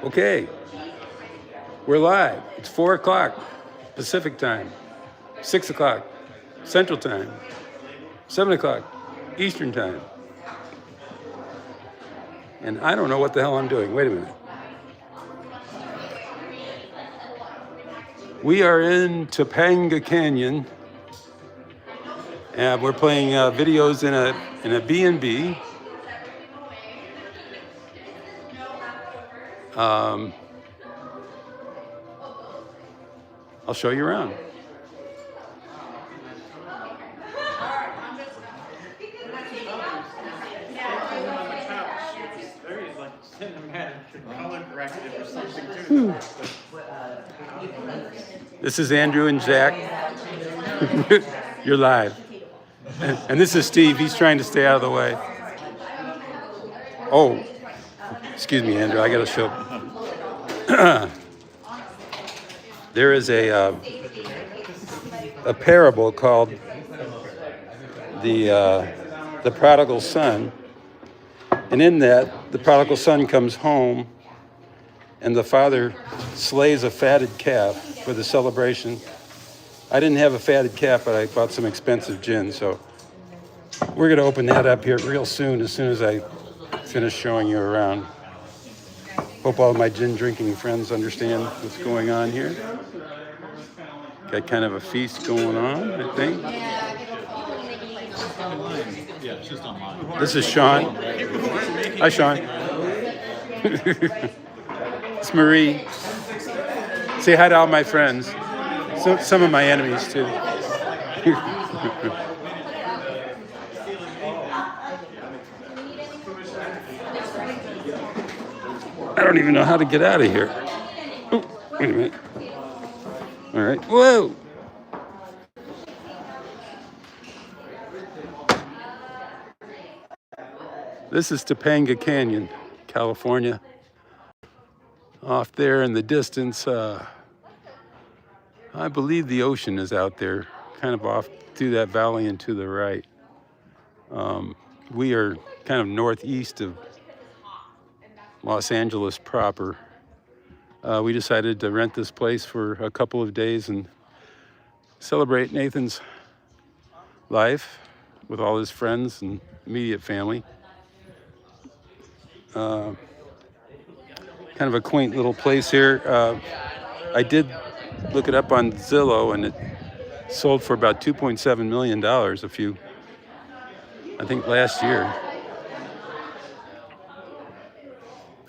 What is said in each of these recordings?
Okay, we're live. It's 4 o'clock Pacific time, 6 o'clock Central time, 7 o'clock Eastern time. And I don't know what the hell I'm doing. Wait a minute. We are in Topanga Canyon, and we're playing videos in a B&B. I'll show you around. This is Andrew and Jack. You're live. And this is Steve. He's trying to stay out of the way. Oh, excuse me, Andrew. I got to show. There is a parable called the prodigal son, and in that, the prodigal son comes home, and the father slays a fatted calf for the celebration. I didn't have a fatted calf, but I bought some expensive gin, so we're going to open that up here real soon as I finish showing you around. Hope all my gin drinking friends understand what's going on here. Got kind of a feast going on, I think. Yeah, it's just online. This is Sean. Hi, Sean. It's Marie. Say hi to all my friends. Some of my enemies, too. I don't even know how to get out of here. Oh, wait a minute. All right. Whoa. This is Topanga Canyon, California. Off there in the distance, I believe the ocean is out there, kind of off through that valley and to the right. We are kind of northeast of Los Angeles proper. We decided to rent this place for a couple of days and celebrate Nathan's life with all his friends and immediate family. Kind of a quaint little place here. I did look it up on Zillow, and it sold for about $2.7 million I think last year.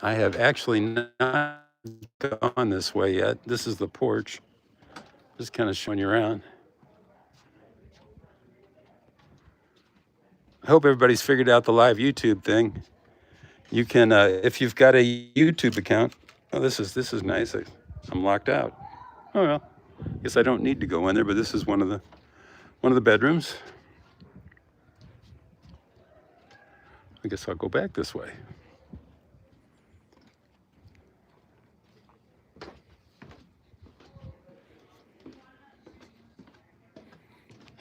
I have actually not gone this way yet. This is the porch. Just kind of showing you around. I hope everybody's figured out the live YouTube thing. You can, if you've got a YouTube account. Oh, this is nice. I'm locked out. Oh well, guess I don't need to go in there. But this is one of the bedrooms. I guess I'll go back this way.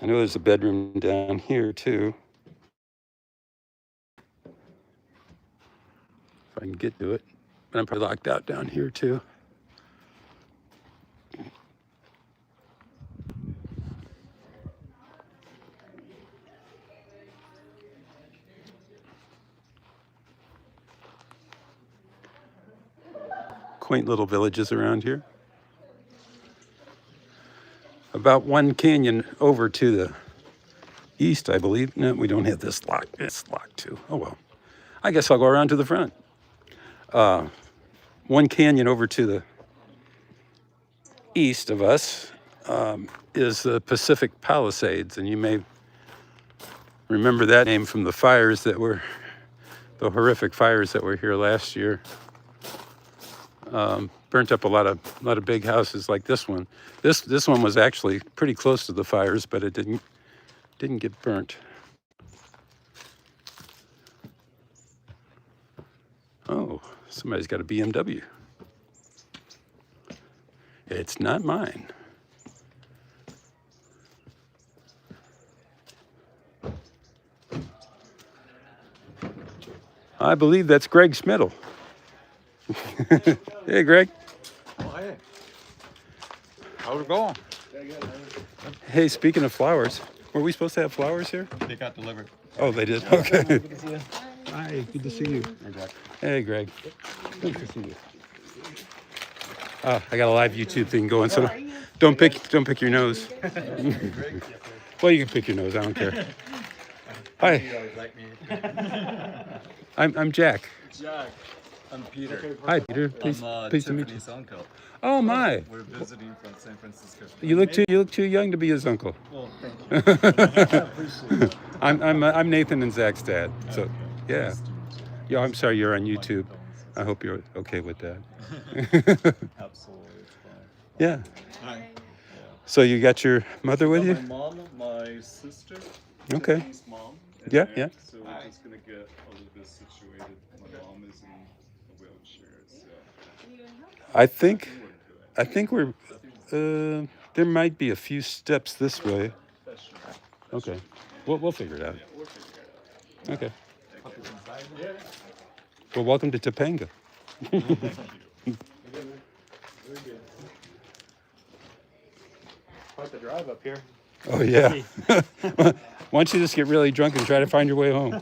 I know there's a bedroom down here too. If I can get to it. But I'm probably locked out down here too. Quaint little villages around here. About one canyon over to the east, I believe. No, we don't have this locked. It's locked too. Oh well. I guess I'll go around to the front. One canyon over to the east of us is the Pacific Palisades, and you may remember that name from the horrific fires that were here last year. Burnt up a lot of big houses like this one. This one was actually pretty close to the fires, but it didn't get burnt. Oh, somebody's got a BMW. It's not mine. I believe that's Greg Smittle. Hey, Greg. Oh, hey. How's it going? Hey, speaking of flowers, were we supposed to have flowers here? They got delivered. Oh, they did? Okay. Hi, good to see you. Hey, Greg. Good to see you. I got a live YouTube thing going, so don't pick your nose. Well, you can pick your nose. I don't care. Hi. I'm Jack. Jack, I'm Peter. Hi, Peter. Pleased to meet you. Tiffany's uncle. Oh my! We're visiting from San Francisco. You look too young to be his uncle. Well, thank you. I'm Nathan and Zach's dad. So yeah. Yeah, I'm sorry you're on YouTube. I hope you're okay with that. Absolutely, it's fine. Yeah. Hi. So you got your mother with you? My mom, my sister, Okay. Tiffany's mom. and Yeah, I. yeah. So we're just gonna get a little bit situated. My mom is in a wheelchair, so I think we're there might be a few steps this way. Okay. We'll figure it out. we'll figure it Okay. out. Well, welcome to Topanga. Quite the drive up here. Oh yeah. Why don't you just get really drunk and try to find your way home?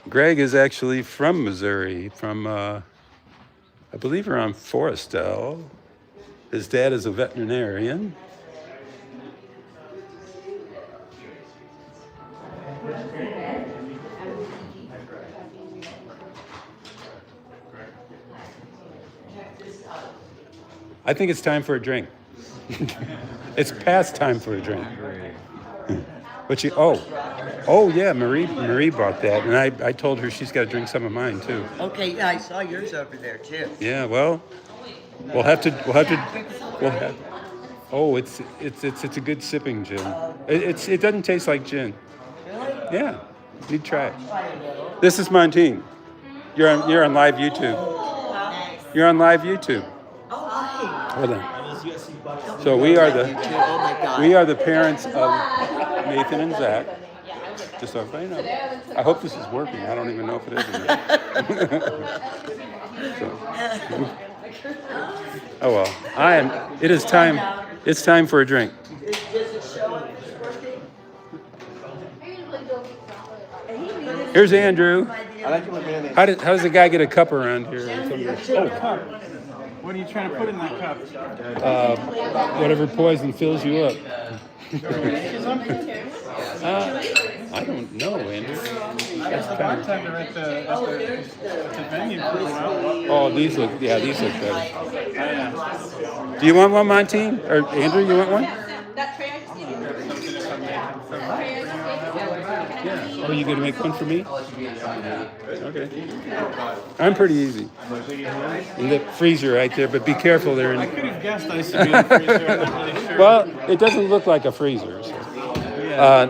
Greg is actually from Missouri, from I believe around Forestell. His dad is a veterinarian. I think it's time for a drink. It's past time for a drink. But oh yeah, Marie bought that, and I told her she's got to drink some of mine too. Okay, yeah, I saw yours over there too. Yeah, well, we'll have to. Oh, it's a good sipping gin. It doesn't taste like gin. Really? Yeah, you'd try it. This is Montine. You're on live YouTube. You're on live YouTube. Oh, hi. Hold on. So we are the Oh my God. we are the parents of Nathan and Zach. Just so everybody knows. I hope this is working. I don't even know if it is or not. So. Oh well. It is time. It's time for a drink. Does it show it's working? Here's Andrew. I like it with mayonnaise. How does a guy get a cup around here? What are you trying to put in that cup? Whatever poison fills you up. I don't know, Andrew. That's the bartender at the venue for a while. Oh, these look better. Do you want one, Montine? Or Andrew, you want one? Yeah. Oh, you gonna make one for me? Okay. I'm pretty easy. In the freezer right there, but be careful there. I could have guessed I used to be in the freezer. I'm not really sure. Well, it doesn't look like a freezer.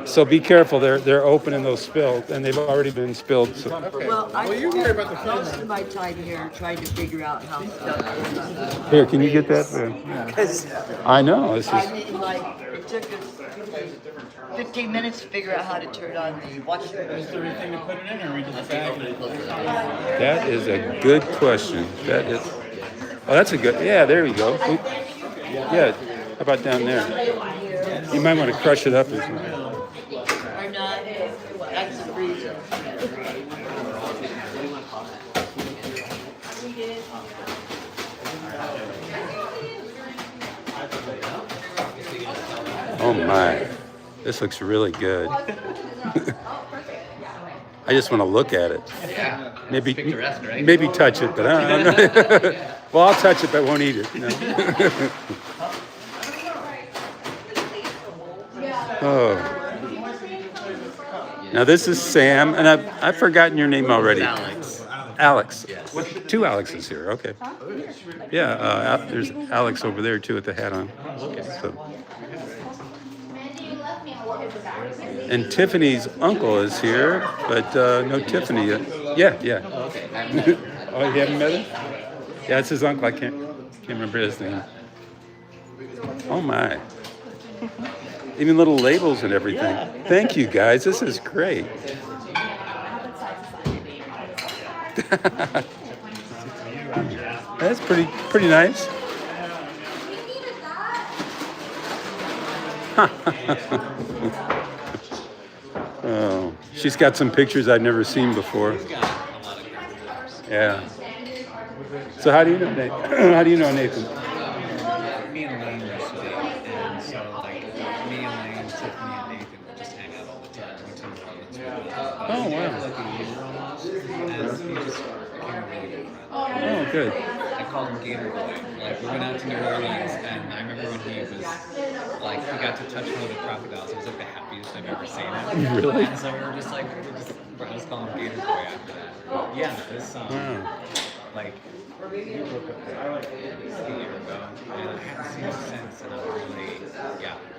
So be careful. They're open and they'll spill, and they've already been spilled. So. Well, I spent most of my time here trying to figure out how stuff is. Here, can you get that? Because I know. This I is. mean, like, it took us 15 minutes to figure out how to turn on the watch. Is there anything to put it in, or we just bag it? That is a good question. That is. Oh, that's a good. Yeah, there we go. Yeah. How about down there? You might want to crush it up or something. Or not. That's the freezer. Oh my, this looks really good. I just want to look at it. Maybe touch it, but I don't know. Well, I'll touch it, but won't eat it. You know? Oh. Now this is Sam, and I've forgotten your name already. Alex. What, two Alexes here. Okay. Yeah. There's Alex over there too with the hat on. So. And Tiffany's uncle is here, but no Tiffany yet. Yeah. Oh, you haven't met him? Yeah, it's his uncle. I can't remember his name. Oh my. Even little labels and everything. Thank you, guys. This is great. That's pretty nice. Oh, she's got some pictures I've never seen before. Yeah. So how do you know Nathan? How do you know Nathan? Me and Lane used to date, and so like me and Lane, Tiffany and Nathan would just hang out all the time. We went to New Orleans with them. Oh, We wow. for like a year almost, and he just became a really good friend. Oh, good. I called him Gator Boy. Like we went out to New Orleans, and I remember when he was like he got to touch one of the crocodiles. It was like the happiest I've ever seen him. Really? And so we were just like, I was calling him Gator Boy after that. Yeah, this Wow. like we broke up like a year ago, and I haven't seen him since, and I'm really this I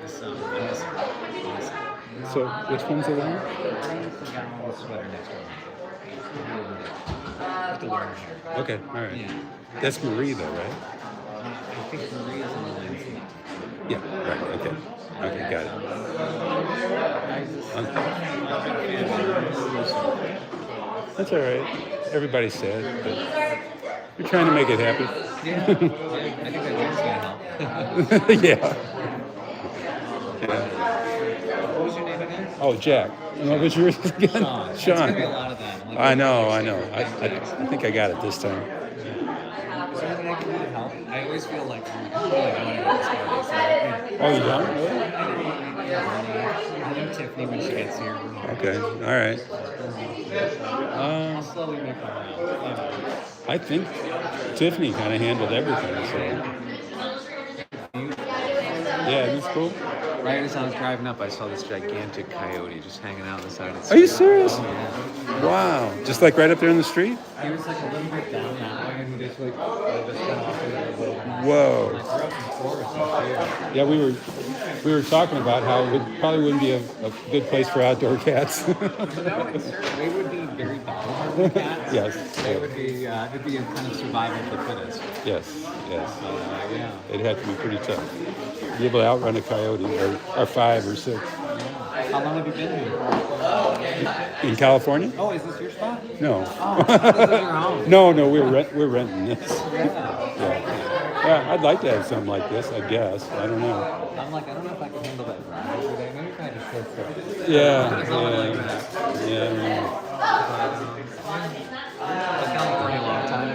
miss him. I miss him. So which one's the one? Lane's the guy with the sweater next to him. With the long hair. Okay, all right. Yeah. That's Marie, though, right? I think Maria's in the Lane's team. Yeah, right. Okay. Okay, got it. That's all right. Everybody's sad, but we're trying to make it happy. Yeah, I think that drink's gonna help. Yeah. Yeah. What was your name again? Oh, Jack. And what was yours again? Sean. It's gonna be a Sean. lot of that. Like, I know. I think I got it this time. Is there anything I can do to help? I always feel like I'm really going to this party. So, Oh, you don't? Really? I think Tiffany when she gets here. Okay. All right. I'll slowly make her around. I think Tiffany kind of handled everything. So yeah, isn't this cool? Right as I was driving up, I saw this gigantic coyote just hanging out on the side of the Are street. you serious? Oh, yeah. Wow. Just like right up there in the street? He was like a little bit down that way, and he just like just went off into a little. Whoa. Like we're up in Forest, so Yeah, we were talking about how it probably wouldn't be a good place for outdoor cats. they would be very volatile cats. Yes. They would be. It'd be a kind of survival of the fittest. Yes. Yes. Yeah. It'd have to be pretty tough. Be able to outrun a coyote or 5 or 6. How long have you been here? In California? Oh, is this your spot? No. Oh, this is your home. No, we're renting this. Yeah. Yeah, I'd like to have something like this, I guess. I don't know. I'm like, I don't know if I can handle that drive every day. Maybe if I just short trip. Yeah. Something like that. Yeah. But California a long time.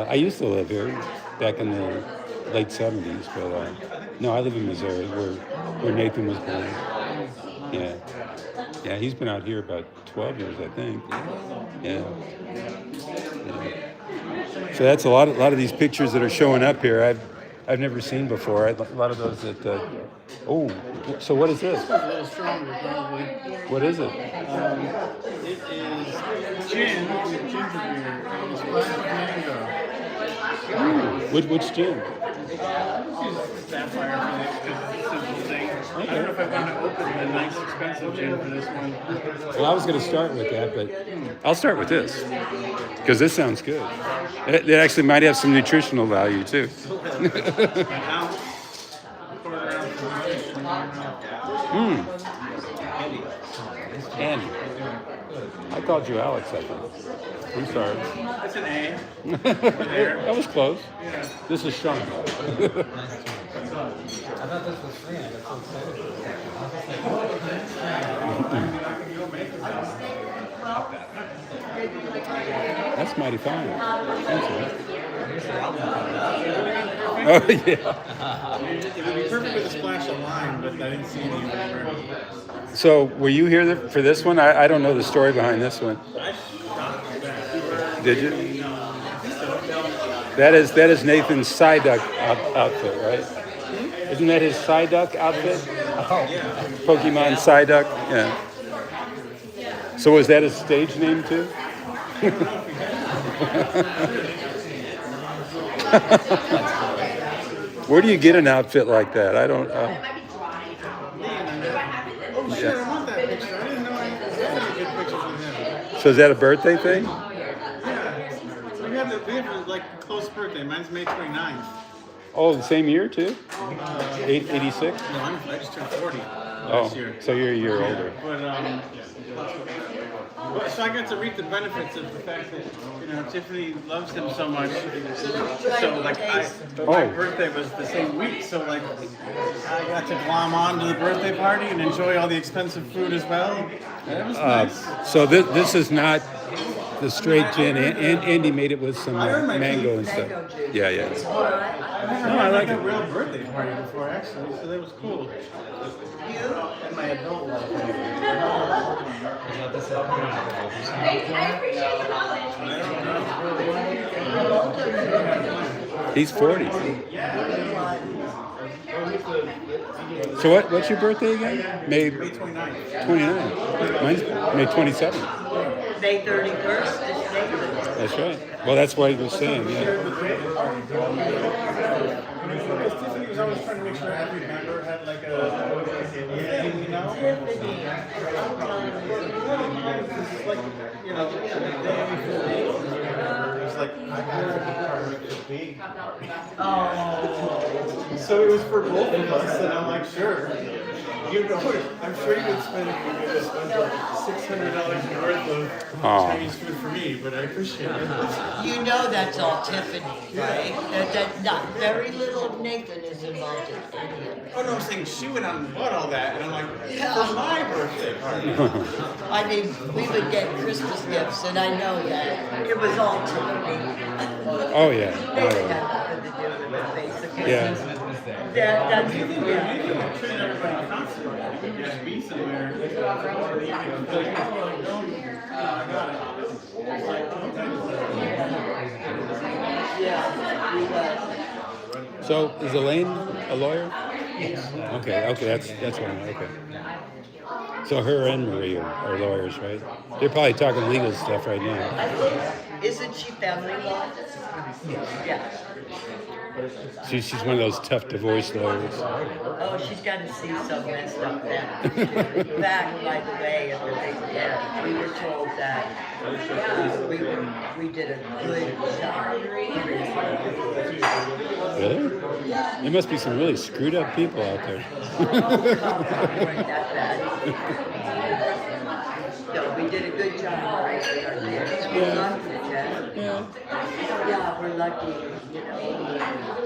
I used to live here back in the late 70s, but no, I live in Missouri, where Nathan was born. Yeah. Yeah, he's been out here about 12 years, I think. Yeah. So that's a lot of these pictures that are showing up here. I've never seen before. A lot of those that. Oh, so what is this? A little stronger, probably. What is it? It is gin with ginger beer and spiced mango. Which gin? Sapphire for this because it's a simple thing. I don't know if I want to open the nice expensive gin for this one. Well, I was going to start with that, but I'll start with this because this sounds good. It actually might have some nutritional value too. An ounce, quarter ounce. Andy. I called you Alex, I think. I'm sorry. That's an A. That was close. Yeah. This is Sean. I thought this was free. I got so excited. That's mighty fine. Thank you. Here's the album cover. Oh, yeah. It would be perfect with a splash of lime, but I didn't see any anywhere. So, were you here for this one? I don't know the story behind this one. I shot that. Did you? That is Nathan's Psyduck outfit, right? Isn't that his Psyduck outfit? Pokemon Psyduck? Yeah. So was that his stage name too? Where do you get an outfit like that? I don't. Oh shit, I want that picture. I didn't know I had any good pictures with him. So is that a birthday thing? Yeah. We have like close birthday. Mine's May 29th. Oh, the same year too? 86? No, I just turned 40 Oh, last year. so you're a year older. But so I got to reap the benefits of the fact that Tiffany loves him so much. So like my birthday was the same week, so like I got to glom on to the birthday party and enjoy all the expensive food as well. That was nice. So this is not the straight gin. Andy made it with some mango and stuff. Yeah. I like a real birthday party before actually, so that was cool. And my adult life. He's 40. So what's your birthday again? May 29. Mine's May 27th. May 31st is Nathan. That's right. Well, that's what he was saying. Yeah. Because Tiffany was always trying to make sure every member had like a thing, This is like, the day before it was like, I got a big party. Oh. So it was for both of us, and I'm like, sure. I'm sure you would spend $600 worth of Chinese food for me, but I appreciate it. That's all Tiffany, right? That not very little of Nathan is involved in any of it. Oh no, I'm saying she went out and bought all that, and I'm like, for my birthday party. I mean, we would get Christmas gifts, and I know that it was all Tiffany. Oh yeah. Nathan had nothing to do with it, basically. Yeah. That's I'm treating everybody constantly. You can just be somewhere. So is Elaine a lawyer? Okay, that's one. Okay. So her and Marie are lawyers, right? They're probably talking legal stuff right now. Isn't she family law? Yeah. She's one of those tough divorce lawyers. Oh, she's got to see some messed up family. Back, by the way, in the big death, we were told that we did a good job. Really? There must be some really screwed up people out there. That bad. No, we did a good job raising our kids. We're lucky, Jen. Yeah, we're lucky.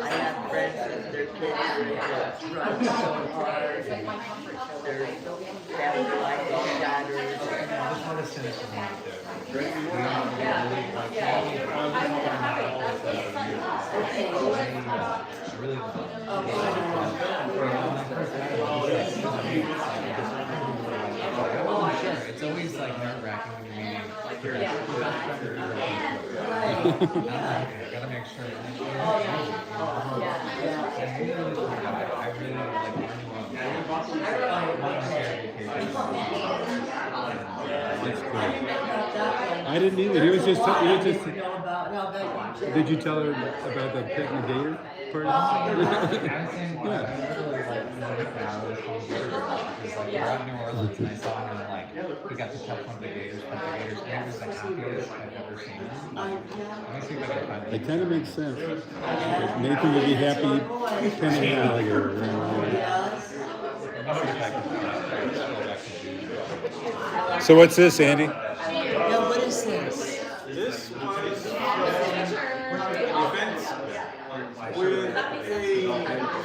I have friends with their kids who run so hard. Their family life is shattered. It's always like nerve-wracking when you're meeting. Gotta make sure. I really That's cool. I didn't either. He was just. Did you tell her about the picnic gator part? We're out in New Orleans and I saw him and he got to touch one of the gators, and he was the happiest I've ever seen him. Let me see if I can find it. It kind of makes sense. Nathan would be happy penning an alligator. Let me see if I can go back to So what's this, Andy? Now, what is this? This was events with a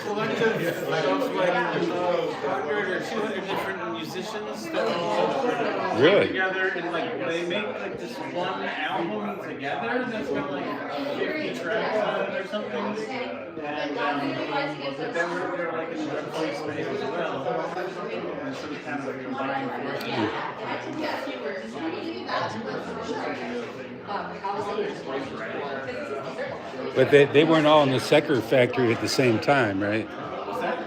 collective of like 100 or 200 different musicians that all Really? together and they make this one album together that's got 50 tracks on it or something. And but they were in the play space as well. And so it kind of combined But they weren't all in the Secker factory at the same time, right?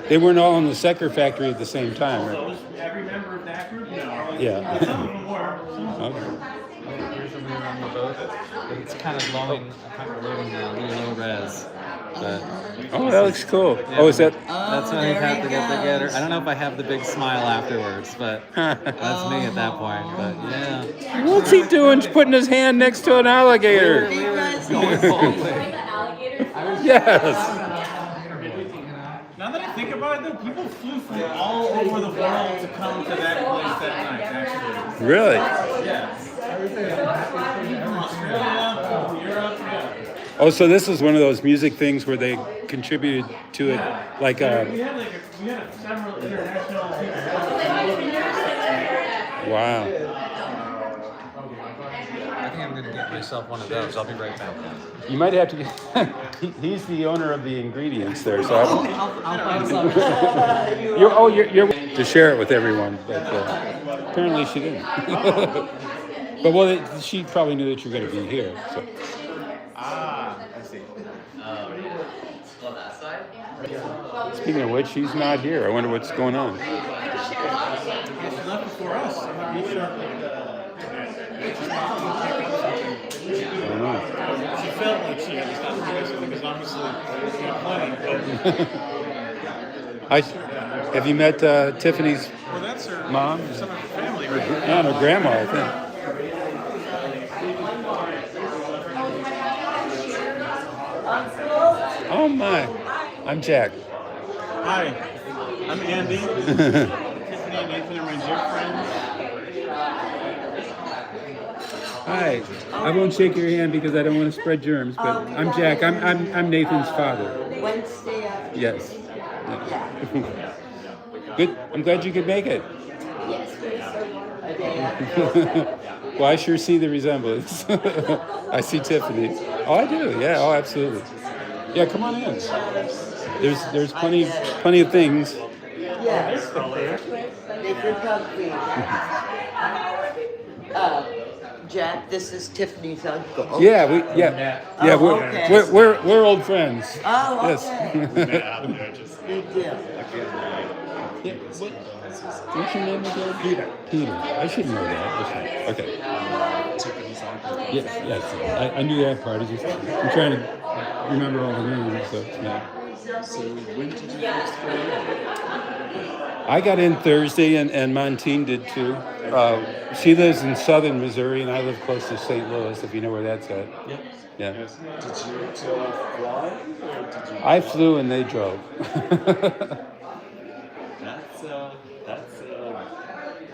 They weren't all in the Secker factory at the same time, right? Every member of that group? No. Yeah. Some of them were. Okay. Here's when we were on the boat. It's kind of loading a little low res. But Oh, that looks cool. Oh, is that? that's when you have to get together. I don't know if I have the big smile afterwards, but that's me at that point. But yeah. What's he doing? Putting his hand next to an alligator. We were going boldly. Yes. I know people flew from all over the world to come to that place that night, actually. Really? Yeah. From Australia, from Europe, yeah. Oh, so this is one of those music things where they contributed to it, like We had several international people. wow. I think I'm gonna get myself one of those. I'll be right back. You might have to get. He's the owner of the ingredients there, so I'll find some. you're to share it with everyone, but apparently she didn't. But well, she probably knew that you're going to be here. So. Ah, I see. Speaking of which, she's not here. I wonder what's going on. She left before us. I don't know. She felt like she had to stop doing something because obviously she had plenty. Have you met Tiffany's Well, that's her mom? some of her family, right? And her grandma, I think. Oh my! I'm Jack. Hi, I'm Andy. Tiffany and Nathan are my dear friends. Hi. I won't shake your hand because I don't want to spread germs, but I'm Jack. I'm Nathan's father. Wednesday afternoon. Yes. Good. I'm glad you could make it. A day after. Well, I sure see the resemblance. I see Tiffany. Oh, I do. Yeah. Oh, absolutely. Yeah. Come on in. There's plenty of things. Yes. Make your comfy. Jack, this is Tiffany's uncle. Yeah. Oh, okay. We're old friends. Oh, Yes. Good deal. What's your name again? Peter. I should know that. Okay. Yes. I knew that part. I'm trying to remember all the names. So, yeah. So when did you first go in? I got in Thursday, and Montine did too. She lives in southern Missouri, and I live close to St. Louis, if you know where that's at. Yep. Yeah. Yes. Did you fly or did you? I flew and they drove.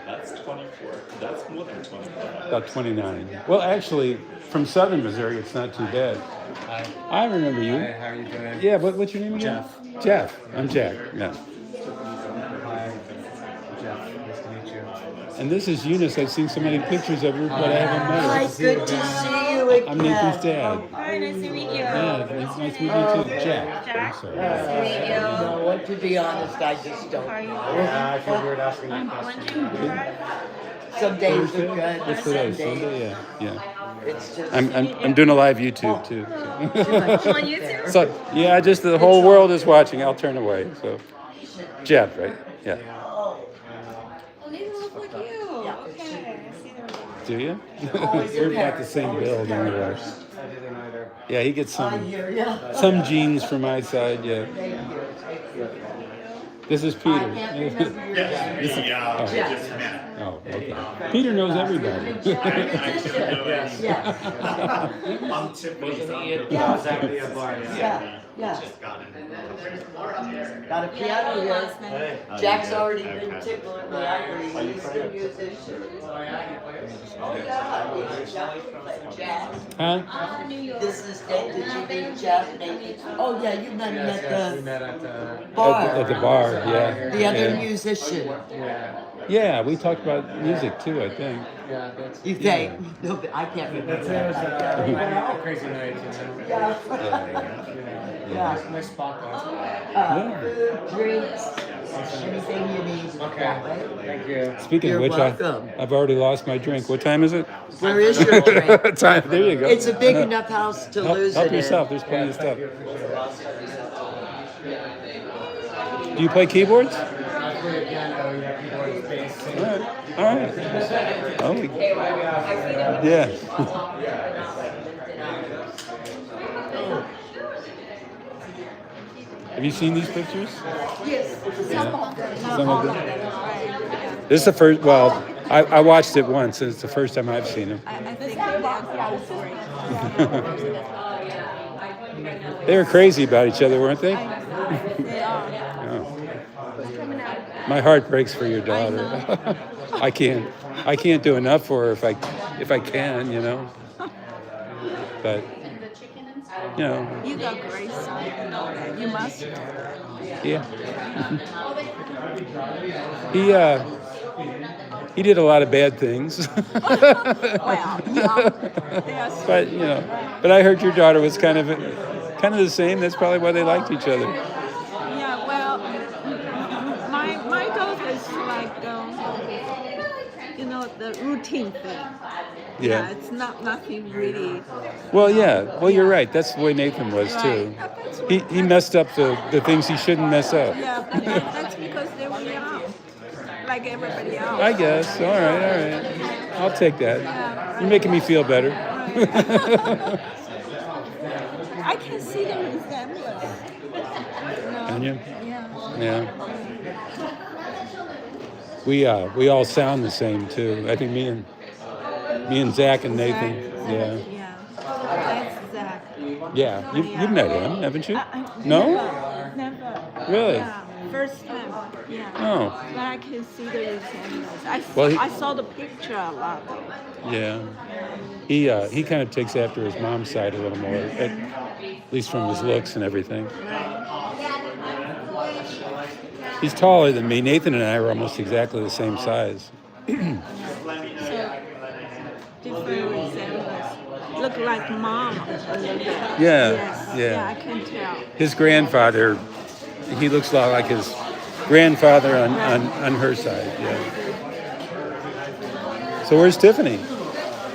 That's 24. That's more than 24. About 29. Well, actually, from southern Missouri, it's not too bad. Hi. I remember you. Hi, how are you doing? Yeah, what's your name again? Jeff. I'm Jack. Yeah. Hi. Jeff. Nice to meet you. And this is Eunice. I've seen so many pictures of her, but I haven't met Hi, her. good to see you again. I'm Nathan's dad. Hi, nice to meet you. Yeah, it's nice to meet you too. Jack. I'm sorry. Nice to meet you. No, what to be honest, I just don't. How are you? Yeah, I feel weird asking that When question. did you arrive? Some days are Thursday? good. What's Some today? days. Sunday? Yeah. It's just. I'm doing a live YouTube too. On YouTube? So yeah, just the whole world is watching. I'll turn away. So Jeff, right? Yeah. Oh, these look like you. Okay. I see them. Do you? We're about the same build anyway. I didn't either. Yeah, he gets I some hear ya. some genes from my side. Yeah. Thank you. This is I Peter. can't remember your name. Oh, okay. Peter knows everybody. Yes. I'm Tiffany's uncle. Yeah. Exactly a bar, Yeah. Got a piano here. Jack's already been tickling the ivory. He's a musician. Oh yeah. Jack. Huh? This is Dave. Did you meet Jeff? Oh yeah, you met him We at met the at the bar. At the bar, yeah. The other Yeah. musician. Yeah, we talked about music too, I think. yeah, that's You think? No, but I can't remember. it was a crazy night, you know. Yeah. Yeah. Nice spot though. Food, drinks, anything you need. Okay. That way. Thank you. Speaking You're of which, welcome. I've already lost my drink. What time is it? Where is your drink? Time. There you go. It's a big enough house to lose Help it yourself. in. There's plenty of stuff. Do you play keyboards? I play piano, yeah, keyboard, bass. All right. Oh, yeah. Have you seen these pictures? Yes. Some of them. This is the first. Well, I watched it once, and it's the first time I've seen them. I think that was great. They were crazy about each other, weren't they? They are. Oh. My heart breaks for your I daughter. know. I can't do enough for her if I can, you know. But you know, You got great son. You know that. You must know that. yeah. He did a lot of bad things. Well, yeah. Yes. But you know, but I heard your daughter was kind of the same. That's probably why they liked each other. Yeah, well, my daughter is like, you know, the routine thing. Yeah. It's nothing really. Well, yeah. Well, you're right. That's the way Nathan was too. Right. That's He messed up the things he shouldn't mess up. Yeah, but that's because they were young, like everybody else. I guess. All right. I'll take that. Yeah. You're making me feel better. I can see the resemblance. Can you? Yeah. Yeah. We all sound the same too. I think me and Zach and Nathan. Yeah. Yeah. That's Zach. Yeah. You've met him, haven't you? No? Never. Really? Yeah. First time. Yeah. Oh. But I can see the resemblance. I saw the picture a lot. Yeah. He kind of takes after his mom's side a little more, at least from his looks and everything. Right. He's taller than me. Nathan and I are almost exactly the same size. So different resemblance. Look like mom a little bit. Yeah, Yes. yeah. Yeah, I can tell. His grandfather, he looks a lot like his grandfather on her side. Yeah. So where's Tiffany?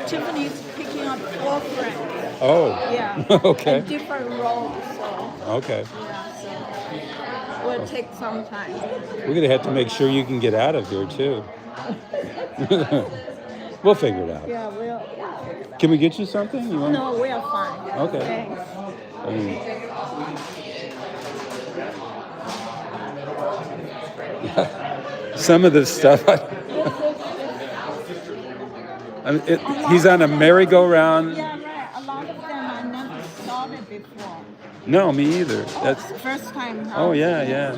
Tiffany's picking up 4 friends. Oh. Yeah. Okay. In different roles. So Okay. yeah. So will take some time. We're gonna have to make sure you can get out of here too. We'll figure it out. Yeah, we'll. Can we get you something? You want? No, we are fine. Okay. Thanks. I mean, some of this stuff. He's on a merry-go-round. Yeah, right. A lot of them I never saw it before. No, me either. That's. First time. Huh? Oh yeah.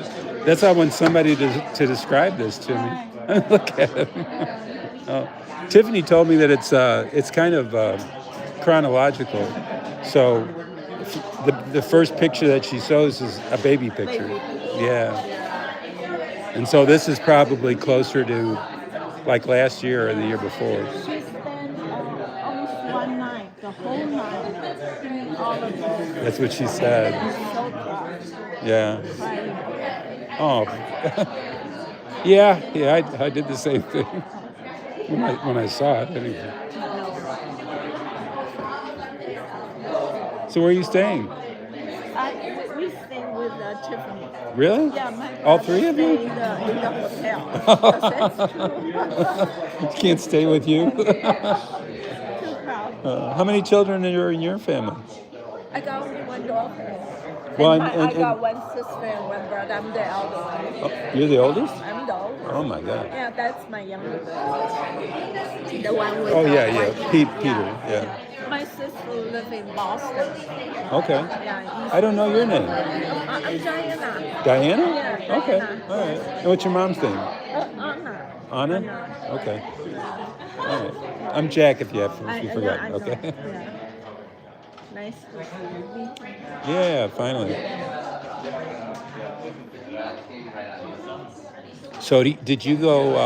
That's how I want somebody to describe this to me. Look at him. Oh. Tiffany told me that it's kind of chronological. So the first picture that she shows is a baby picture. Yeah. And so this is probably closer to like last year or the year before. She spent almost one night, the whole night, doing all of this. That's what she said. I'm so proud. Yeah. Crying. Oh. Yeah. I did the same thing when I saw it. Anyway. So where are you staying? We stay with Tiffany. Really? Yeah, my All three of you? in the hotel. That's true. Can't stay with you. Too proud. How many children are in your family? I got only one daughter. Well, I and- got one sister and one brother. I'm the eldest. Oh, you're the oldest? I'm the oldest. Oh my God. Yeah, that's my younger brother. The one with Oh the yeah. white- Peter. Yeah. My sister lives in Boston. Okay. Yeah, I don't know your name. I'm Diana. Diana? Yeah, Okay. Diana. All right. And what's your mom's name? Anna. Anna? Okay. All right. I'm Jack if you forgot. I know. Okay. Yeah. Nice to meet you. Yeah, finally. So did you go,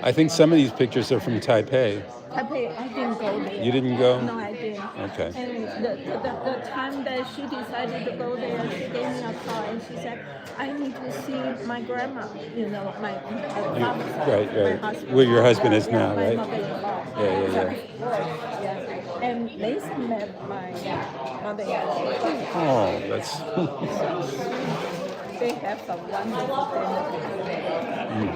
I think some of these pictures are from Taipei. Taipei, I didn't go there. You didn't go? No, I didn't. Okay. And the time that she decided to go there, she gave me a call and she said, I need to see my grandma, my father's side, Right. my husband. Where your husband is now, my right? mother-in-law. Yeah. Yeah. And Nathan met my mother-in-law. Oh, that's. They have a wonderful dinner.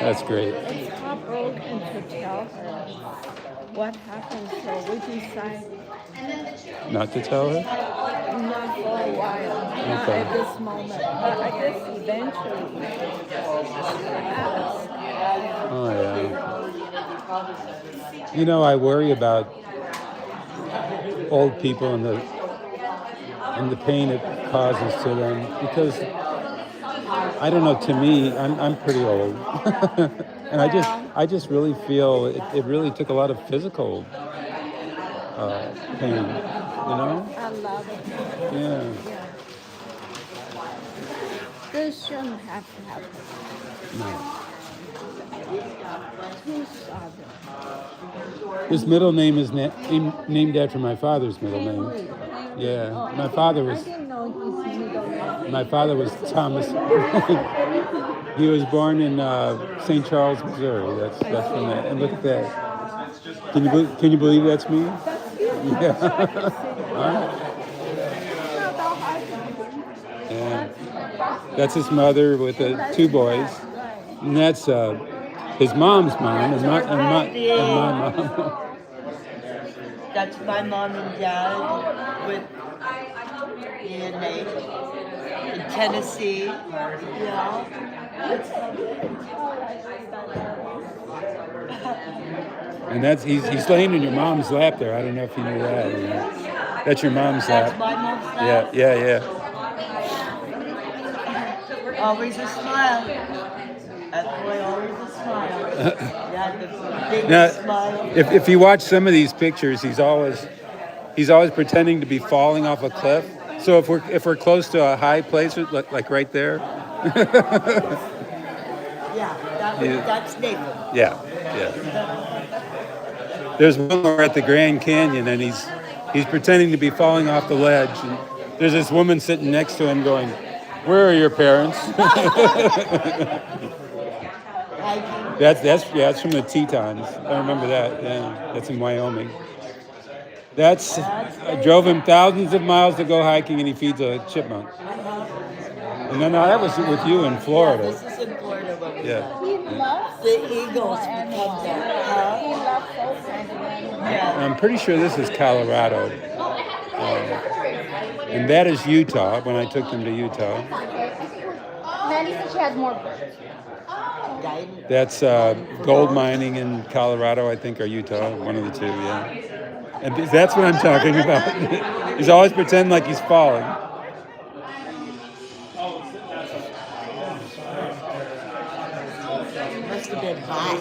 That's great. It's heartbroken to tell her what happened, so we decided Not to tell her? not for a while, not Okay. at this moment, but I guess eventually. Oh, yeah. I worry about old people and and the pain it causes to them. Because I don't know. To me, I'm pretty old, and I just really feel it really took a lot of physical pain. You know? I love it. Yeah. Yeah. This shouldn't have to happen. No. Too sudden. His middle name is named after my father's middle name. Yeah, my father I was didn't know his middle name. my father was Thomas. He was born in St. Charles, Missouri. That's from that. And look at that. Can you believe that's me? That's you. Yeah. All right. Not that hard. Yeah. That's his mother with the two boys, and that's his mom's mom and my mom. That's my mom and dad with me and Nate in Tennessee. Yeah. And that's he's laying in your mom's lap there. I don't know if you knew that. You know. That's your mom's That's lap. my mom's lap. Yeah. Always a smile. That boy always a smile. Yeah, the biggest Now, smile. if you watch some of these pictures, he's always pretending to be falling off a cliff. So if we're close to a high place, like right there, Yeah, that's Nathan. yeah. There's one more at the Grand Canyon, and he's pretending to be falling off the ledge, and there's this woman sitting next to him going, "Where are your parents?" That's from the Tetons. I remember that. Yeah, that's in Wyoming. I drove him thousands of miles to go hiking, and he feeds a chipmunk. And then that was with you in Florida. This is in Florida when we Yeah. He loves The eagles become there. He loves those kind of animals. Yeah. I'm pretty sure this is Colorado. And that is Utah, when I took them to Utah. Mandy said she has more birds. That's gold mining in Colorado, I think, or Utah, one of the two, yeah. And that's what I'm talking about. He's always pretending like he's falling. Must have been hot.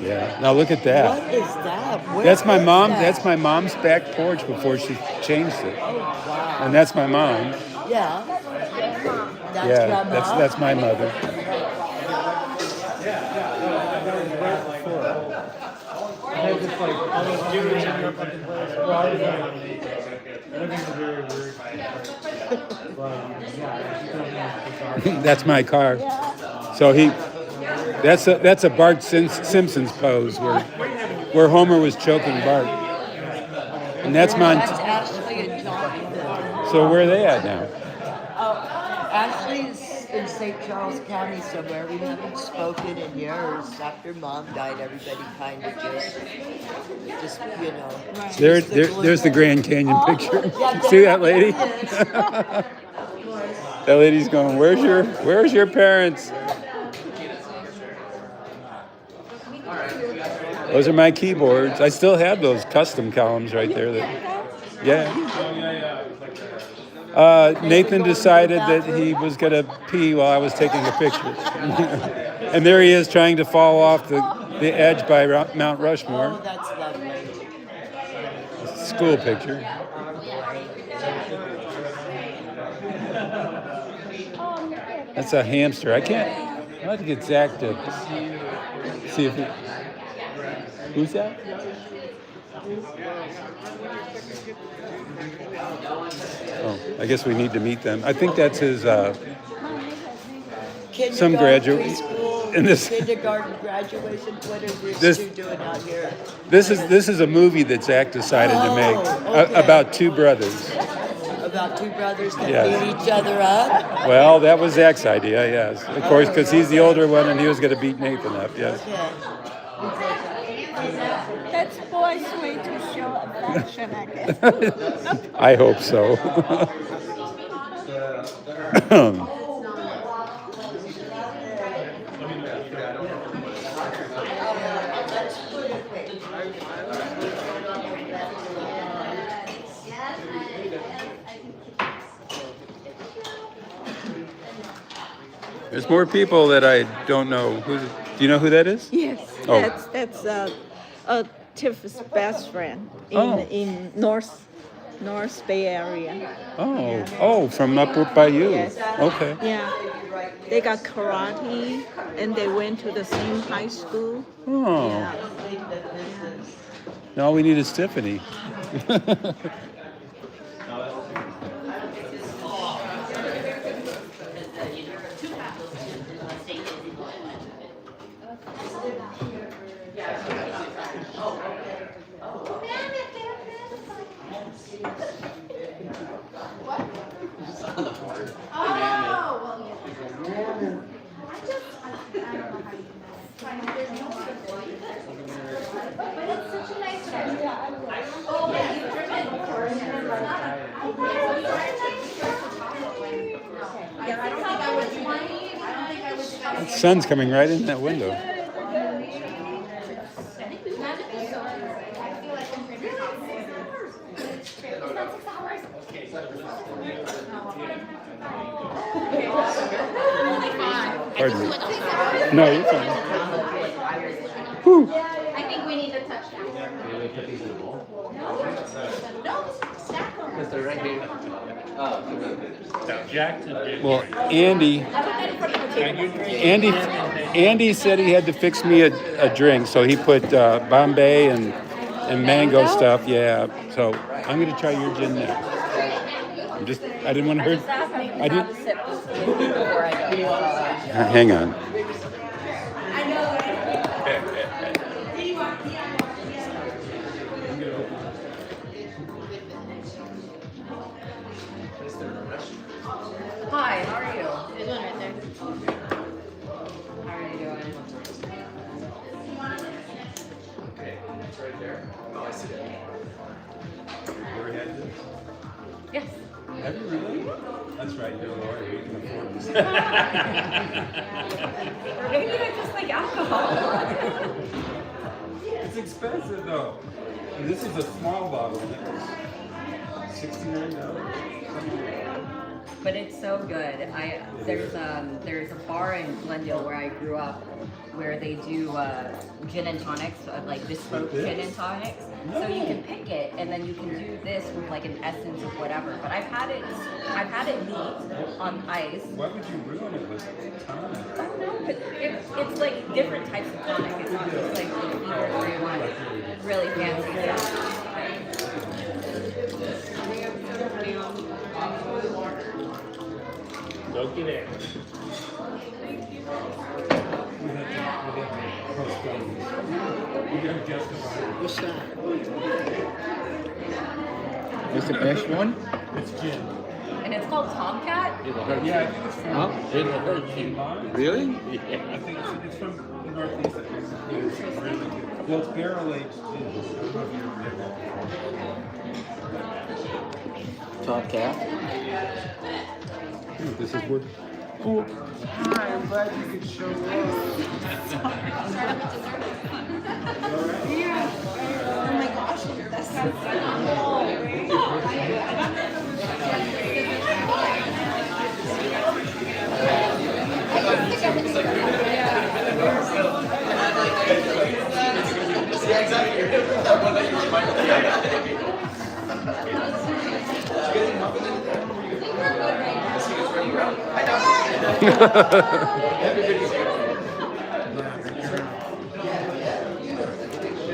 Yeah. Now look at that. What is that? Where That's my is mom. that? That's my mom's back porch before she changed it. Oh, wow. And that's my mom. Yeah. That's Yeah, your mom? that's my mother. That's my car. So that's a Bart Simpson's pose where Homer was choking Bart. And that's That's Ashley and Jonathan. So where are they at now? Ashley's in St. Charles County somewhere. We haven't spoken in years. After Mom died, everybody kind of just you know. There's the Grand Canyon picture. Yeah, See that lady? there it is. That lady's going, where's your parents? Those are my keyboards. I still have those custom columns right there. Yeah. Nathan decided that he was going to pee while I was taking a picture. And there he is trying to fall off the edge by Mount Rushmore. Oh, that's lovely. It's a school picture. That's a hamster. I'll have to get Zach to see if who's that? Oh, I guess we need to meet them. I think that's his some graduate Preschool, in this. kindergarten graduation. What are these This- two doing out here? This is a movie that Zach decided to make okay. about two brothers. About two brothers that Yes. beat each other up. Well, that was Zach's idea, yes. Of course, because he's the older one and he was going to beat Nathan up, yes. Okay. That's boys' way to show affection, I guess. I hope so. There's more people that I don't know. Do you know who that is? Yes, Oh. that's Tiff's best friend Oh. in North Bay Area. Oh, from up by you. Yes. Okay. Yeah, they got karate and they went to the same high school. Oh. Yeah. Now all we need is Tiffany. The sun's coming right in that window. Pardon me. No, you're fine. Whew. I think we need to touch that. Because they're right here. Well, Andy said he had to fix me a drink, so he put Bombay and mango stuff. Yeah, so I'm gonna try your gin now. I didn't want to hurt. I didn't. Hang on. Hi, how are you? There's one right there. How are you doing? Yes. Have you really? That's right, you're a lawyer. You can afford this. Or maybe I just like alcohol. It's expensive though. And this is a small bottle. And it was $69. But it's so good. There's a bar in Glendale where I grew up where they do gin and tonics, like bespoke gin and tonics. So you can pick it and then you can do this with like an essence of whatever. But I've had it neat on ice. Why would you ruin it with tonic? Oh no, but it's like different types of tonic. It's not just like the either or one really fancy stuff. Don't get it. What's that? What's the best one? It's gin. And it's called Tomcat? Yeah, I think it's from. Huh? It'll hurt you. Really? I think it's from the Northeast. I think it's really good. Well, it's barrel aged gin. I don't know if you've ever had Top cat. that. This is what. Cool. Hi, I'm glad you could show up. Oh my gosh, that's so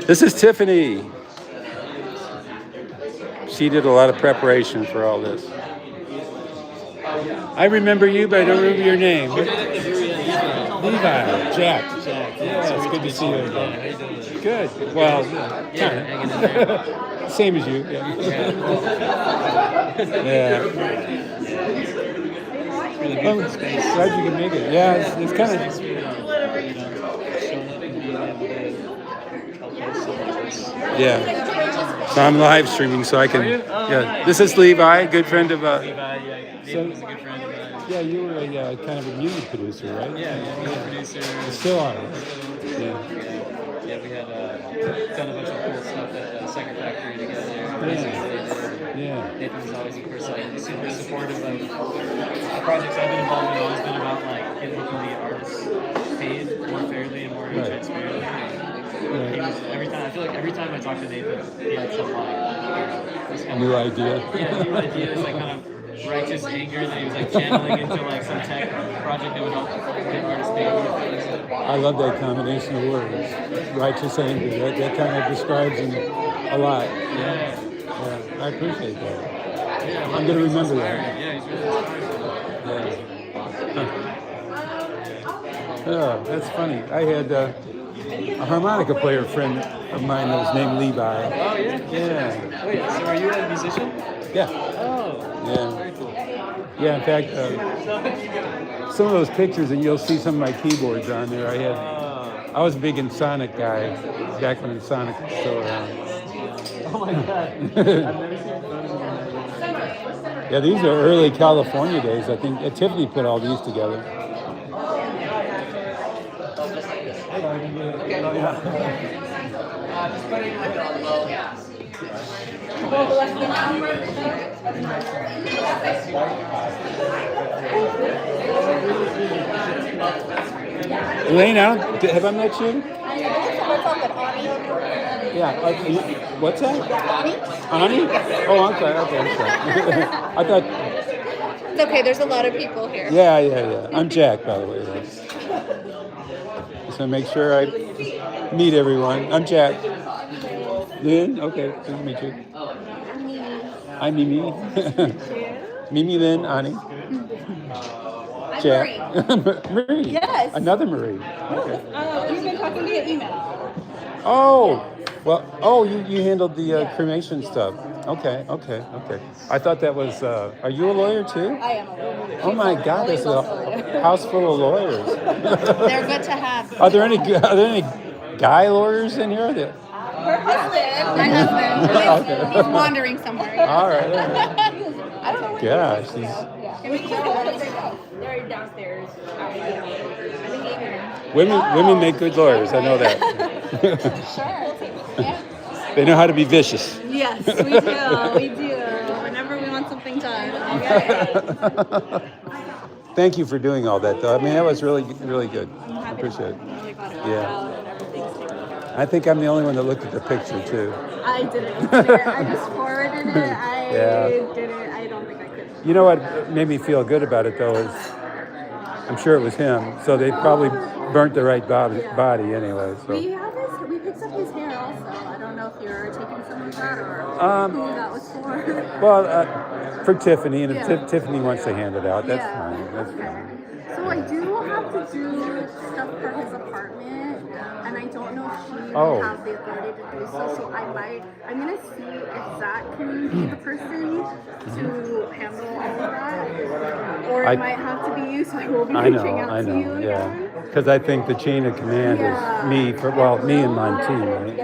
This is Tiffany. She did a lot of preparation for all this. I remember you, but I don't remember your name. Levi, Jack. Yeah, it's good to see you again. Good. Well, kind of. Same as you. Yeah. Yeah. I'm glad you can make it. Yeah, it's kind of. Yeah. So I'm live streaming, so I can. Yeah. This is Levi, good friend of. Levi, yeah. So- David was a good friend of mine. Yeah, you were a kind of a music producer, right? Yeah, music producer. You still are. Yeah. Yeah, we had done a bunch of cool stuff at the Second Factory together. Yeah. Nathan was always, of course, like super supportive of the projects I've been involved in. Always been about like get the artists paid more fairly and more transparently. And he was, every time I talk to Nathan, he had some this kind New of, idea. yeah, new ideas, like kind of righteous anger that he was like channeling into like some tech project that would help get artists paid more fairly. I love that combination of words, righteous anger. That kind of describes him a lot. Yeah. I appreciate that. Yeah, I'm going to remember that. yeah, he's really inspiring. Oh, that's funny. I had a harmonica player friend of mine that was named Levi. Oh yeah. Yeah. Wait, so are you a musician? Yeah. Oh. Yeah. Very cool. Yeah, in fact, some of those pictures, and you'll see some of my keyboards on there. I was a big in Sonic guy back when Sonic was still around. Oh my god. I've never seen photos of that. Yeah, these are early California days. I think Tiffany put all these together. Elaine, have I met you? Yeah. What's that? Ani? Oh, I'm sorry. Okay, I'm sorry. I thought. It's okay, there's a lot of people here. Yeah. I'm Jack, by the way. Just want to make sure I meet everyone. I'm Jack. Lynn? Okay, good to meet you. I'm Mimi. Mimi, Lynn, Ani. Jack. Marie. Yes. Another Marie. Okay. We've been talking via email. Oh, well, you handled the cremation stuff. Okay. I thought that was, are you a lawyer too? I am a lawyer. Oh my God, there's a house full of lawyers. They're good to have. Are there any guy lawyers in here? Her husband, my husband, he's wandering somewhere. All right. I don't know where Gosh, he is. They're downstairs. women make good lawyers. I know that. Sure. Yeah. They know how to be vicious. Yes, we do. We do. Whenever we want something done. Okay. Thank you for doing all that, though. I mean, that was really, really good. I appreciate it. Yeah. I think I'm the only one that looked at the picture, too. I didn't. I just forwarded it. I don't think I could. You know what made me feel good about it, though, is I'm sure it was him. So they probably burnt the right body anyway. So. We picked up his hair also. I don't know if you're taking some of that or who that was for. Well, for Tiffany, and if Tiffany wants to hand it out, that's fine. That's fine. So I do have to do stuff for his apartment, and I don't know if she Oh. has the authority to do so. So I'm gonna see if Zach can be the person to handle all of that, or it might have to be you. So I will be reaching out to you again. Because I think the chain of command is me and my team, right?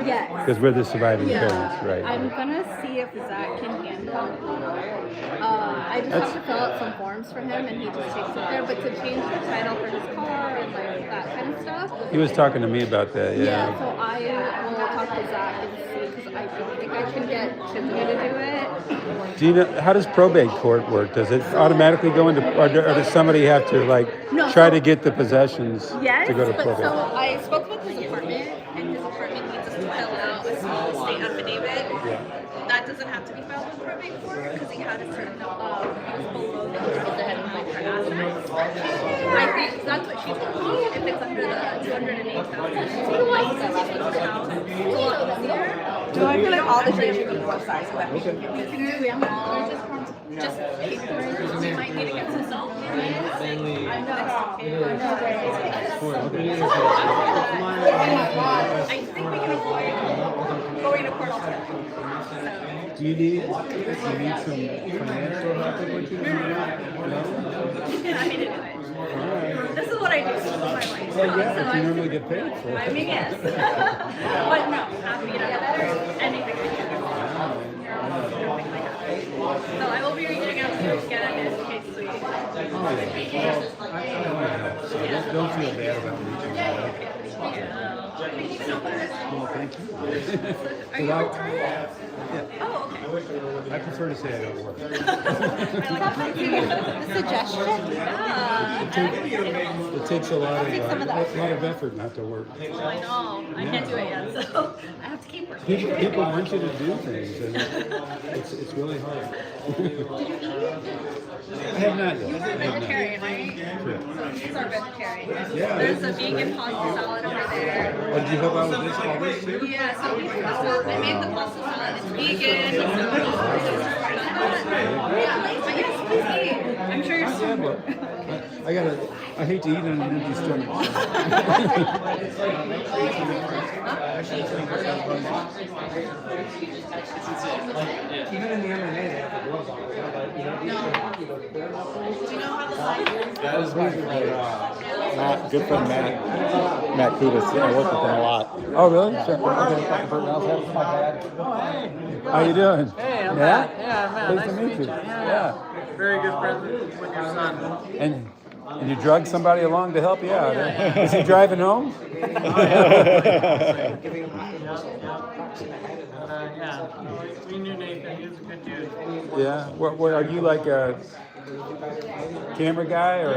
Yes. Because we're the surviving parents, right? I'm gonna see if Zach can handle it. I just have to fill out some forms for him, and he just takes it there. But to change the title for his car and like that kind of stuff. He was talking to me about that, Yeah. So I will talk to Zach and see, because I don't think I can get Tiffany to do it. Do you know, how does probate court work? Does it automatically go into, or does somebody have to try to get the possessions Yes, to go to but probate? so I spoke with his apartment, and his apartment needs us to fill out a small estate affidavit. That doesn't have to be filed with probate court because he had a certain he was below the head line for assets. I think that's what she told me. If it's under the 208,000, she's like, the house. It's a lot easier. Do I feel like all the shit should be one side so that we can get this? Just papers. We might need to get some salt. I think we can avoid going to court altogether. Do you need some financial help with what you do? I need to do it. This is what I do. This is my life. Well, yeah, if you normally get paid for it. I mean, yes. But no, happy to get anything I can. So I will be reaching out to you again in case we... Don't feel bad about reaching out. didn't even know that. Well, thank you. Are you retired? Yeah. Oh, okay. I prefer to say I don't work. I like The suggestion. It takes a lot Take some of that. of effort not to work. I know. I can't do it yet, so I have to keep working. People want you to do things, and it's really hard. I have not You yet. are a vegetarian, right? So these are vegetarian. Yeah. There's a vegan pasta salad over there. Oh, did you help out with this all this too? Yeah, so I made the pasta salad. It's vegan. So yeah, but yes, please eat. I'm sure you're Yeah, super. but I hate to eat on an empty stomach. Even in the MMA, they have the gloves on. You know, Do you know how the slice is? that was my Matt, good friend Matt Kudas. I work with him a lot. Oh, really? Sure. How you doing? Hey, I'm Yeah? Matt. Yeah, Matt. Nice to meet you. Yeah. Very good friend with your son. And you drug somebody along to help you out. Is he driving home? Yeah, we knew Nathan. He was a good dude. Yeah. What are you, like a camera guy or?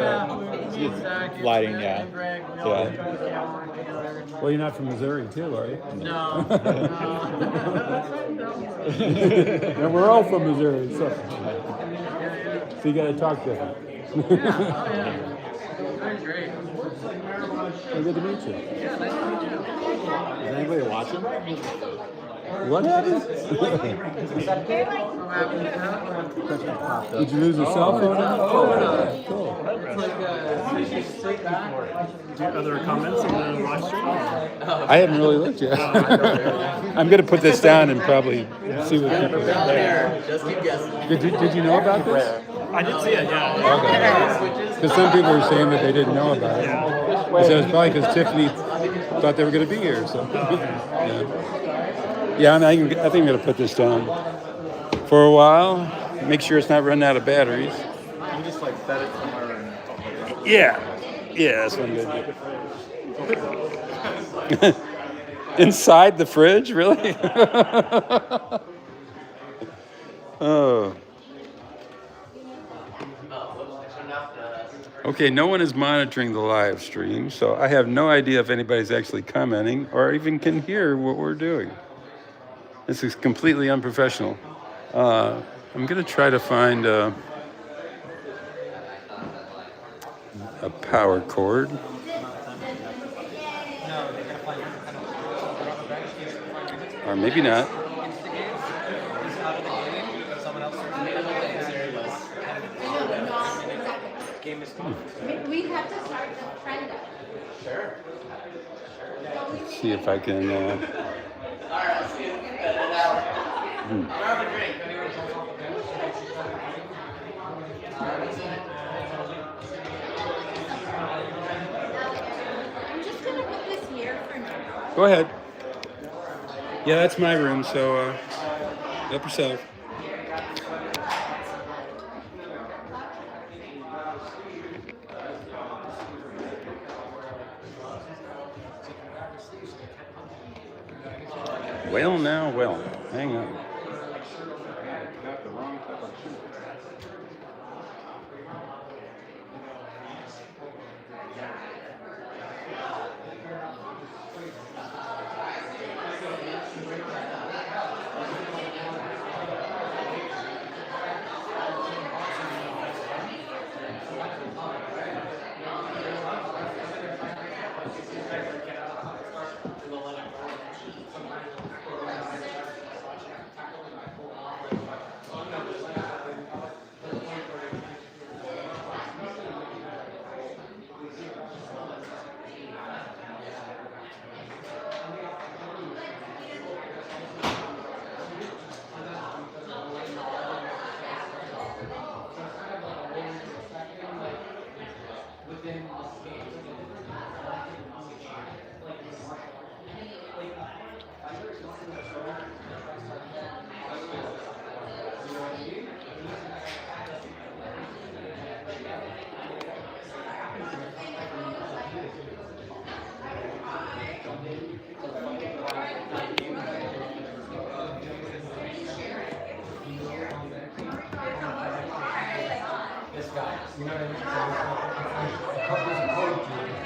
He's Lighting, yeah. Greg, we all Yeah. do the camera work together. Well, you're not from Missouri, too, are you? No. And we're all from Missouri, so you got to talk different. Very great. Well, good to meet you. Yeah, nice to meet you. Is anybody watching? What happened? Did you lose a cell phone? Oh, cool. Are there comments on the live stream? I haven't really looked yet. I'm going to put this down and probably see what people are. Just keep guessing. Did you know about this? I did see it, yeah. Okay. Because some people were saying that they didn't know about it. I said it was probably because Tiffany thought they were going to be here. So, yeah, and I think I'm going to put this down for a while. Make sure it's not running out of batteries. You just like set it somewhere and. Yeah, that's what I'm going to do. Inside the fridge, really? Oh. Okay, no one is monitoring the live stream, so I have no idea if anybody's actually commenting or even can hear what we're doing. This is completely unprofessional. I'm going to try to find a power cord. Or maybe not. We have to start the trend. Sure. Let's see if I can. I'm just gonna put this here for now. Go ahead. Yeah, that's my room, so help yourself. Well, hang on. This guy, you know what I mean? So there's a code to it.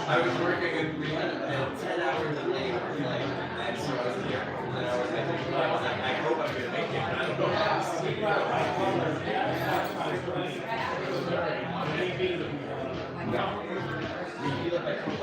I was working and we had 10 hours a day for flight, and so I was here, and then I was thinking, I was like, I hope I'm gonna make it, but I don't know how to see. You feel like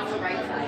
on the right side.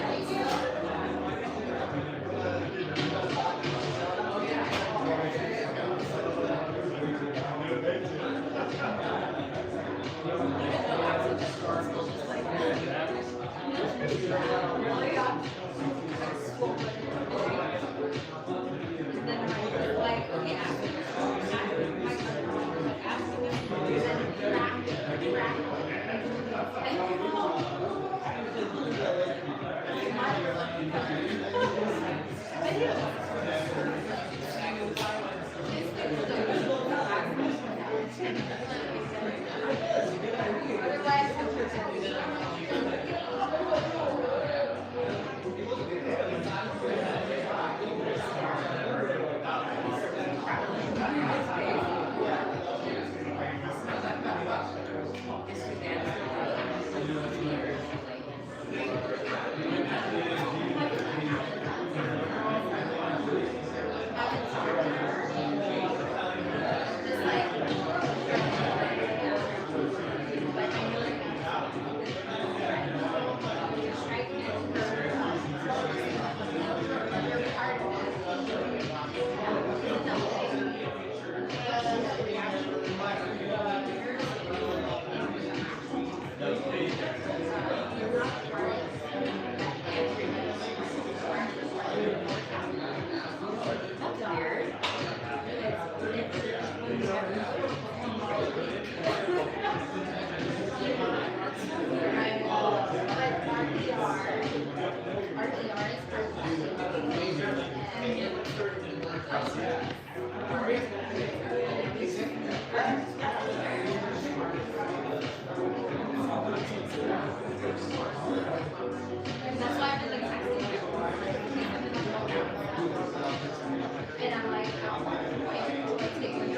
That's why I've been like texting and I'm like, wait, let's get you.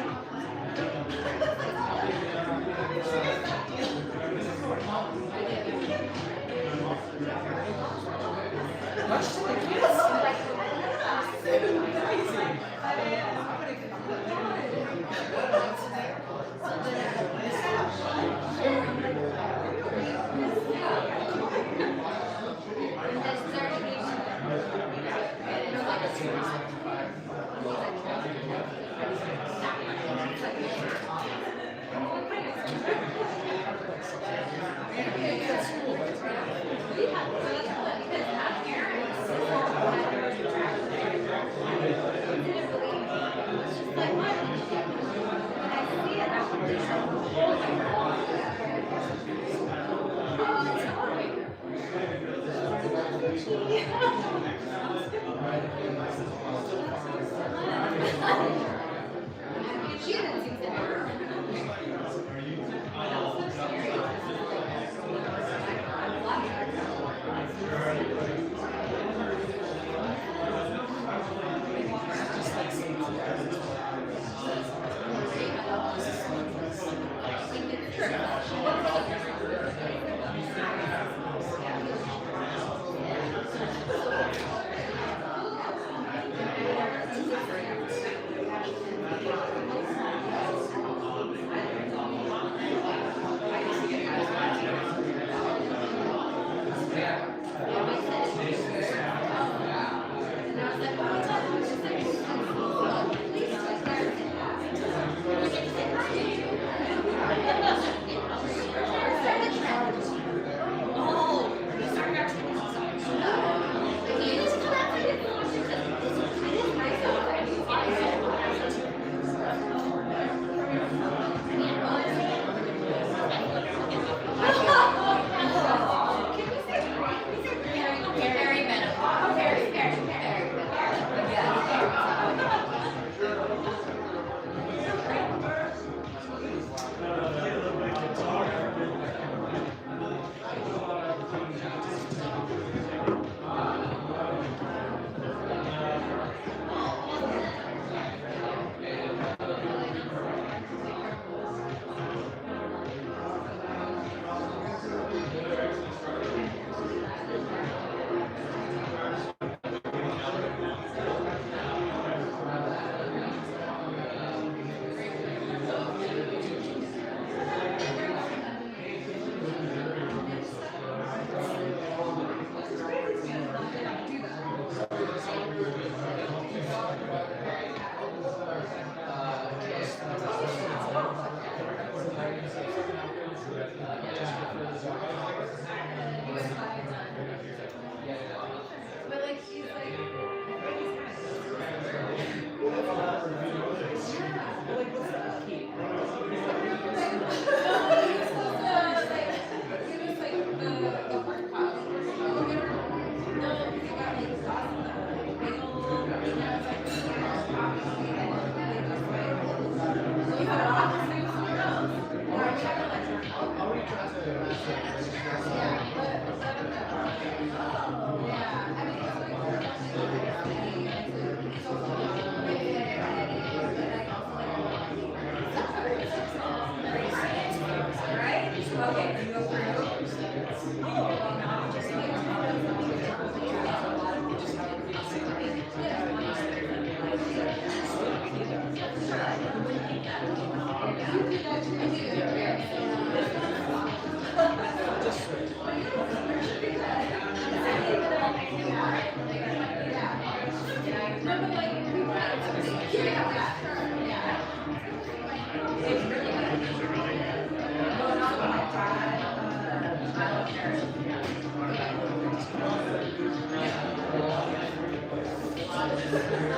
Yeah.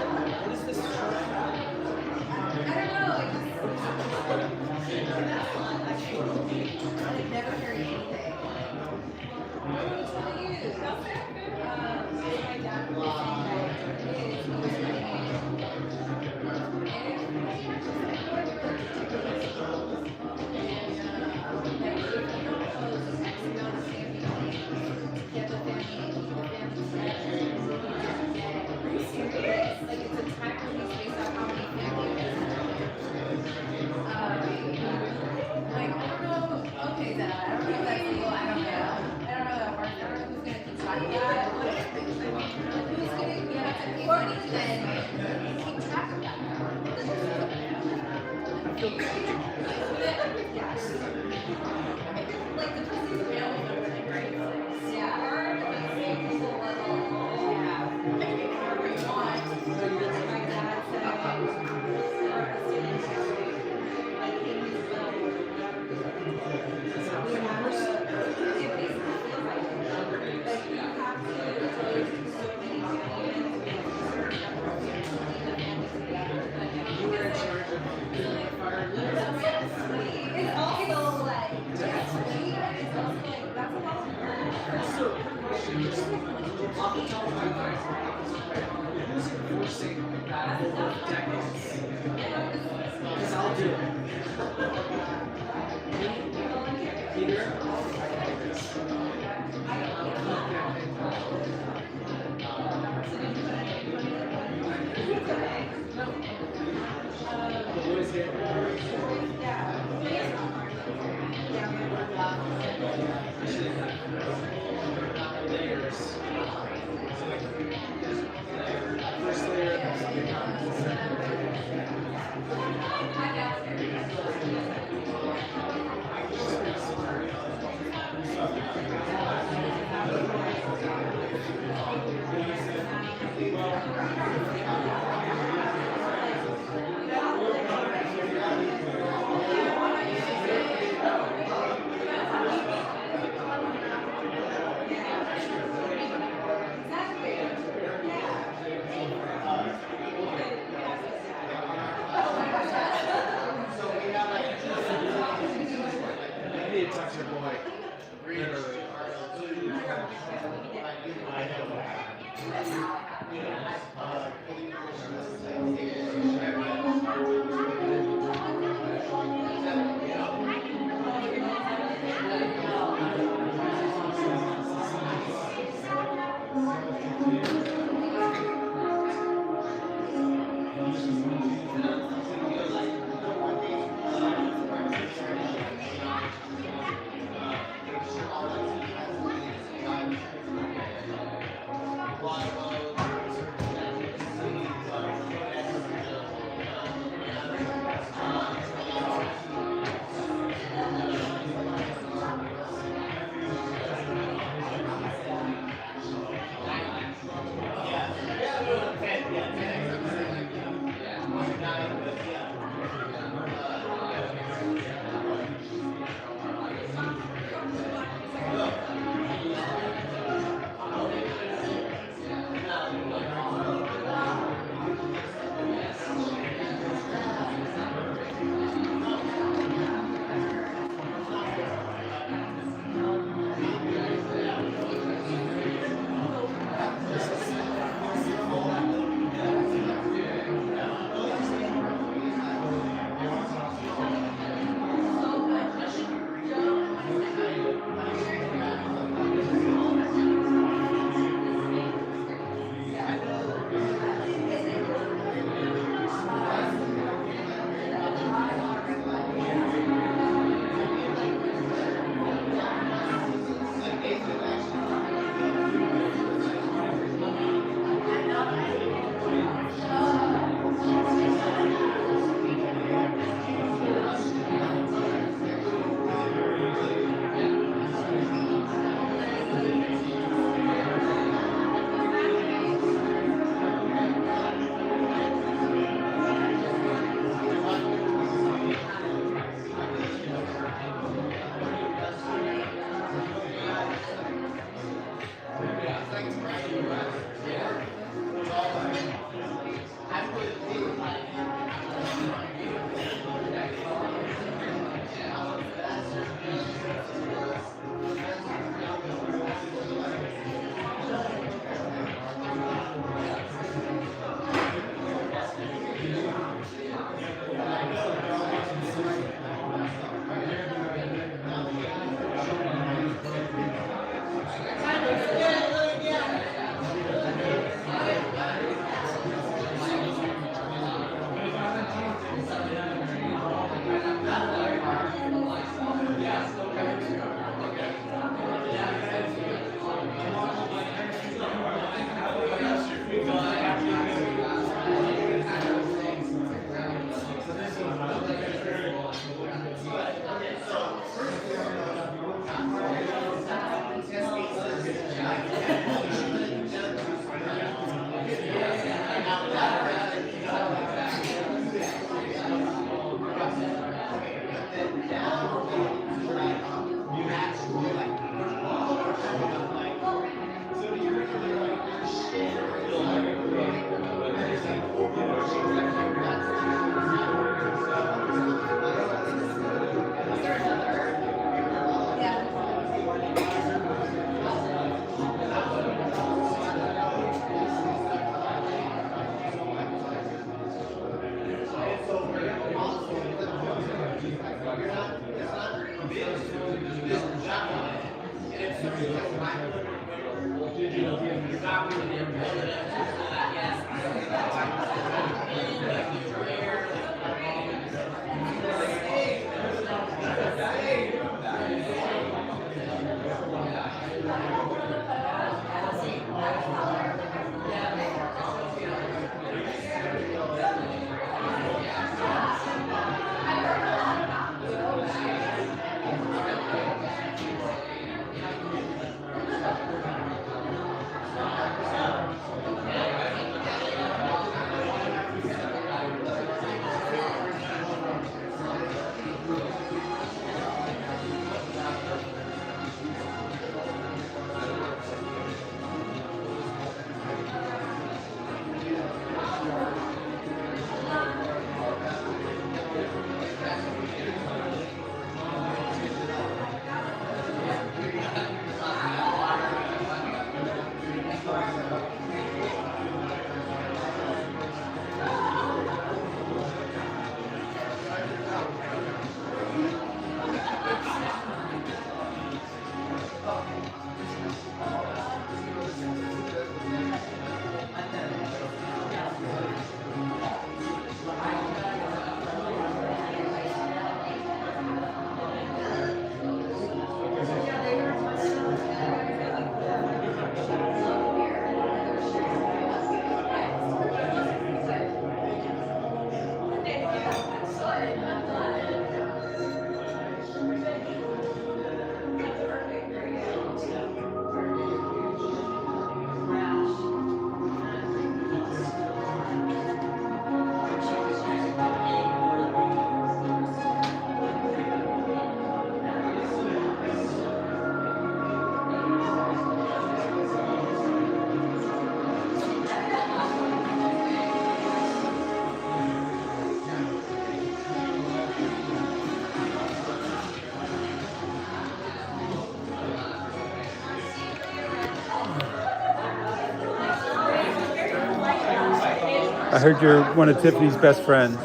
I heard you're one of Tiffany's best friends.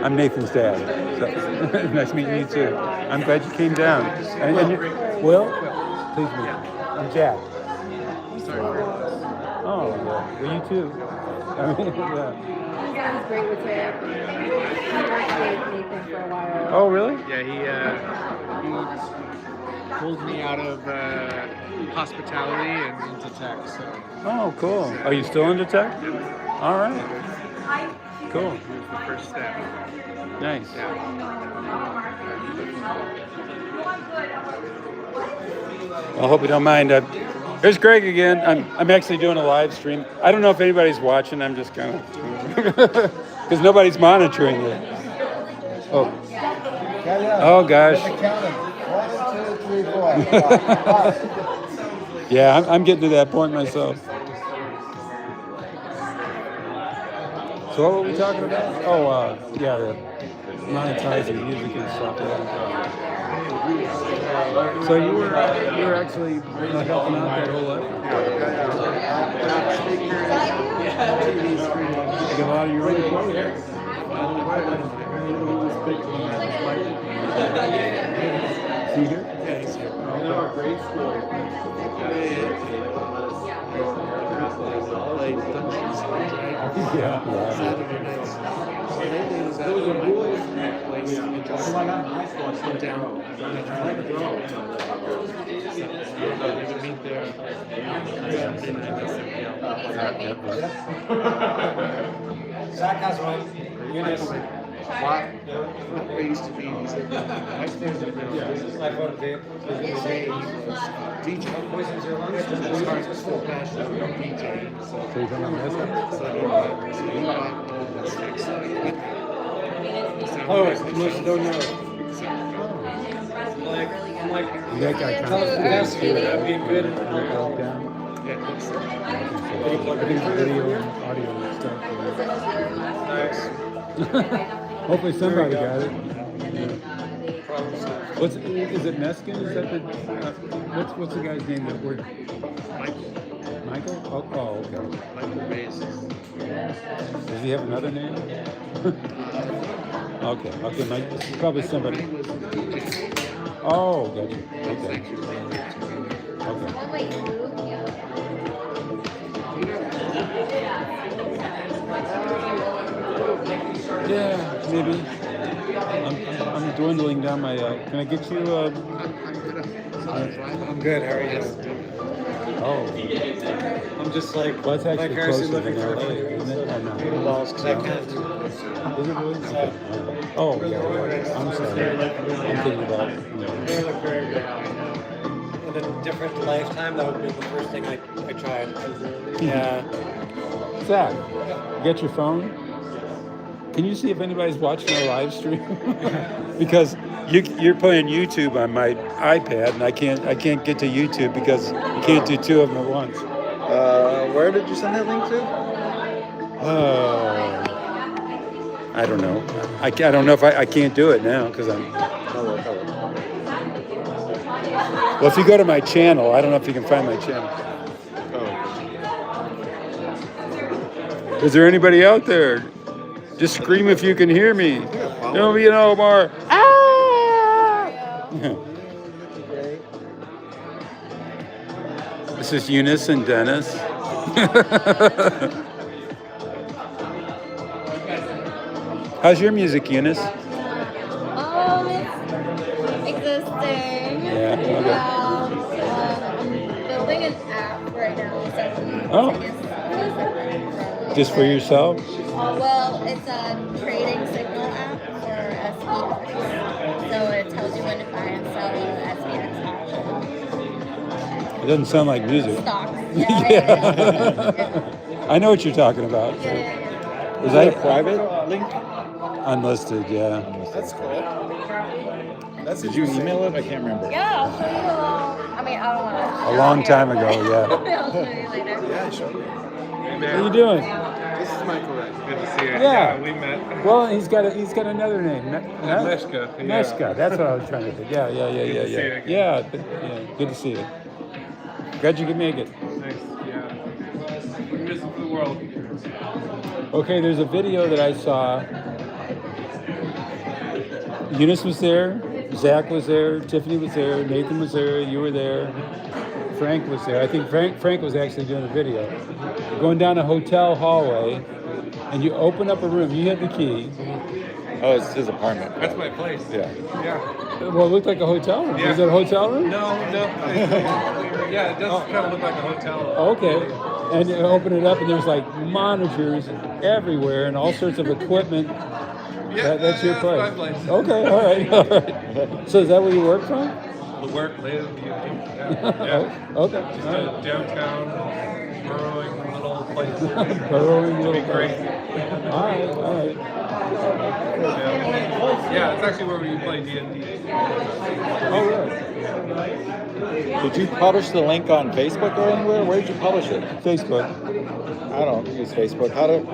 I'm Nathan's dad. So, nice meeting you too. I'm glad you came down. And Will? Please meet me. I'm Jack. Oh, yeah. Well, you too. I mean, yeah. He's great with it. He worked with Nathan for a while. Oh, really? Yeah, he pulled me out of hospitality and into tech. So. Oh, cool. Are you still into tech? All right. Cool. It was the first step. Nice. Yeah. Well, I hope you don't mind. Here's Greg again. I'm actually doing a live stream. I don't know if anybody's watching. I'm just kind of because nobody's monitoring it. Oh. Oh gosh. 1, 2, 3, 4. Yeah, I'm getting to that point myself. So what were we talking about? Oh, yeah, the monetizing music and stuff. So you were actually helping out that whole effort. You got a lot of your own equipment. See here? Yeah, he's here. Our grade school. Played Dungeons and Dragons. Yeah. Saturday nights. Lately was at my place in just come down. They would meet there Saturday night. Zach has one. Eunice. Where used to be, he's like, my friends are now. This is like what they Say he was DJ. poisons your lungs. His heart was so passionate about DJing. So you don't have this? So he bought this fixed. Oh, most don't know. Like, That guy tell us the best here. That'd be good. Yeah, it's video and audio and stuff. Hopefully somebody got it. Is it Meskin? Is that the what's the guy's name that worked? Michael? Oh, okay. Michael Reyes. Does he have another name? Okay, probably somebody. Oh, gotcha. Okay. maybe? I'm dwindling down my. Can I get you? I'm good. How are you? Oh, I'm just like well, it's actually vicariously closer than looking for LA, isn't it? Or no? noodle balls because I kind of. Is it really? Okay. Oh, yeah. I'm sorry. I'm thinking about. They look very good. In a different lifetime, that would be the first thing I tried. Yeah. Zach, you got your phone? Can you see if anybody's watching our live stream? Because you're playing YouTube on my iPad, and I can't get to YouTube because you can't do two of them at once. Where did you send that link to? I don't know. I don't know if I can't do it now because I'm. Well, if you go to my channel, I don't know if you can find my channel. Is there anybody out there? Just scream if you can hear me. Don't be an Omar. This is Eunice and Dennis. How's your music, Eunice? It's existing. Yeah. Okay. I'm building an app right now, so Oh. Just for yourself? well, it's a trading signal app for SPX. So it tells you when to buy and sell an SPX option. It doesn't sound like music. Stocks. I know what you're talking about. Is that a private link? Unlisted, yeah. That's cool. Did you email it? I can't remember. Yeah, I'll show you along. I mean, I don't want to. A long time ago, yeah. I'll show you later. Yeah, sure. What are you doing? This is Michael Ray. Good to see you. Yeah. We met. Well, he's got another name. Meshka. Yeah. Meshka. That's what I was trying to think. Yeah. Good to see you again. Yeah. Good to see you. Glad you could make it. Nice. Yeah. We're missing for the world. Okay, there's a video that I saw. Eunice was there, Zach was there, Tiffany was there, Nathan was there, you were there, Frank was there. I think Frank was actually doing the video. You're going down a hotel hallway, and you open up a room. You have the key. Oh, it's his apartment. That's my place. Yeah. Yeah. Well, it looked like a hotel room. Yeah. Was it a hotel room? No. Yeah, it does kind of look like a hotel. Okay. And you open it up, and there's like monitors everywhere and all sorts of equipment. Yeah, That's your place. my place. Okay, all right. So is that where you work from? The work, live, Yeah. Okay. Just a downtown, burrowing little place. Burrowing little Be great. All right. Yeah, it's actually where we play D&D. Oh, really? Did you publish the link on Facebook or anywhere? Where did you publish it? Facebook. I don't use Facebook. How do?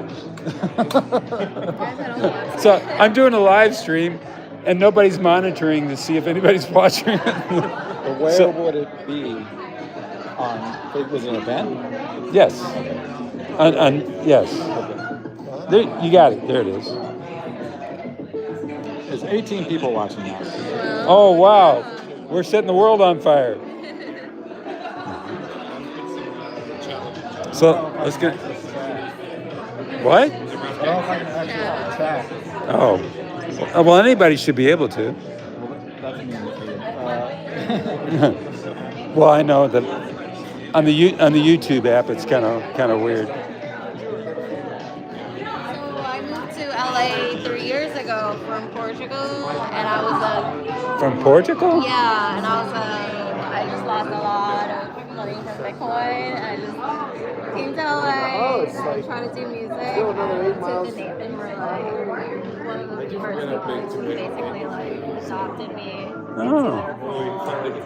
So I'm doing a live stream, and nobody's monitoring to see if anybody's watching it. But where would it be? Was it an event? Yes. Yes. There, you got it. There it is. There's 18 people watching now. Oh wow, we're setting the world on fire. So let's get. What? Oh. Well, anybody should be able to. Well, I know that on the YouTube app, it's kind of weird. So I moved to LA 3 years ago from Portugal, and I was From Portugal? yeah, and I just lost a lot of money from Bitcoin. I just came to LA, and I was trying to do music. Tiff and Nathan were like one of the first people who basically like adopted me. Oh.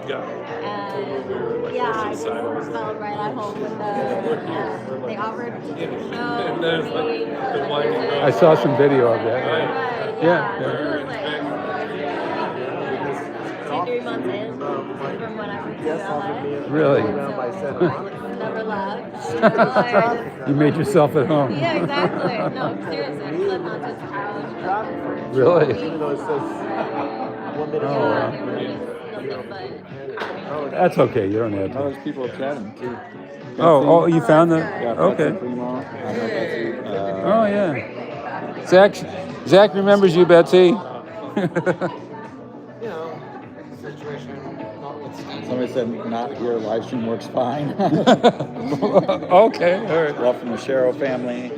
And yeah, I just felt right at home with them. They offered to do the show. I saw some video of that. Yeah. It was like 2-3 months in from when I moved to LA. Really? Never left. You made yourself at home. Yeah, exactly. No, seriously, I slept on this couch. Really? That's okay. You don't have to. There's people chatting too. Oh, you found the? Yeah, Okay. Primo. Oh yeah. Zach remembers you, Betsy. You know, situation notwithstanding. Somebody said not here, live stream works fine. Okay, all right. Love from the Shero family.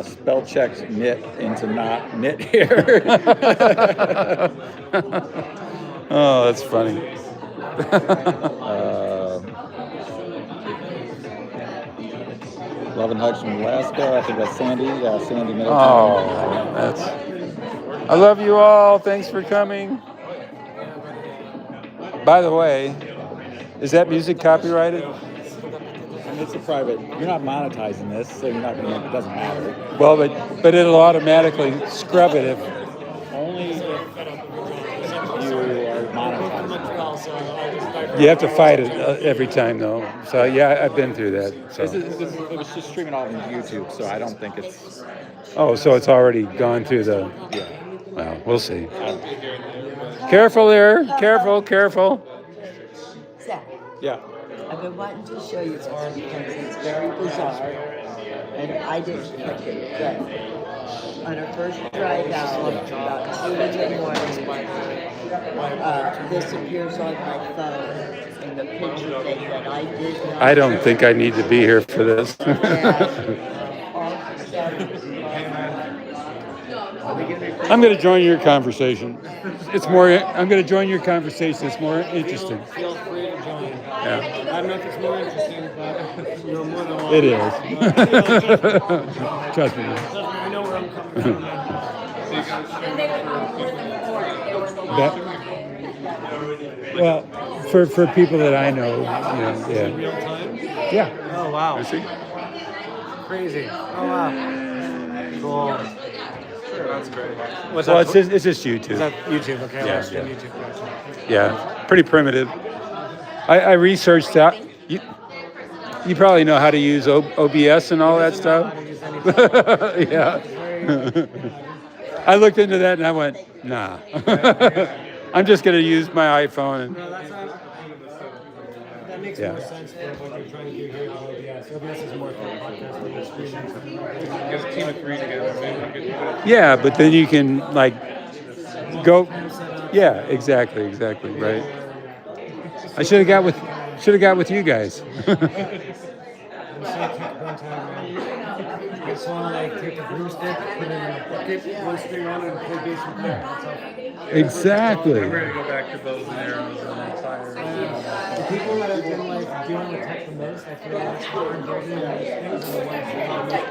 Spell checked knit into not knit here. Oh, that's funny. Love and hugs from Alaska. I think that's Sandy. Yeah, Sandy Middleton. Oh, that's. I love you all. Thanks for coming. By the way, is that music copyrighted? And it's a private. You're not monetizing this, so you're not going to. It doesn't matter. Well, but it'll automatically scrub it if. Only if you are monetizing. You have to fight it every time, though. So yeah, I've been through that. So. It was just streaming off of YouTube, so I don't think it's. Oh, so it's already gone through the. Yeah. Well, we'll see. Careful there. Careful. Zach, Yeah. I've been wanting to show you this because it's very bizarre, and I didn't pick it, but on our first drive out, about 2 in the morning, this appears on my phone in the picture thing that I did not. I don't think I need to be here for this. I'm going to join your conversation. It's more. I'm going to join your conversation. It's more interesting. Feel free to join. Yeah. I don't know if it's more interesting, but you're more than welcome. It is. Trust me. I know where I'm coming from. Well, for people that I know, yeah. Real time? Yeah. Oh, wow. I see. Crazy. Oh, wow. Cool. That's great. What's Well, that? it's just YouTube. Is that YouTube? Okay, Yeah, I'll stream yeah. YouTube. Gotcha. Yeah, pretty primitive. I researched out. You probably know how to use OBS and all that stuff. Yeah. I looked into that and I went, nah. I'm just going to use my iPhone. And, No, that's not. That makes Yeah. more sense for what you're trying to do here with OBS. OBS is more for a podcast where you're streaming. Get a team of 3 together, maybe we could do it. yeah, but then you can like go. Yeah, exactly, right. I should have got with you guys. I just want to like take a broomstick, put it in a bucket, one string on it, and play bass and play. Exactly. I'm ready to go back to bows and arrows and fire. The people that have been like dealing with tech the most, I feel like it's more engaging in these things are the ones that are most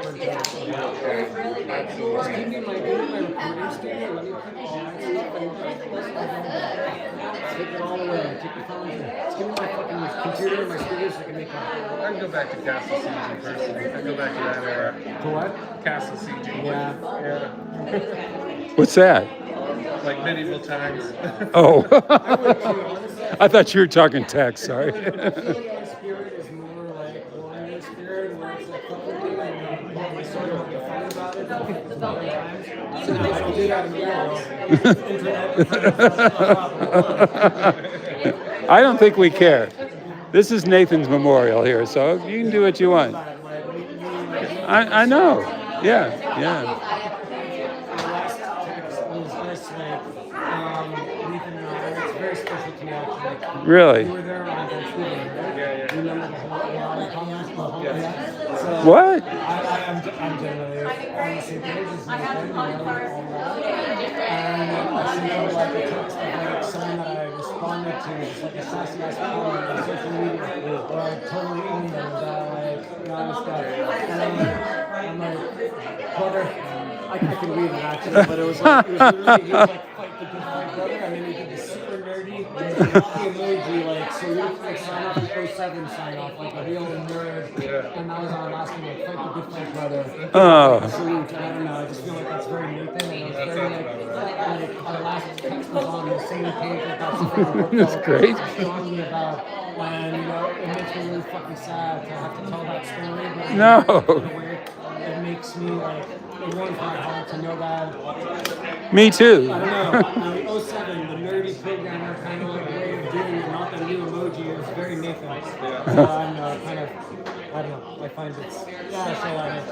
Just give me my recording studio, let me put all my stuff and take it all away, take the phone. Just give me my fucking computer and my studio so I can make I can go back to Castle Siege in person. I can go back to that era. To what? Castle Siege. Yeah. What's that? Like medieval times. Oh, I thought you were talking text. Sorry. Spirit is more like warrior spirit, where it's like fucking and you sort of be fun about it. So I don't do that in I don't think we care. This is Nathan's memorial here, so you can do what you want. I know. Yeah. The last text was just like, Nathan and I, it's very special to me actually. Really? You were there on Thanksgiving, right? Yeah. You remember the whole comments? So What? I'm generally on the same page as Nathan, you know, all that. And I sent him like a text of like someone that I responded to, just like a sassy ass comment on social media, or I totally owned them, that like, you know, all this stuff. And I'm like, brother, I can read it actually, but it was like, he was like, fight the good fight, brother, and then he did the super nerdy emoji, like, so you have to like sign off the 07 sign off, like a real nerd. And that was our last one, like, fight the good fight, brother. Oh. Salute, I don't know, I just feel like that's very Nathan, and it was very like our last text was on the same page, like that's the That's great. talking about, and you know, it makes me really fucking sad to have to tell that story, but No. it makes me like, it warms my heart to know that. Me too. I don't know, 07, the nerdy programmer kind of like way of doing it, not the new emoji, it was very Nathan. fight. So I'm kind of, I don't know, I find it's special and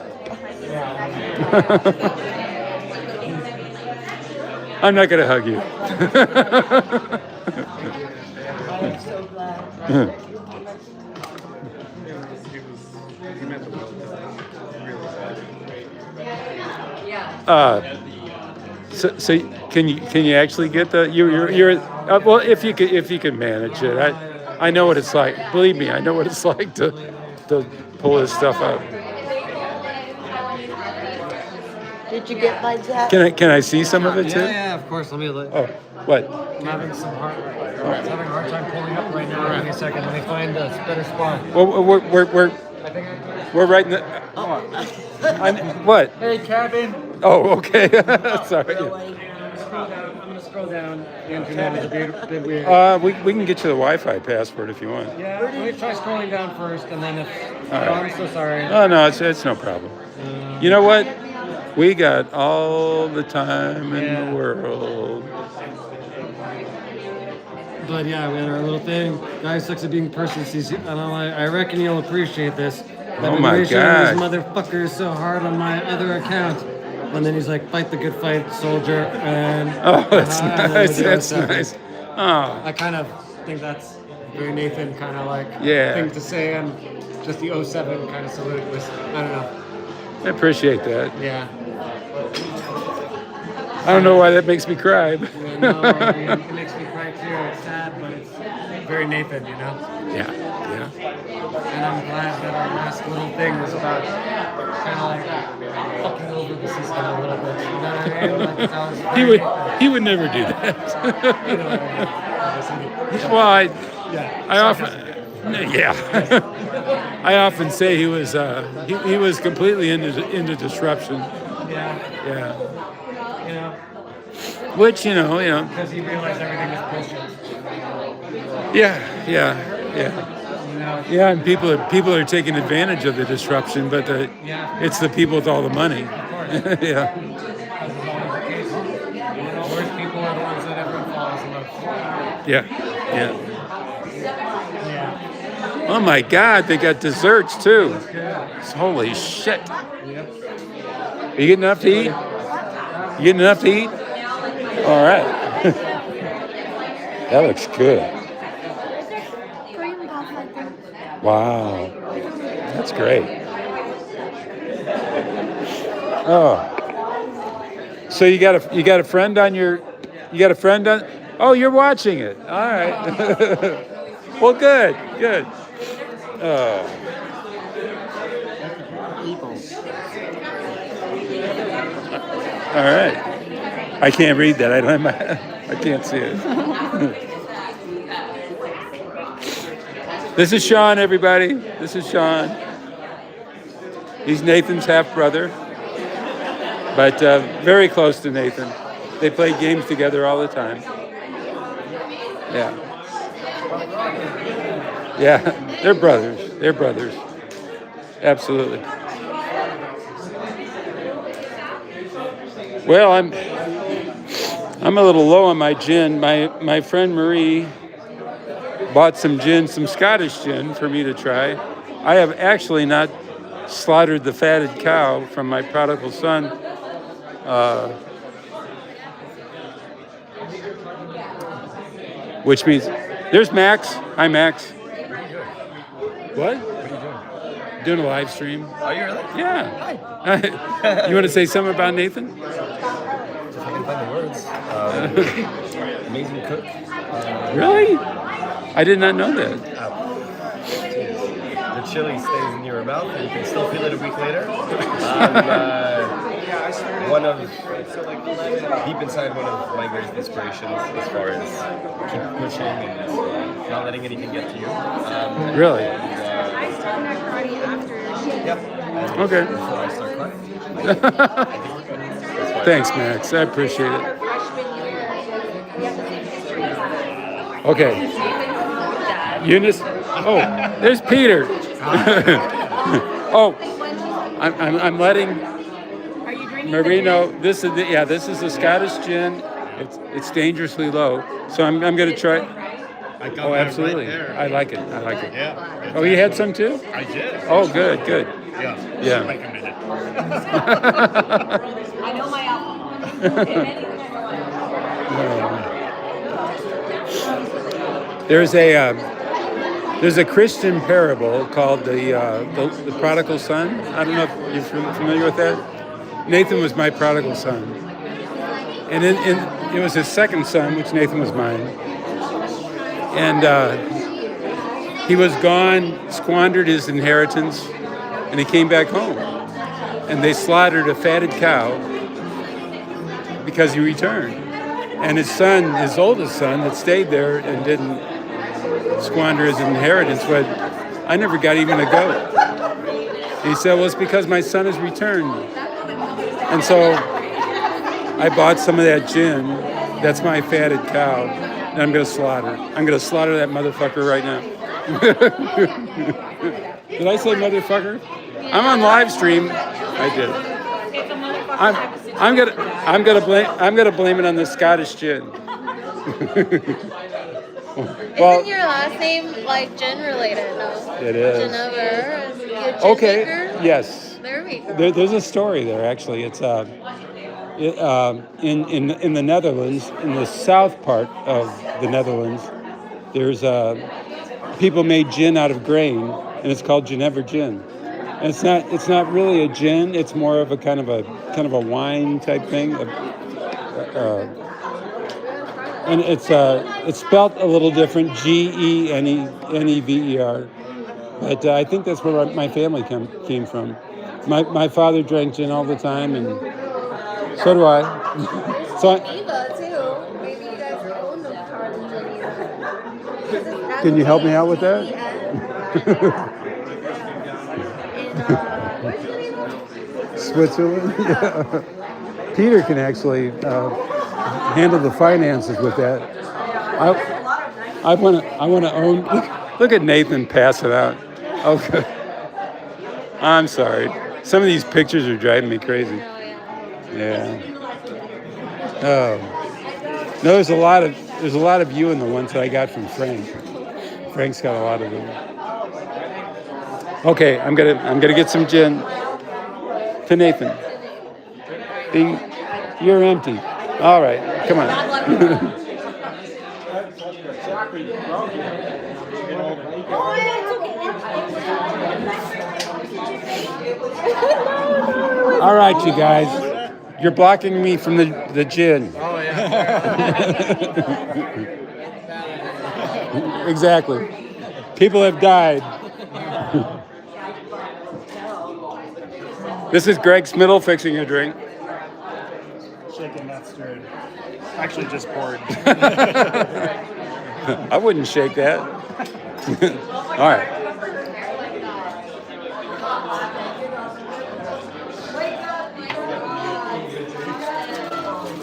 I'm not going to hug you. I'm so glad. He meant the world to us. So can you actually get the you're well if you can manage it. I know what it's like. Believe me, I know what it's like to pull this stuff out. Did you get my jacket? Can I see some of it too? Yeah, of course. Let me look. Oh, what? I'm having some having a hard time pulling up right now. Give me a second. Let me find a better spot. Well, we're right in the. What? Hey, Kevin. Oh, okay. Sorry. I'm gonna scroll down. The internet is a bit weird. We can get you the Wi-Fi password if you want. Yeah, let me try scrolling down first, and then if. All right. Oh, I'm so sorry. Oh no, it's no problem. You know what? We got all the time in the world. But yeah, we had our little thing. Guy sucks at being person. I reckon you'll appreciate this. Oh my These God. motherfuckers so hard on my other account. And then he's like, fight the good fight, soldier. And Oh, that's nice. That's nice. Oh. I kind of think that's very Nathan kind of like Yeah. thing to say. And just the 07 kind of salute was, I don't know. I appreciate that. Yeah. I don't know why that makes me cry. But Yeah, no, I mean, it makes me cry too. It's sad, but it's very Nathan, you know? Yeah. And I'm glad that our last little thing was about kind of like fucking over the system a little bit. You know what I mean? Like, that was He would never do that. You know what I mean? Well, Yeah. I often I often say he was completely into disruption. Yeah. Yeah. You know? Which you know. Because he realized everything was bullshit. Yeah. You know? Yeah, and people are taking advantage of the disruption, but it's the people with all the money. Yeah. Worst people are the ones that everyone falls in love with. Yeah. Oh my God, they got desserts too. Holy shit. Yep. Are you getting enough to eat? You getting enough to eat? All right. That looks good. Wow. That's great. Oh. So you got a friend on your oh, you're watching it. All right. Well, good. Oh. All right. I can't read that. I can't see it. This is Sean, everybody. This is Sean. He's Nathan's half brother, but very close to Nathan. They play games together all the time. Yeah, they're brothers. Absolutely. Well, I'm a little low on my gin. My friend Marie bought some Scottish gin for me to try. I have actually not slaughtered the fatted cow from my prodigal son. Which means, there's Max. Hi, Max. What? What are you doing? Doing a live stream. Oh, you really? Yeah. Hi. You want to say something about Nathan? If I can find the words. Amazing cook. Really? I did not know that. The chili stays in your mouth and you can still feel it a week later. One of, deep inside, one of my greatest inspirations as far as keep pushing and not letting anything get to you. Really? I started my karate after. Yep. Okay. Before I start crying. Thanks, Max. I appreciate it. Okay. Eunice? Oh, there's Peter. Oh, I'm letting Marie know this is the Scottish gin. It's dangerously low. So I'm going to try. I got Oh, that absolutely. right there. I like it. I like it. Yeah. Oh, you had some too? I did. Oh, good, good. Yeah. Yeah. Recommended. I know my alcohol. There's a Christian parable called the prodigal son. I don't know if you're familiar with that. Nathan was my prodigal son, and it was his second son, which Nathan was mine, and he was gone, squandered his inheritance, and he came back home, and they slaughtered a fatted cow because he returned, and his son, his oldest son, that stayed there and didn't squander his inheritance, but I never got even a goat. He said, well, it's because my son has returned. And so I bought some of that gin. That's my fatted cow. And I'm going to slaughter. I'm going to slaughter that motherfucker right now. Did I say motherfucker? I'm on live stream. I did. I'm gonna blame it on the Scottish gin. Isn't your last name like gin related? No. It is. Ginnever. You a gin Okay. maker? Yes. There we go. There's a story there actually. It's in the Netherlands, in the south part of the Netherlands. There's people made gin out of grain, and it's called Ginnever gin. And it's not really a gin. It's more of a kind of a wine type thing. And it's spelt a little different, Gennever. But I think that's where my family came from. My father drank gin all the time, and so do I. So Geneva too. Maybe you guys own the part in Geneva. can you help me out with that? Where's Geneva? Switzerland. Yeah. Peter can actually handle the finances with that. I want to own. Look at Nathan pass it out. Okay. I'm sorry. Some of these pictures are driving me crazy. Yeah. Oh. No, there's a lot of you in the ones that I got from Frank. Frank's got a lot of them. Okay, I'm gonna get some gin to Nathan. You're empty. All right, come on. All right, you guys. You're blocking me from the gin. Oh, yeah. Exactly. People have died. This is Greg Smittle fixing a drink. Shaken, not stirred. Actually, just poured. I wouldn't shake that. All right.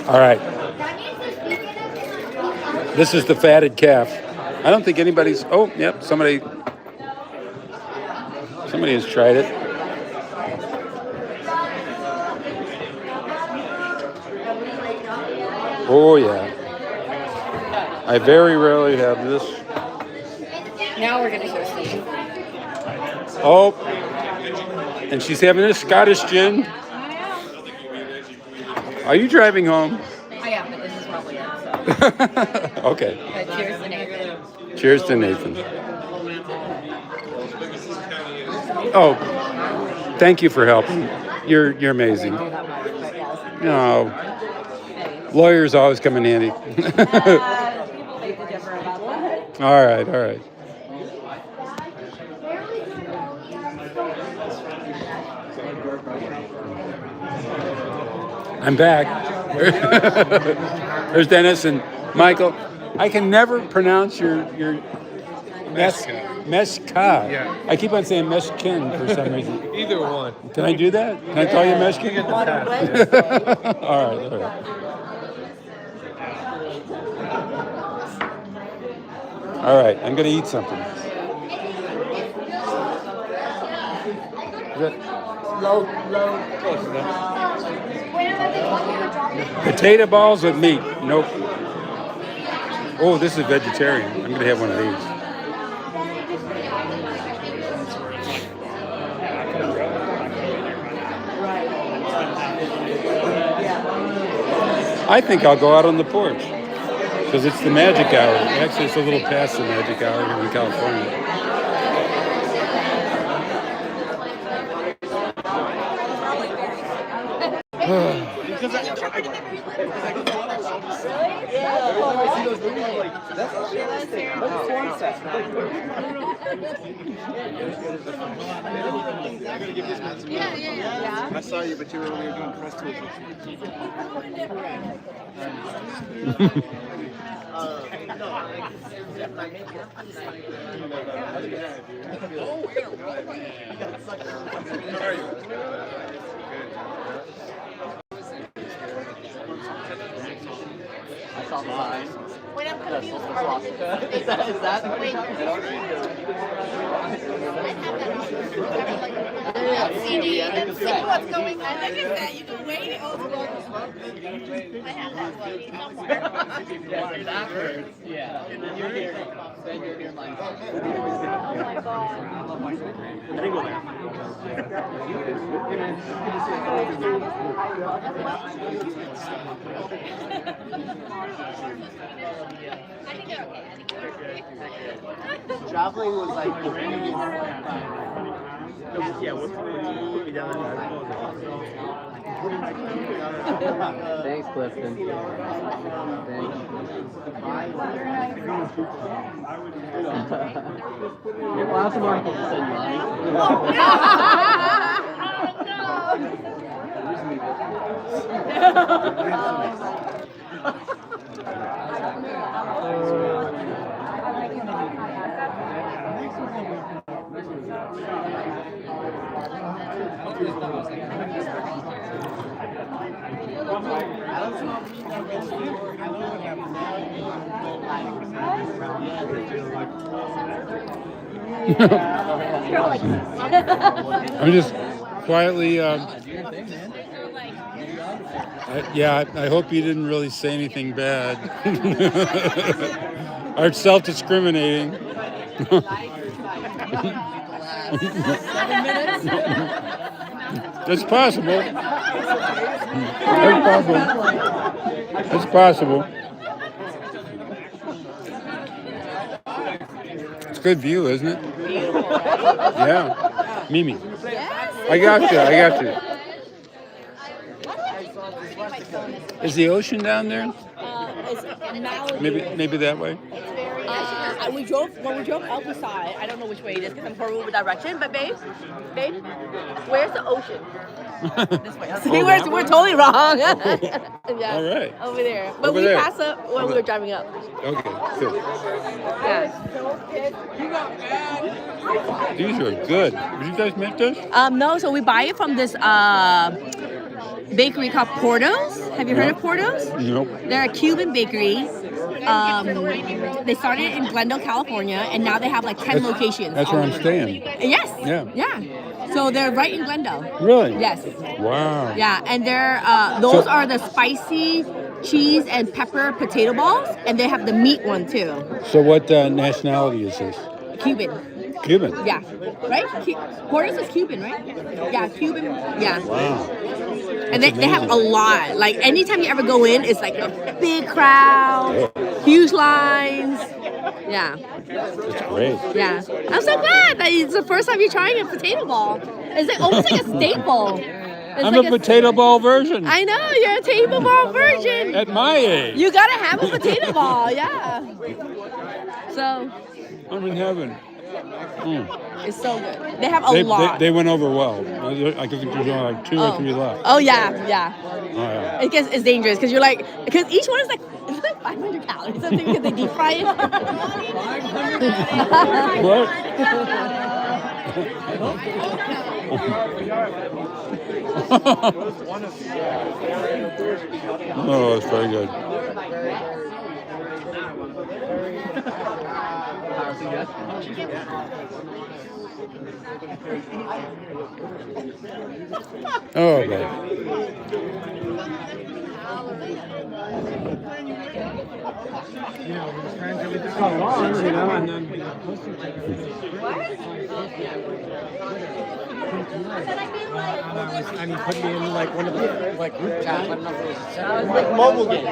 All right. This is the fatted calf. I don't think anybody's. Oh, yep. Somebody has tried it. Oh yeah. I very rarely have this. Now we're gonna go see. Oh, and she's having a Scottish gin. Are you driving home? I am, but this is probably it. So. Okay. But cheers to Nathan. Cheers to Nathan. Oh, thank you for helping. You're amazing. No, lawyers always come in handy. All right, all right. I'm back. There's Dennis and Michael. I can never pronounce your Meshka. Yeah. I keep on saying Meshkin for some reason. Either one. Can I do that? Can I call you Meshkin? You get the pass. All right, all right. All right, I'm going to eat something. Low. Potato balls with meat. Nope. Oh, this is vegetarian. I'm gonna have one of these. I think I'll go out on the porch because it's the magic hour. Actually, it's a little past the magic hour here in California. I saw you, but you were doing press tours. I saw the sign. Wait, I'm That's confused. the swastika. Is that what you're talking about? CD and see what's going on. Like I said, you can wait. I have that one somewhere. That hurts. Yeah. You're here. Then you're here like. Oh my god. I didn't go there. I think they're okay. Traveling was like yeah, what's put me down Thanks, Clifton. I'll have some articles to send I'm just quietly. I hope you didn't really say anything bad. Or self-discriminating. That's possible. That's possible. That's possible. It's a good view, isn't it? Yeah. Mimi. I got you. Is the ocean down there? It's Malibu. Maybe that way. When we drove up, we saw it. I don't know which way it is because I'm horrible with direction. But babe, where's the ocean? This way. See, we're totally wrong. Yeah. All right. Over there. But Over we there. passed up when we were driving up. Okay, good. Yeah. These are good. Did you guys make this? No, so we buy it from this bakery called Porto's. Have you heard of Porto's? Nope. They're a Cuban bakery. They started in Glendale, California, and now they have like 10 locations. That's where I'm staying. Yes. Yeah. So they're right in Glendale. Really? Yes. Wow. Yeah, and they're those are the spicy cheese and pepper potato balls, and they have the meat one too. So what nationality is this? Cuban. Cuban. Yeah. Right? Porto's is Cuban, right? Yeah, Cuban. Yeah. Wow. And they have a lot. Like anytime you ever go in, it's like a big crowd, huge lines. Yeah. That's great. Yeah. I'm so glad that it's the first time you're trying a potato ball. It's like almost like a staple. It's I'm like a potato ball version. I know, you're a potato ball virgin. At my age. You gotta have a potato ball, yeah. So I'm in heaven. it's so good. They have a lot. They went over well. I think there's only like 2 or 3 left. Oh yeah. Oh, yeah. It gets it's dangerous because you're like because each one is like it's like 500 calories. Something because they deep fry it. What? Oh, it's very good. Oh, man. We just got along, you know, and then we got close to each other. And he put me in like one of the like group chats. I don't know if it was like mobile games.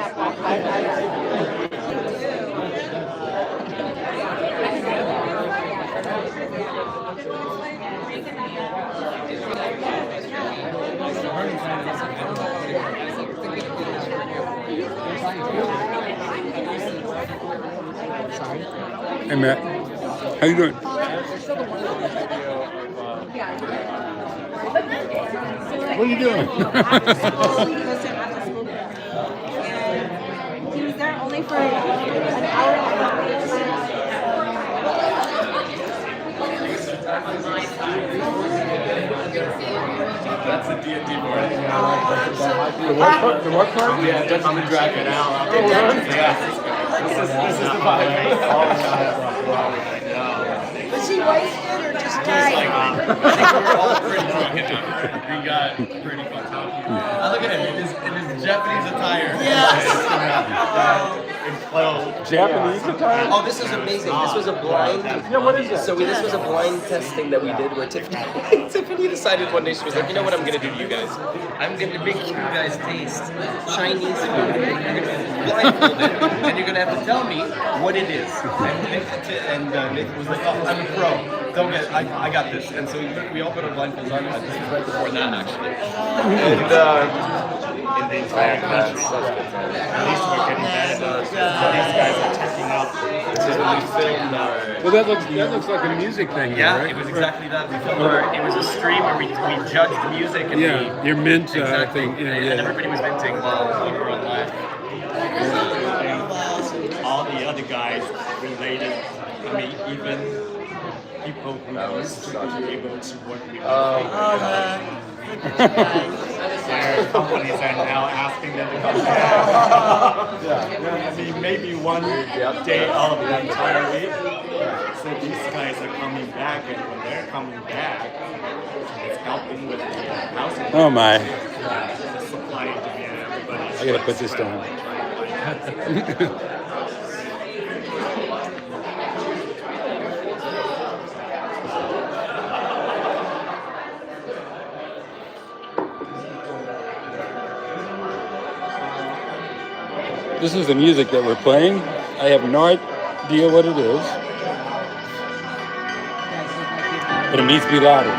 Hey, Matt. How you doing? What are you doing? He was there only for an hour and a half. That's a D&D board. The what part? Yeah, Dungeons and Dragons. This is the vibe. Was he wasted or just tired? I think we're all pretty drunk enough. We got pretty fucked up. I look at him in his Japanese attire. Yes. Japanese attire? Oh, this is amazing. This was a blind. Yeah, what is that? So this was a blind testing that we did where Tiffany decided one day, she was like, you know what I'm going to do to you guys? I'm going to make you guys taste Chinese food. You're going to be blindfolded, and you're going to have to tell me what it is. And Nathan was like, oh, I'm a pro. Don't get it. I got this. And so we all put our blindfolds on. This was right before that, actually. And In the entire country. At least we're getting better. These guys are teching up. Well, that looks like a music thing. Yeah, right? it was exactly that. We filmed it was a stream where we judged music and your mint exactly. thing. And everybody was minting while we were on live. All the other guys related. I mean, even people who used to be able to work with their companies are now asking them to come back. I mean, maybe one day out of the entire week. So these guys are coming back, and when they're coming back, it's helping with the housing. Oh my! The supply and demand. Everybody's I gotta put this down. This is the music that we're playing. I have no idea what it is, but it needs to be louder.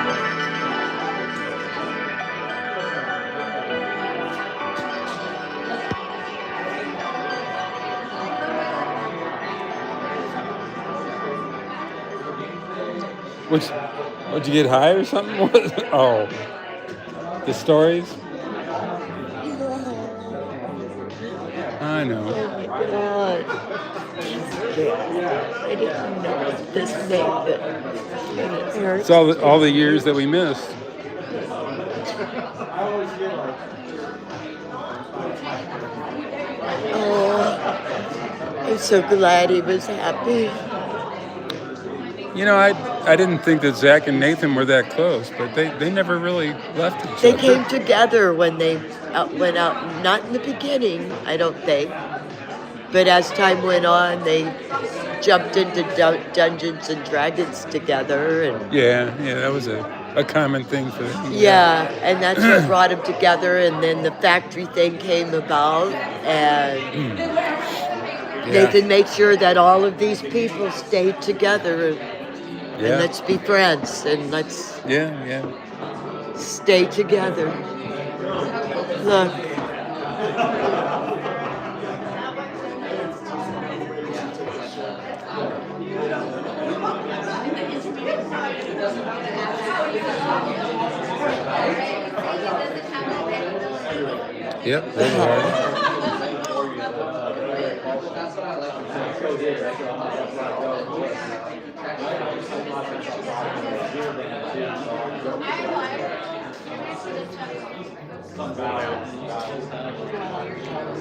Would you get high or something? Oh, the stories? I know. I didn't know this name, but it hurts. It's all the years that we missed. Oh, I'm so glad he was happy. You know, I didn't think that Zach and Nathan were that close, but they never really left each They other. came together when they went out, not in the beginning, I don't think, but as time went on, they jumped into Dungeons and Dragons together. And Yeah, that was a common thing for them. yeah, and that's what brought them together, and then the factory thing came about, and Nathan made sure that all of these people stayed together. And let's be friends, and let's stay together. Look. Yep, those are.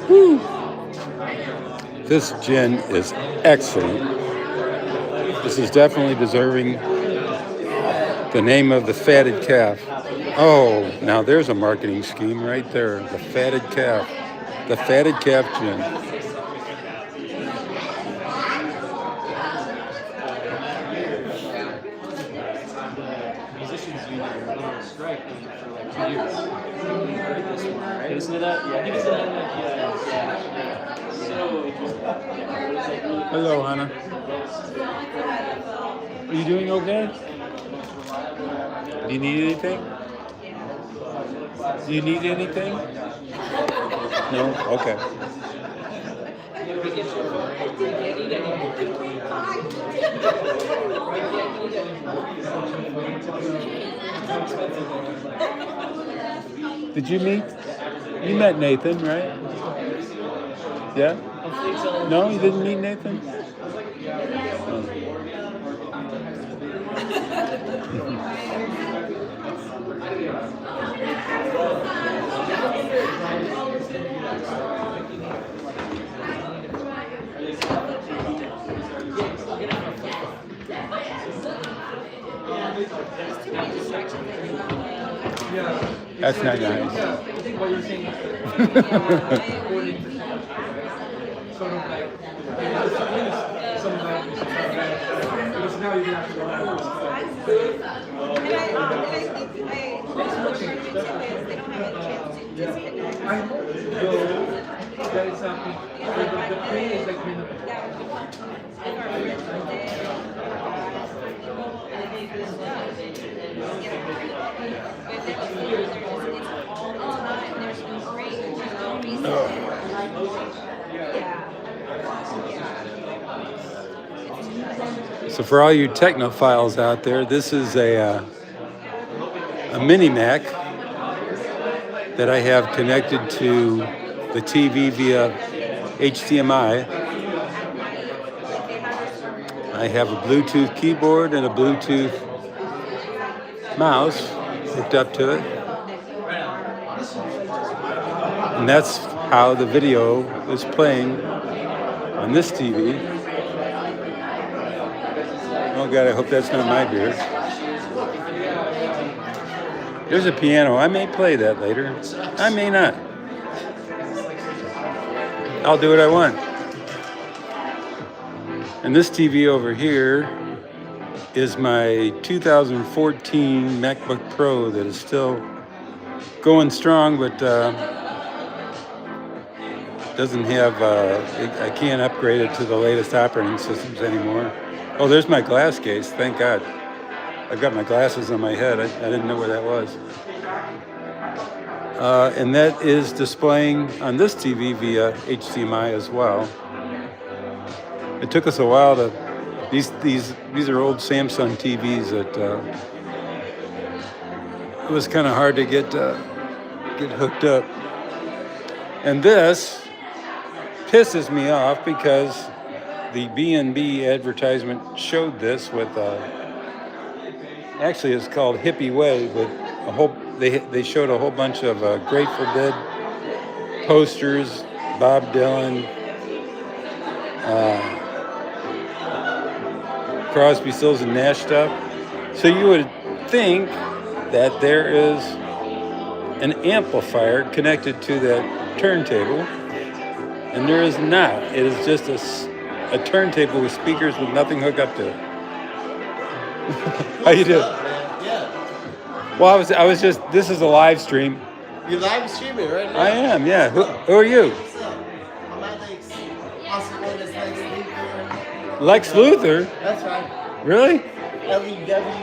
Whew. This gin is excellent. This is definitely deserving the name of the fatted calf. Oh, now there's a marketing scheme right there. The fatted calf. The fatted calf gin. Musicians union went on strike for like 2 years. Right? Listen to that? Yeah, he was Hello, Hannah. Are you doing okay? Do you need anything? Do you need anything? No? Okay. Did you meet? You met Nathan, right? Yeah? No, you didn't meet Nathan? That's not nice. So for all you technophiles out there, this is a mini Mac that I have connected to the TV via HDMI. I have a Bluetooth keyboard and a Bluetooth mouse hooked up to it. And that's how the video is playing on this TV. Oh God, I hope that's not my beer. There's a piano. I may play that later. I may not. I'll do what I want. And this TV over here is my 2014 MacBook Pro that is still going strong, but doesn't have, I can't upgrade it to the latest operating systems anymore. Oh, there's my glass case, thank God. I've got my glasses on my head, I didn't know where that was. And that is displaying on this TV via HDMI as well. It took us a while to, these are old Samsung TVs that it was kind of hard to get hooked up. And this pisses me off because the B&B advertisement showed this with actually it's called Hippie Way, but they showed a whole bunch of Grateful Dead posters, Bob Dylan, Crosby, Stills and Nash stuff. So you would think that there is an amplifier connected to that turntable, and there is not. It is just a turntable with speakers with nothing hooked up to it. How you doing? Yeah. Well, I was just, this is a live stream. You're live streaming right now? I am, yeah. Who are you? What's up? I'm Alex, also known as Lex Luthor. Lex Luthor? That's right. Really? LEWTHOR.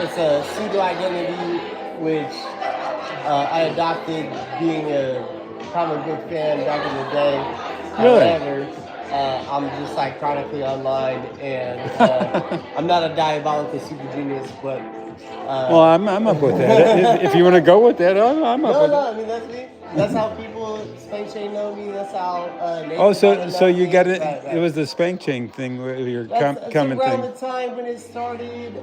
It's a pseudo identity which I adopted being a comic book fan back in the day. Really? However, I'm just like chronically online, and I'm not a diabolical super genius, but well, I'm up with that. If you want to go with that, I'm up with it. I mean that's me. That's how people Spank Chain know me. That's how. Oh, so you got it. It was the Spank Chain thing where your comment around thing. the time when it started.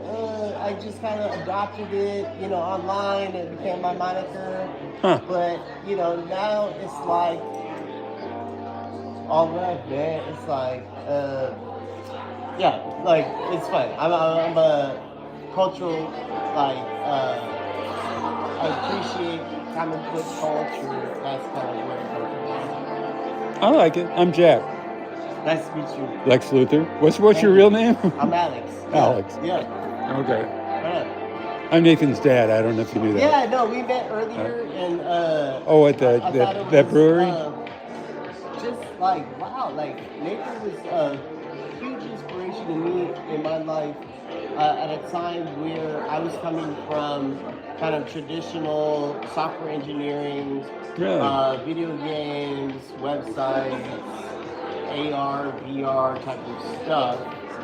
I just kind of adopted it, online. It became my moniker. Huh. But now it's like, all right, man. It's like yeah, like it's fun. I'm a cultural like I appreciate comic book culture. That's kind of where it comes from. I like it. I'm Jack. Nice to meet you. Lex Luthor. What's your real name? I'm Alex. Alex. Yeah. Okay. Right. I'm Nathan's dad. I don't know if you knew that. Yeah, no, we met earlier and Oh, at that brewery? Just like, wow, like Nathan was a huge inspiration to me in my life at a time where I was coming from kind of traditional software engineering, video games, websites, AR, VR type of stuff.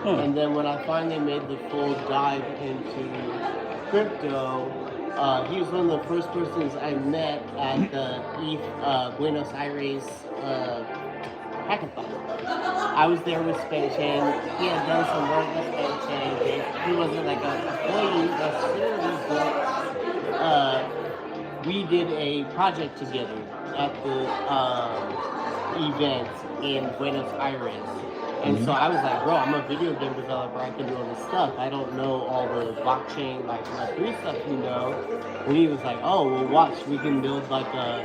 And then when I finally made the full dive into crypto, he was one of the first persons I met at the Buenos Aires hackathon. I was there with SpaceChain. He had done some work with SpaceChain. He wasn't like an employee necessarily, but we did a project together at the event in Buenos Aires. And so I was like, bro, I'm a video game developer. I can do all this stuff. I don't know all the blockchain, like Web3 stuff, you know. And he was like, oh, well, watch. We can build like a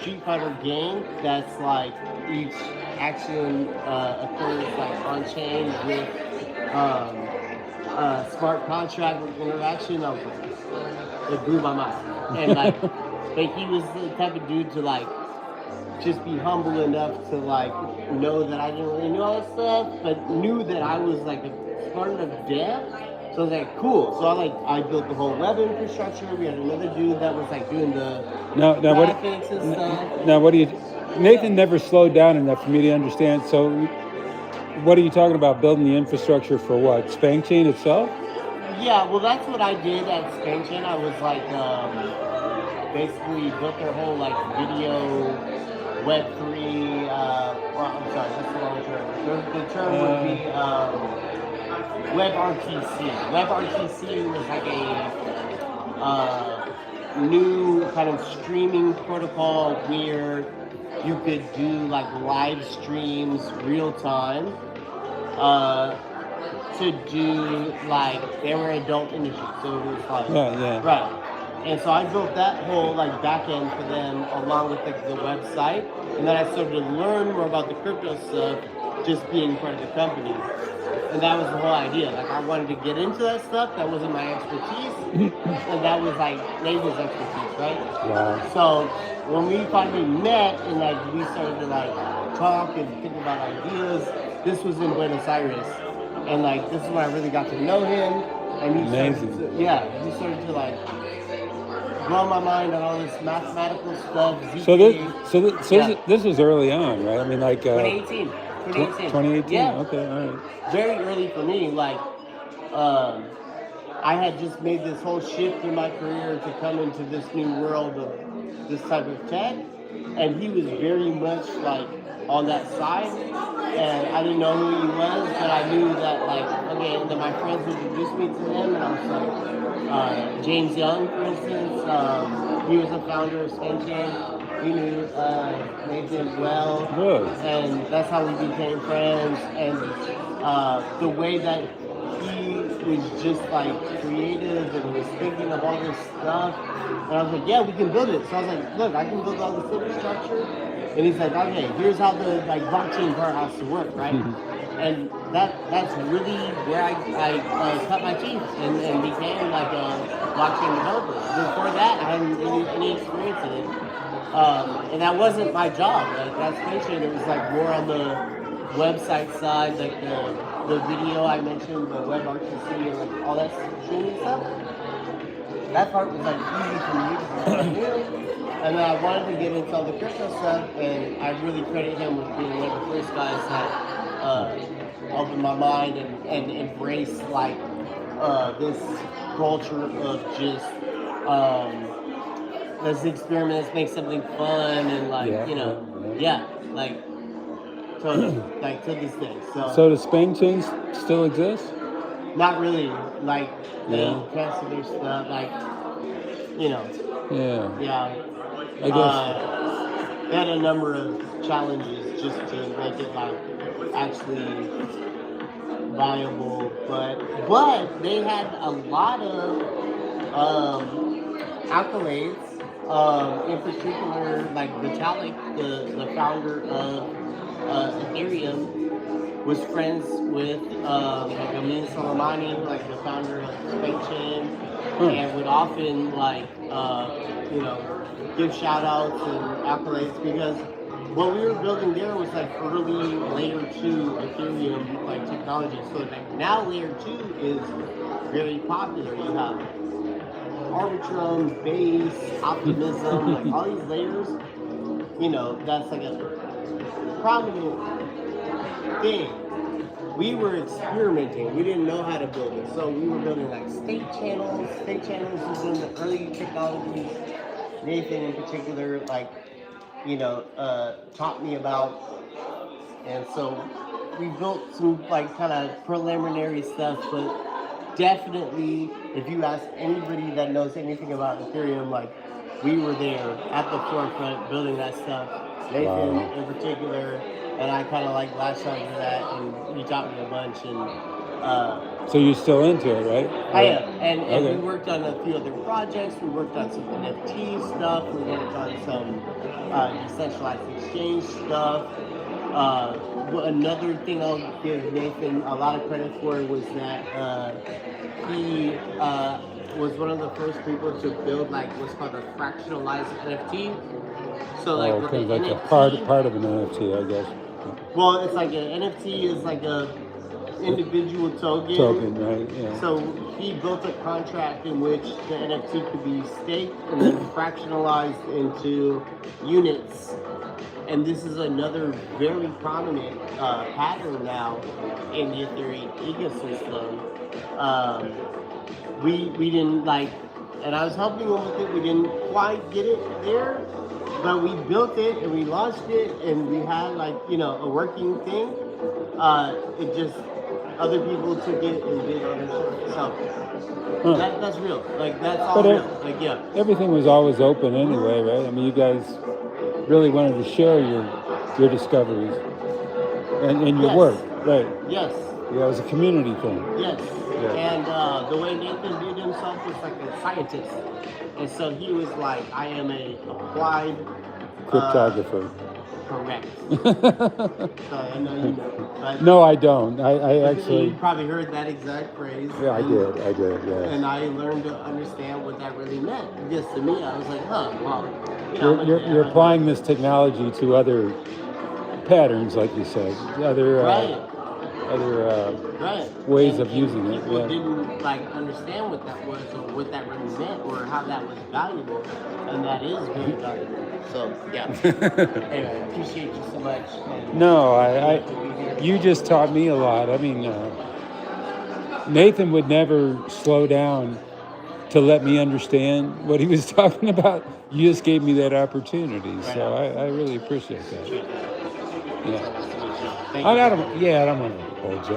Street Fighter game that's like each action occurs like on chain with smart contract with interaction. I was like, it blew my mind. And like, but he was the type of dude to like just be humble enough to like know that I didn't really know all that stuff, but knew that I was like a smart enough dev. So I was like, cool. So I built the whole web infrastructure. We had another dude that was like doing the graphics and stuff. Now, what do you? Nathan never slowed down enough for me to understand. So, what are you talking about? Building the infrastructure for what? SpaceChain itself? Yeah, well, that's what I did at SpaceChain. I was like, basically built their whole like video Web3. I'm sorry, that's the wrong term. The term would be WebRTC. WebRTC was like a new kind of streaming protocol where you could do like live streams real time to do like, they were adult industry, so it was like, right. And so I built that whole like back end for them along with like the website, and then I started to learn more about the crypto stuff just being part of the company. And that was the whole idea. Like I wanted to get into that stuff. That wasn't my expertise, and that was like Nathan's expertise, right? Wow. So when we finally met and like we started to like talk and think about ideas, this was in Buenos Aires, and like this is when I really got to know him. And he started to, he started to like blow my mind on all this mathematical stuff. This was early on, right? I mean, like 2018. 2018. Yeah. Okay, all right. Very early for me. Like, I had just made this whole shift in my career to come into this new world of this type of tech, and he was very much like on that side. And I didn't know who he was, but I knew that like, okay, and then my friends introduced me to him, and I was like, James Young, for instance, he was the founder of SpaceChain. We knew Nathan well, and that's how we became friends. And the way that he was just like creative and was thinking of all this stuff, and I was like, yeah, we can build it. So I was like, look, I can build all this infrastructure. And he's like, okay, here's how the like blockchain part has to work, right? And that's really where I cut my teeth and became like a blockchain developer. Before that, I hadn't any experience in it. And that wasn't my job. Like that's SpaceChain, it was like more on the website side, like the video I mentioned, the WebRTC and like all that streaming stuff. That part was like easy for me because I knew. And then I wanted to get into all the crypto stuff, and I really credit him with being one of the first guys that opened my mind and embraced like this culture of just let's experiment, let's make something fun, and like like totally, like to this day. So does SpaceChain still exist? Not really. Like they cancel their stuff, like Yeah. Yeah. I guess. they had a number of challenges just to make it like actually viable, but they had a lot of accolades. In particular, like Vitalik, the founder of Ethereum, was friends with like Amin Soleimani, like the founder of SpaceX, and would often like give shout outs and accolades because what we were building there was like early layer 2 Ethereum like technology. So like now layer 2 is very popular. You have Arbitrum, Base, Optimism, like all these layers, that's like a prominent thing. We were experimenting. We didn't know how to build it. So we were building like state channels. State channels was one of the early technologies. Nathan in particular, taught me about. And so we built some like kind of preliminary stuff, but definitely if you ask anybody that knows anything about Ethereum, like we were there at the forefront building that stuff. Nathan in particular, and I kind of like latched on to that, and he taught me a bunch. And so you're still into it, right? I am, and we worked on a few other projects. We worked on some NFT stuff. We worked on some decentralized exchange stuff. Another thing I'll give Nathan a lot of credit for was that he was one of the first people to build like what's called a fractionalized NFT. So like with kind of like NFT, a part of an NFT, I guess. well, it's like an NFT is like a individual token. Token, right? Yeah. So he built a contract in which the NFT could be staked and then fractionalized into units. And this is another very prominent pattern now in the Ethereum ecosystem. We didn't like, and I was helping him with it. We didn't quite get it there, but we built it and we launched it, and we had like a working thing. It just other people took it and did other stuff. So that's real. Like that's all real. Like everything was always open anyway, right? I mean, you guys really wanted to share your discoveries and your work, right? Yes. Yeah, it was a community thing. Yes. Yeah. And the way Nathan viewed himself was like a scientist, and so he was like, "I am a applied Cryptographer. Correct. So I know you know. But No, I don't. I actually. You probably heard that exact phrase. Yeah, I did. Yeah. And I learned to understand what that really meant. Because to me, I was like, well, You're applying this technology to other patterns, like you said, other ways of using it. People didn't like understand what that was or what that really meant or how that was valuable, and that is very valuable. So yeah. Anyway, I appreciate you so much. No, you just taught me a lot. I mean, Nathan would never slow down to let me understand what he was talking about. You just gave me that opportunity, so I really appreciate that. Yeah. I don't want to hold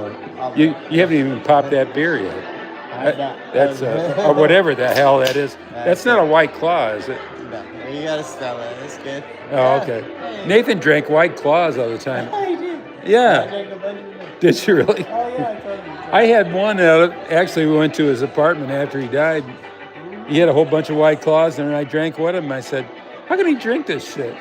you. You haven't even popped that beer yet. That's or whatever the hell that is. That's not a White Claw, is it? No, you gotta smell it. It's good. Oh, okay. Nathan drank White Claws all the time. I did. Yeah. I drank a bunch of them. Did you really? Oh yeah, I told you. I had one. Actually, we went to his apartment after he died. He had a whole bunch of White Claws, and I drank one of them. I said, "How can he drink this shit?"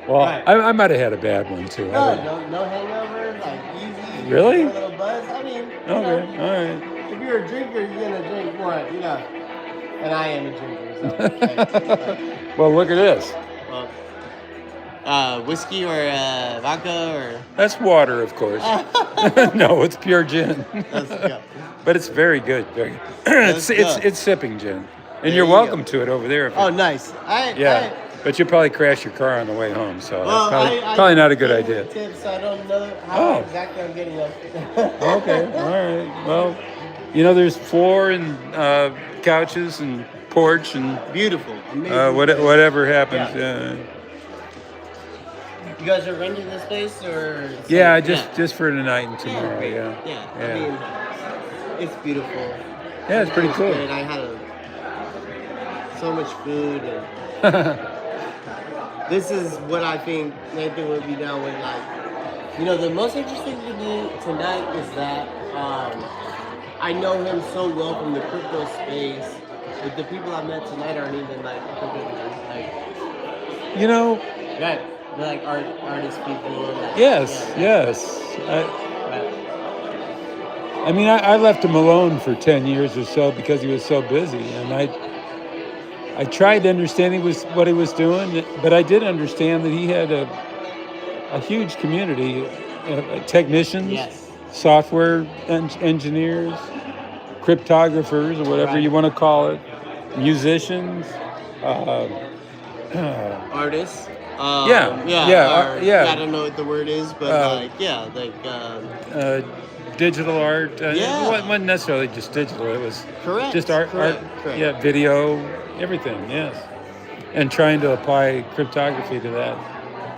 Well, right. I might have had a bad one too. No hangover, like easy. Really? A little buzz. I mean, all right. If you're a drinker, you're gonna drink more, And I am a drinker, so. Well, look at this. Whiskey or vodka or. That's water, of course. No, it's pure gin. Let's go. But it's very good. Very. It's sipping gin, and you're welcome to it over there. Nice. But you'll probably crash your car on the way home, so that's probably not a good idea. Tips, I don't know how exactly I'm getting up. Okay, all right. Well, there's floor and couches and porch and beautiful, amazing. Whatever happens. Yeah. You guys are renting this place, or? Yeah, just for tonight and tomorrow. Yeah. I mean, it's beautiful. Yeah, it's pretty cool. And I had so much food and. this is what I think Nathan would be down with. Like, you know, the most interesting to me tonight is that I know him so well from the crypto space, but the people I met tonight aren't even like crypto people. Like, You know, right? They're like artist people. Like, yes, yeah, yes. right. I mean, I left him alone for 10 years or so because he was so busy, and I tried to understand what he was doing, but I did understand that he had a huge community, technicians, Yes. software engineers, cryptographers, or whatever you want to call it, musicians, Artists. Yeah. I don't know what the word is, but digital art. It wasn't necessarily just digital. It was just art. Yeah, video, everything. Yes, and trying to apply cryptography to that,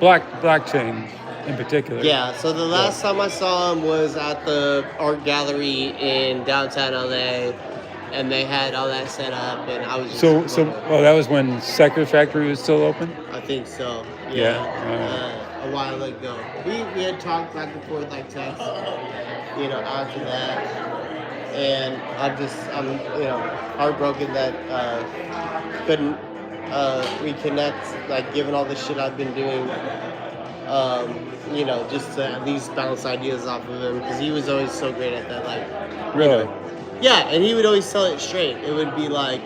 blockchain in particular. Yeah. So the last time I saw him was at the art gallery in downtown LA, and they had all that set up, and I was just that was when Sector Factory was still open. I think so. Yeah. A while ago, we had talked back and forth like text, you know, after that, and I'm heartbroken that couldn't reconnect, like given all the shit I've been doing, you know, just to at least bounce ideas off of him, because he was always so great at that, like. Really? Yeah, and he would always tell it straight. It would be like,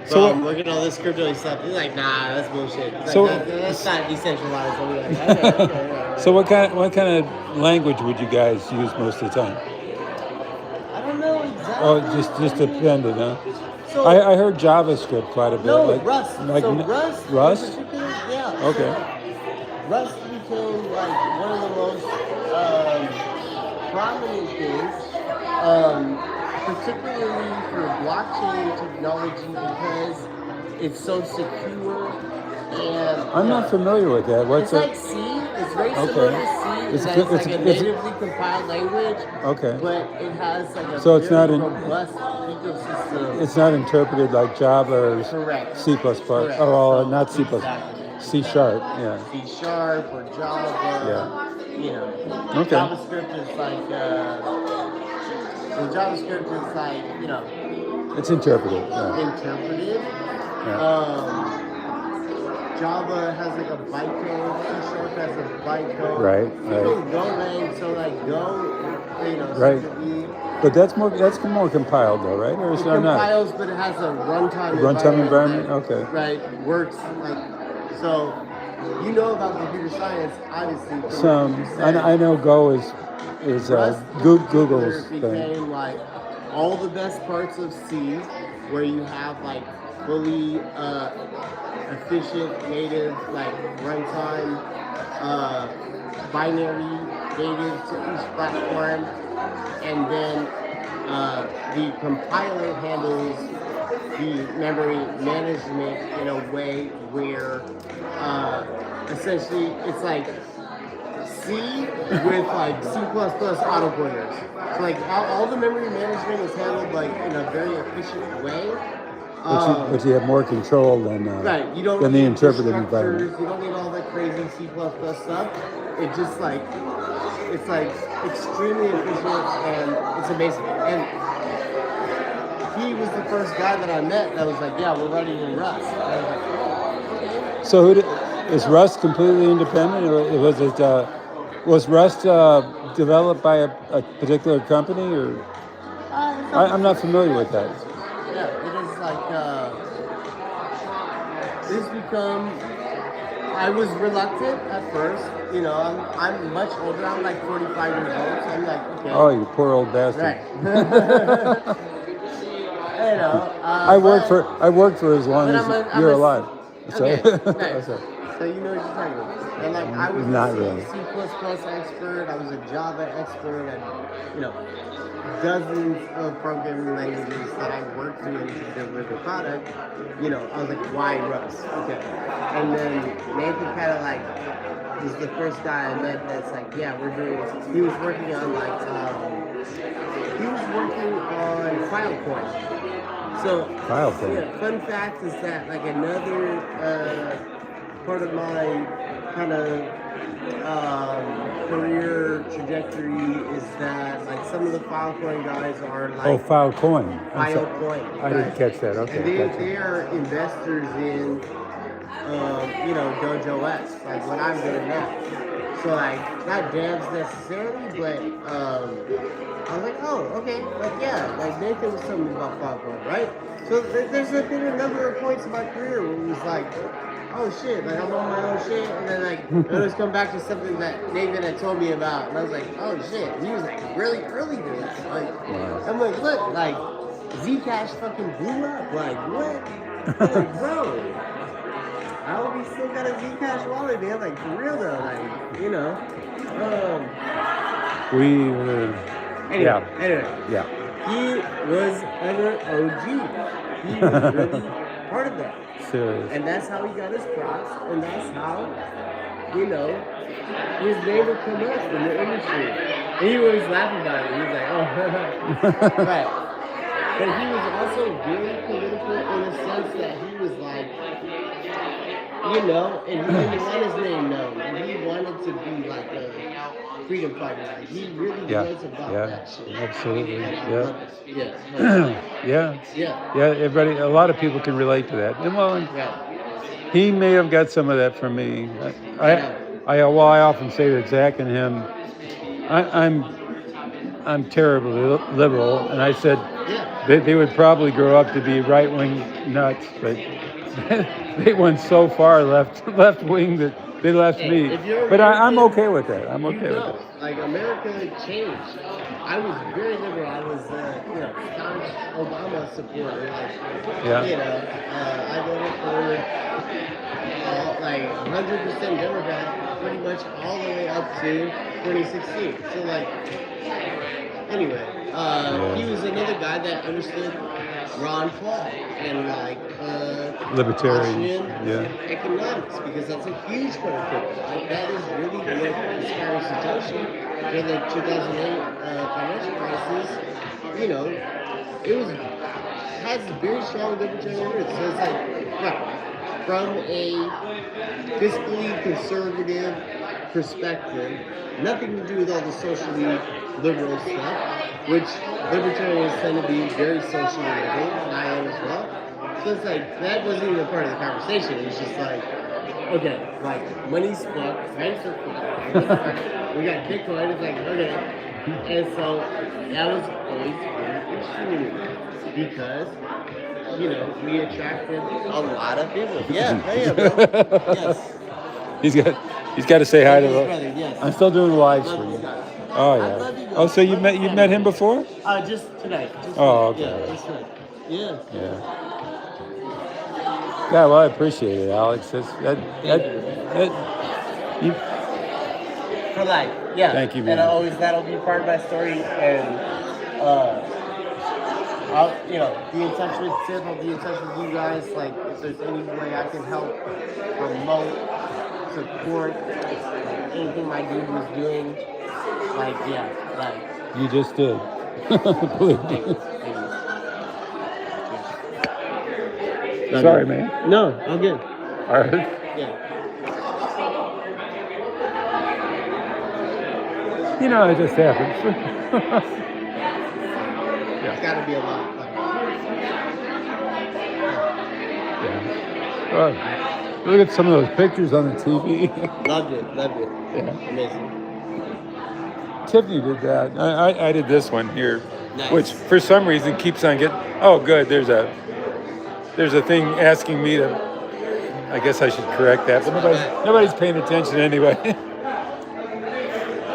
bro, I'm working on this crypto stuff. He's like, nah, that's bullshit. He's like, that's not decentralized. I'm like, okay. So what kind of language would you guys use most of the time? I don't know exactly. Oh, just depended, huh? So, I heard JavaScript quite a bit. No, like, Rust. Like so Rust? Rust? Yeah. Okay. So Rust became like one of the most prominent things, particularly for blockchain technology, because it's so secure and. I'm not familiar with that. What's it's like C. It's very similar to C. It's like a natively compiled language. Okay. But it has like a So it's very not robust ecosystem. It's not interpreted like Java or Correct. C++. Correct. Oh, not C++. Exactly. C sharp. Yeah. C sharp or Java. Yeah. You know. Okay. JavaScript is like. JavaScript is like, you know. It's interpreted. Yeah. Interpreted. Yeah. Java has like a bytecode. C sharp has a bytecode. Right. Even Golang, so like Go, you know. Right. But that's more compiled though, right? Or is it not? Compiles, but it has a runtime. Runtime environment. Okay. Right. Works like so. You know about computer science, obviously. I know Go is Google's became thing. like all the best parts of C, where you have like fully efficient native like runtime binary native to each platform, and then the compiler handles the memory management in a way where essentially it's like C with like C++ autopointers. So like all the memory management is handled like in a very efficient way. But you have more control than right. You don't than the need interpreted structures, environment. you don't need all the crazy C++ stuff. It just like it's like extremely efficient and it's amazing. And he was the first guy that I met that was like, yeah, we're writing in Rust. And I was like, oh, okay. So is Rust completely independent, or was Rust developed by a particular company, or I'm not familiar with that. Yeah, it is like it's become. I was reluctant at first, you know. I'm much older. I'm like 45 years old, so I'm like, okay. Oh, you poor old bastard. Right. You know. I worked for as long as you're alive. So. Okay, nice. So you know what you're talking about. And like I was Not a really. C++ expert, I was a Java expert, and you know, dozens of programming languages that I worked in to deliver the product. You know, I was like, why Rust? Okay. And then Nathan kind of like was the first guy I met that's like, yeah, we're doing. He was working on like Filecoin. So, Filecoin. yeah, fun fact is that like another part of my kind of career trajectory is that like some of the Filecoin guys are like Oh, Filecoin. I'm sorry. Filecoin. I didn't catch that. And Okay, gotcha. they are investors in Dojo X, like what I'm doing now. So like not devs necessarily, but I was like, oh, okay, like yeah, like Nathan was telling me about Filecoin, right? So there's been a number of points in my career where it was like, oh shit, like I'm on my own shit, and then like I always come back to something that Nathan had told me about, and I was like, oh shit, he was like really early to this. Like I'm like, look, like Zcash fucking blew up, like what? I'm like, bro. I hope he still got a Zcash wallet, man. Like, for real though, like, you know. Anyway, yeah. He was an OG. He was really part of that. Serious. And that's how he got his props, and that's how, you know, his name would come up in the industry. And he always laughed about it. He was like, oh, right. But he was also very political in the sense that he was like, you know, and he didn't want his name known. He wanted to be like a freedom fighter. Like, he really was about that shit. Absolutely. And I Yeah. love it. Yeah. Everybody, a lot of people can relate to that. And well, he may have got some of that from me. I often say that Zach and him, I'm terribly liberal, and I said they would probably grow up to be right-wing nuts, but they went so far left wing that they left me. But I'm okay with that. I'm okay with that. Like America changed. I was very liberal. I was, staunch Obama supporter. Like, I voted for like 100% Democrat, pretty much all the way up to 2016. So like, anyway, he was another guy that understood Ron Paul and like libertarian, economics, because that's a huge part of crypto. Like, that is really what inspired Satoshi in the 2008 financial crisis. You know, has very strong libertarian roots. So it's like, from a fiscally conservative perspective, nothing to do with all the socially liberal stuff, which libertarians tend to be very socially liberal, and I am as well. So it's like, that wasn't even part of the conversation. It was just like, okay, like, money's fucked, banks are fucked, we got Bitcoin, it's like, okay. And so, that was always very interesting to me, because, you know, we attracted a lot of people. Yeah, bro. Yes. He's got to say hi to His the. brother, yes. I'm still doing a live stream. Oh yeah. Oh, so you've met him before? Just tonight. Oh, okay. Yeah, that's right. Yeah. Yeah, well, I appreciate it, Alex. You, For life, yeah. Thank you, man. And that'll be part of my story, and I'll be in touch with Tip. I'll be in touch with you guys. Like, if there's any way I can help promote, support anything my dude was doing, you just did. Believe me. Sorry, man. No, I'm good. All right. Yeah. You know, it just happens. It's got to be a lot of fun. Look at some of those pictures on the TV. Loved it. Yeah. Amazing. Tiffany did that. I did this one here, Nice. which for some reason keeps on getting. Oh, good. There's a thing asking me to. I guess I should correct that, but nobody's paying attention anyway.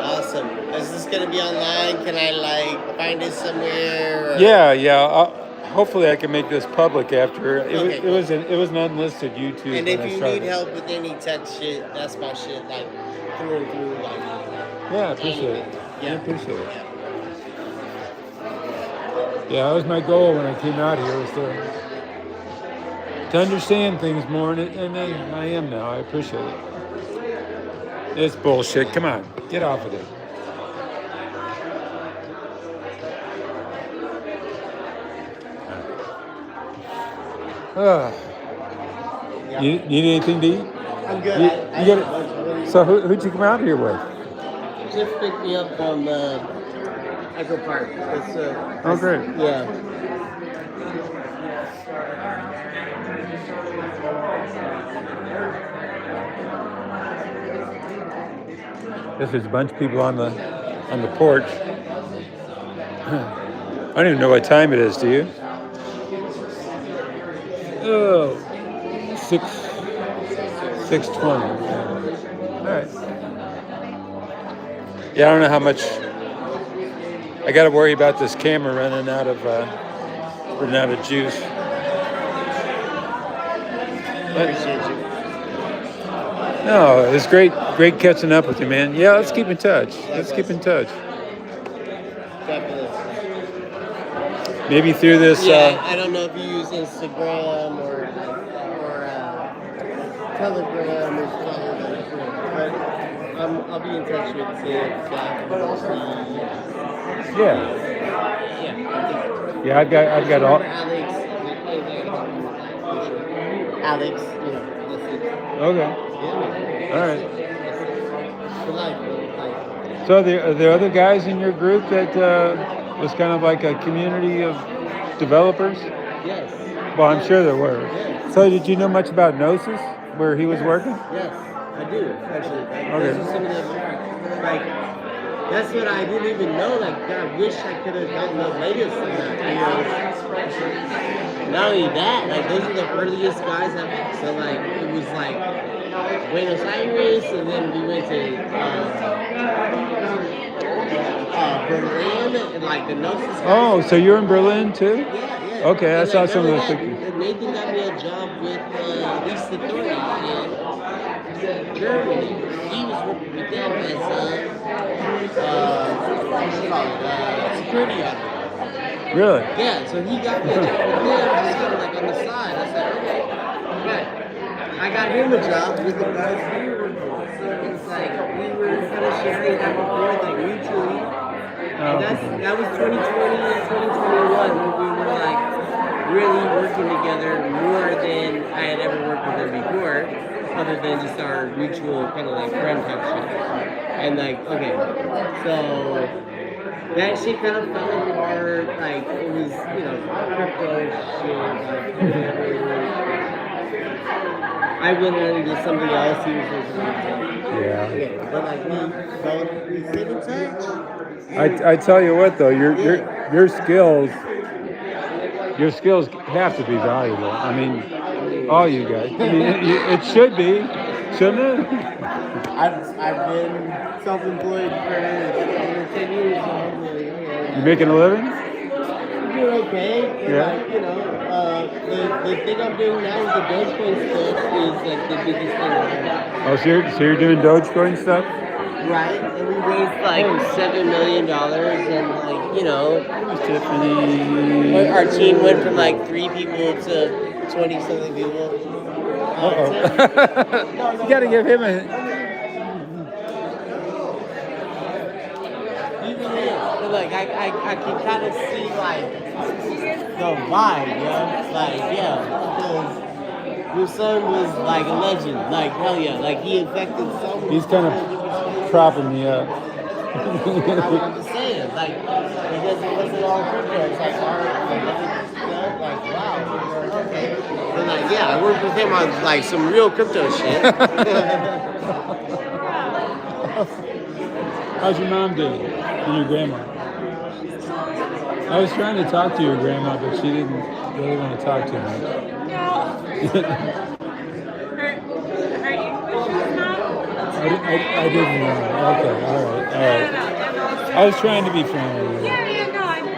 Awesome. Is this gonna be online? Can I find it somewhere? Or? Yeah. Hopefully, I can make this public after. Okay. It was an unlisted YouTube. And when if I you started. need help with any tech shit, that's my shit. Like through and through. Like. Yeah, I appreciate it. Yeah. I appreciate it. Yeah, that was my goal when I came out here, was to understand things more, and I am now. I appreciate it. It's bullshit. Come on, get off of it. You need anything to eat? I'm good. You, I you get it? So who'd you come out here with? just picked me up from Echo Park. It's, Oh, great. Yeah. Guess there's a bunch of people on the porch. I don't even know what time it is, do you? Oh, 6:20. All right. Yeah, I don't know how much. I got to worry about this camera running out of juice. No, it was great catching up with you, man. Yeah, let's keep in touch. Definitely. Maybe through this. Yeah, I don't know if you use Instagram or Telegram or something, but I'll be in touch with Yeah. Yeah, I've got all. Alex, Okay. Yeah. All right. For life. So are there other guys in your group that was kind of like a community of developers? Yes. Well, I'm sure there were. Yes. So did you know much about Gnosis, where he was working? Yes, I do actually. Okay. Those are some of the that's what I didn't even know. Like, I wish I could have gotten the latest on that. Not only that, like those are the earliest guys that. So like it was like Buenos Aires, and then we went to Berlin, and like the Gnosis guys. Oh, so you're in Berlin too? Yeah. Okay, I And, saw like, some of those that, pictures. Nathan got me a job with Lisa Thornton in Germany. He was working with them as security officer. Really? Yeah, so he got me a job with him, just kind of like on the side. I said, okay, good. I got him a job with the guys we were working with. So it's like we were kind of sharing back and forth, like mutually. And that was 2020 and 2021 when we were like really working together more than I had ever worked with them before, other than just our mutual kind of like friend type shit. And like, okay, so that shit kind of fell apart, like it was, crypto shit, like I went on into something else, he was just Yeah. but like we stayed in touch. I tell you what though, your skills have to be valuable. I mean, all you guys. I mean, it should be, shouldn't it? I've been self-employed for over 10 years now. You making a living? I'm doing okay. And Yeah. like, the thing I'm doing now with the Dogecoin stuff is like the biggest thing ever. Oh, so you're doing Dogecoin stuff? Right, and we raised like $7 million, and like, Tiffany. our team went from like 3 people to 20 something people. Uh-oh. You gotta give him a. But like I can kind of see like the vibe, like because your son was like a legend, like hell yeah, like he infected so many. He's kind of propping me up. I'm just saying, like because it wasn't all crypto, it's like art, like wow, okay. And like yeah, I worked with him on like some real crypto shit. How's your mom doing? And your grandma? I was trying to talk to your grandma, but she didn't really want to talk to me. No. Her English is not. I didn't know. Okay, all right. I was trying to be friendly. Yeah, no, I know.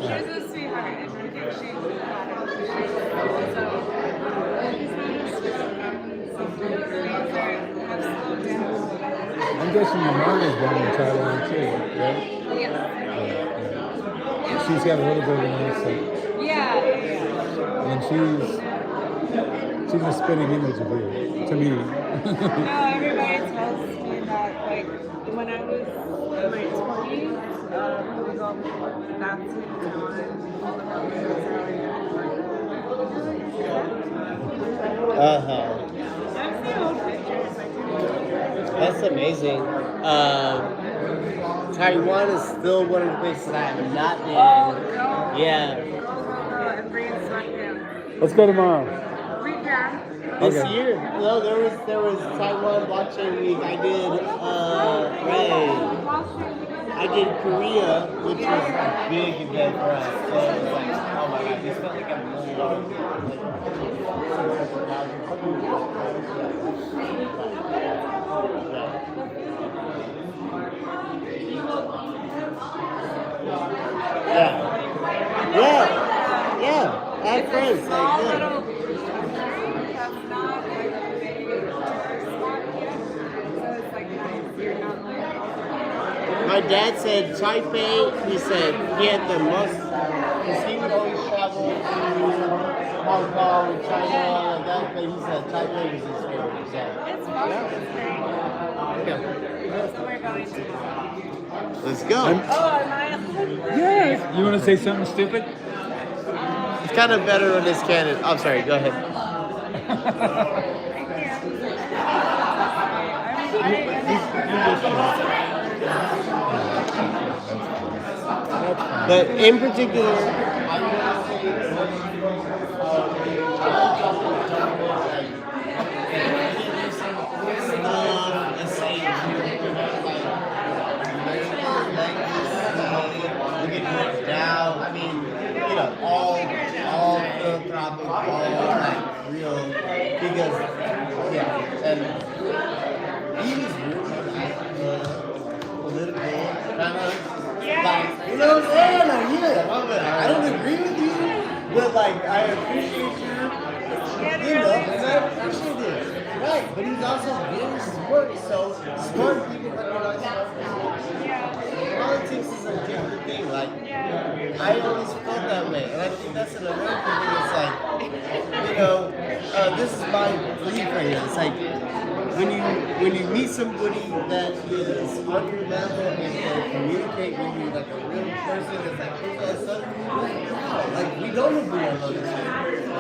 She's a sweetheart, and I think she I'm guessing your mom is born in Thailand too, right? Yeah. She's got a little bit of an accent. Yeah. And she's a spitting image of you, to me. No, everybody tells me that, like, when I was in my 20s, we go back to Uh-huh. That's the old thing. amazing. Taiwan is still one of the places I have not been. Yeah. Let's go tomorrow. This Okay. year, no, there was Taiwan blockchain week. I did Korea, which was a big event for us. So it was like, oh my god, this felt like $1 million. Yeah. I have friends like that. My dad said Taipei, he said he had the most, because he would always travel to Hong Kong, China, like that, but he said Taipei was his favorite. So. Let's go. Yes. You want to say something stupid? It's kind of better when it's canon. I'm sorry, go ahead. But in particular, now, I mean, you know, all philanthropic, all like real, because, yeah, and he was really political, kind of, like, you know what I'm saying? Like, yeah, I don't agree with you, but like, I appreciate you know, and I appreciate it. Right, but he's also very smart, so smart people recognize smart people. Politics is a different thing, like, I always felt that way, and I think that's an American thing. It's like, you know, this is my belief right here. It's like when you meet somebody that is on your level and can communicate with you like a real person, it's like, like we don't agree on other shit,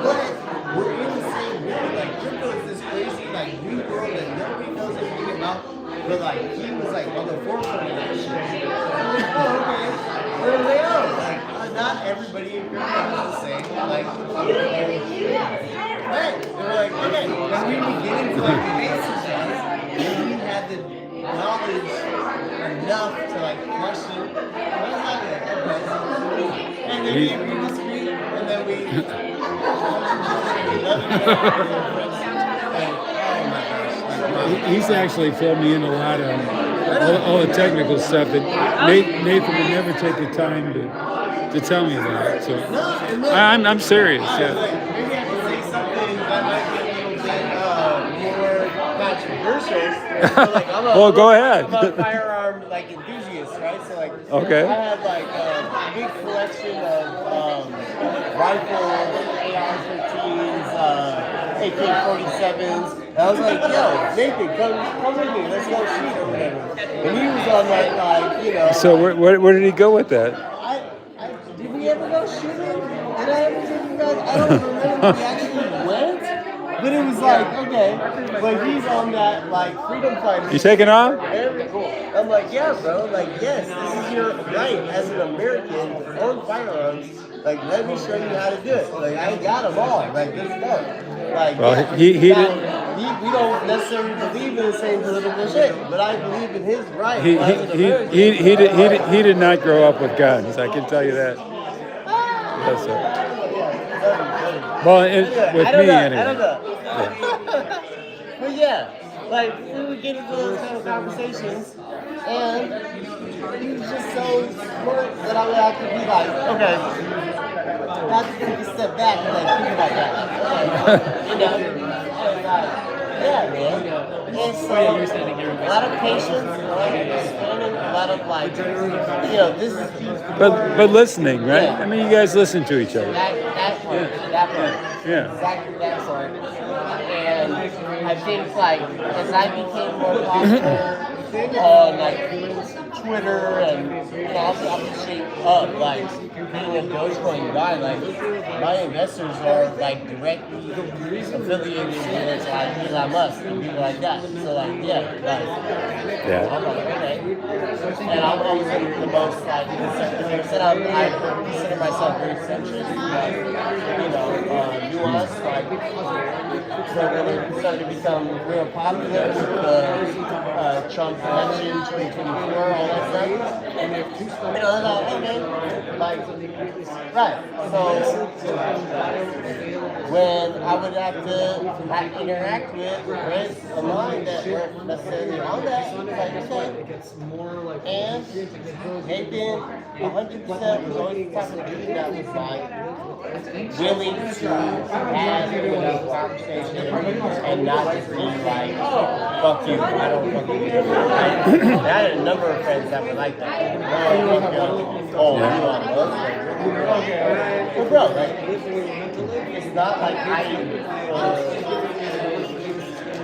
but we're in the same world. Like crypto is this crazy like new world that nobody knows anything about, but like he was like on the forefront of that shit. I'm like, oh, okay. Where they are? Like, not everybody in crypto is the same. Like, right? They're like, okay. And we would get into like the basics, and we had the knowledge enough to like question. What's happening? And then we disagree, and then we love each other. He's actually filled me in a lot on all the technical stuff that Nathan would never take the time to tell me about. So I'm serious. Yeah. Maybe I have to say something that might be a little bit more controversial. So, like, Well, go ahead. I'm a firearm like enthusiast, right? So like, Okay. I have like a big collection of rifles, AR-15s, AK-47s. And I was like, yo, Nathan, come with me, let's go shoot or whatever. And he was on that, like, you know. So where did he go with that? Did we ever go shooting? Did I ever take you guys? I don't remember if we actually went, but it was like, okay, but he's on that, like, freedom fighter. You taking off? Very cool. I'm like, yeah, bro, like, yes, this is your right as an American to own firearms. Like, let me show you how to do it. Like, I got them all. Like, let's go. Like, Well, yeah, he we didn't. don't necessarily believe in the same political shit, but I believe in his right. He did not grow up with guns. I can tell you that. That's it. Well, with me anyway. I don't know. But yeah, like we would get into those kind of conversations, and he was just so smart that I would have to be like, okay, I have to take a step back and like think about that. You know, yeah, man. And so, a lot of patience, a lot of understanding, a lot of like, you know, this is. But listening, right? Yeah. I mean, you guys listen to each other. That part. Yeah. Exactly that part. And I think like as I became more popular on like doing some Twitter and all the shit up, like being a Dogecoin guy, like my investors are like directly affiliated with like Elon Musk and people like that. So like Yeah. I'm like, okay. And I'm always the most like I consider myself very centrist, nuanced, like so when it started to become real popular with the Trump election, 2024, all that stuff. I was like, okay, like, right. So when I would have to interact with friends of mine that weren't necessarily on that, like, okay. And they've been 100% always the type of dude that was like willing to have a conversation and not just be like, fuck you, I don't fuck you. I had a number of friends that were like that. Oh, fuck you. Oh, you want to well, bro, like, it's not like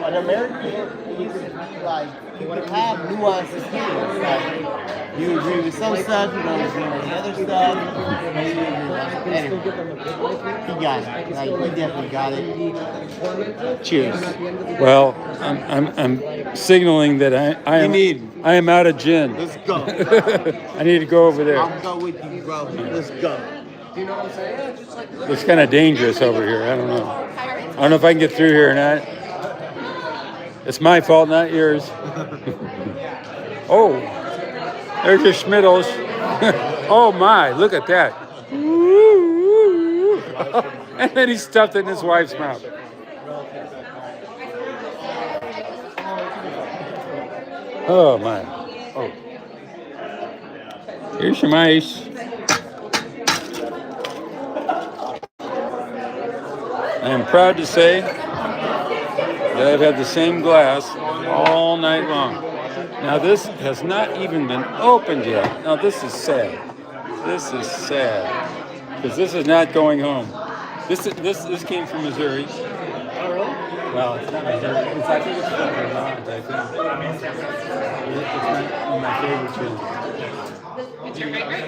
an American needs to be like, you would have nuanced opinions. Like, you agree with some stuff, you don't agree with the other stuff. Anyway, he got it. Like, he definitely got it. Cheers. Well, I'm signaling that I am out of gin. Let's go. I need to go over there. I'll go with you, bro. Let's go. Do you know what I'm saying? It's kind of dangerous over here. I don't know. I don't know if I can get through here or not. It's my fault, not yours. Oh, there's your Schmiddles. Oh my, look at that. And then he stuffed it in his wife's mouth. Oh my. Oh. Here's some ice. I am proud to say that I've had the same glass all night long. Now this has not even been opened yet. Now this is sad. This is sad. Because this is not going home. This came from Missouri. Oh, really? Well, it's not Missouri. I think it's from Vermont, I think. It's my favorite too. What's your favorite?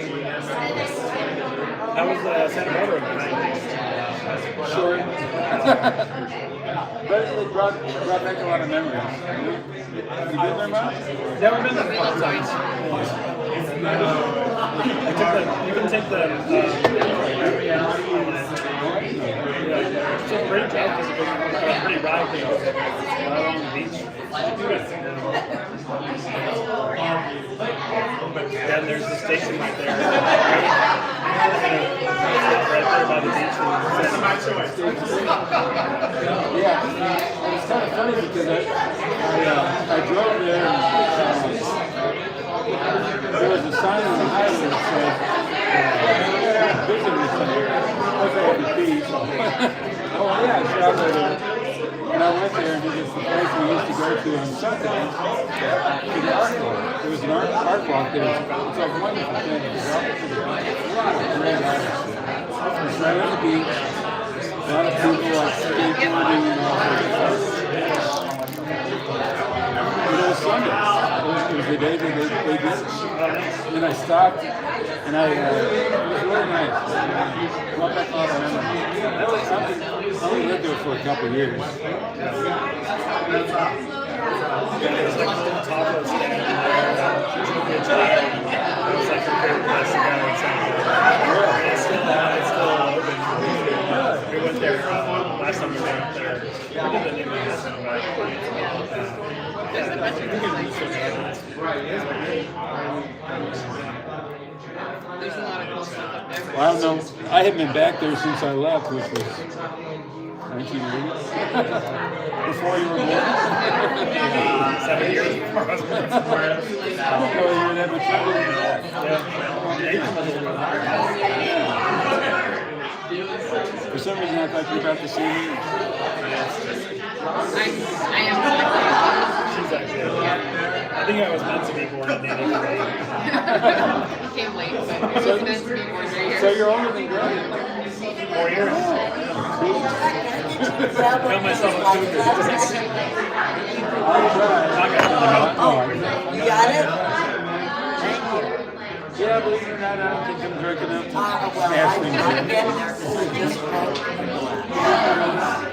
That was Santa Barbara in the 90s. Sure. But it brought back a lot of memories. Have you been there, Mom? Never been there a couple times. You can take the it's a great drive because it's pretty ride because it's right along the beach. Then there's the station right there. Right there by the beach. Yeah, it's kind of funny because I drove there and there was a sign on the highway that said visitor center. Oh yeah, I traveled there. And I went there and it was the place we used to go to on Sundays to the art walk. There was an art walk there. It's a wonderful thing. It's a lot of great artists there. It's right on the beach. A lot of people like skateboarding and all that stuff. But it was Sunday. It was the day that they did it. And I stopped and it was really nice. Brought back a lot of memories. I only lived there for a couple of years. There's like a little taco stand there. It's like your favorite place to go in San Diego. It's still open. We went there last time we went up there. We did the name of this There's a lot of cool stuff up there. Well, I don't know. I haven't been back there since I left, which was 1980. Before you were born. 7 years before I was born. I didn't know you would have a trouble with that. For some reason, I thought you were about to see me. I am. She's actually. I think I was meant to be born in 83. Can't wait. But it's meant to be born right here. So you're older than Greg. 4 years. Got myself a cougar. Oh, you got it? Yeah, believe it or not, I don't think I'm drunk enough to Well, smash things I'm in. getting there. Just broke the glass.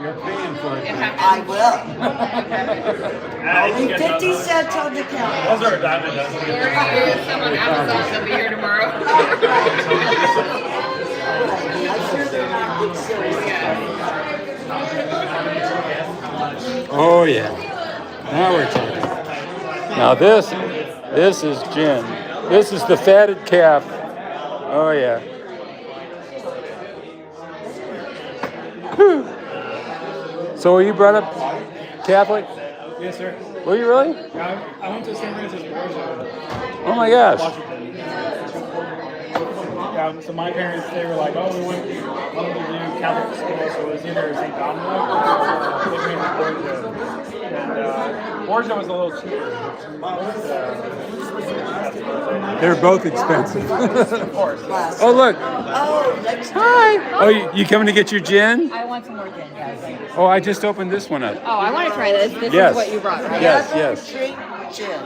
You're paying for it. I will. Only 50 cents on the counter. Those are a dime a dozen. Order some on Amazon. They'll be here tomorrow. I'm sure they're not good service. Oh yeah. Now we're talking. Now this is gin. This is the fatted calf. Oh yeah. Whew. So were you brought up Catholic? Yes, sir. Were you really? I went to St. Francis Borgia. Oh my gosh. Yeah, so my parents, they were like, oh, we wanted to do Catholic school, so it was either St. Dominic or Borgia. And Borgia was a little cheaper. They're both expensive. Of course. Oh look. Oh, that's Hi. Oh, you coming to get your gin? I want some more gin, yes. Oh, I just opened this one up. Oh, I want to try this. This Yes. is what you brought, right? Yes, yes. Drink gin.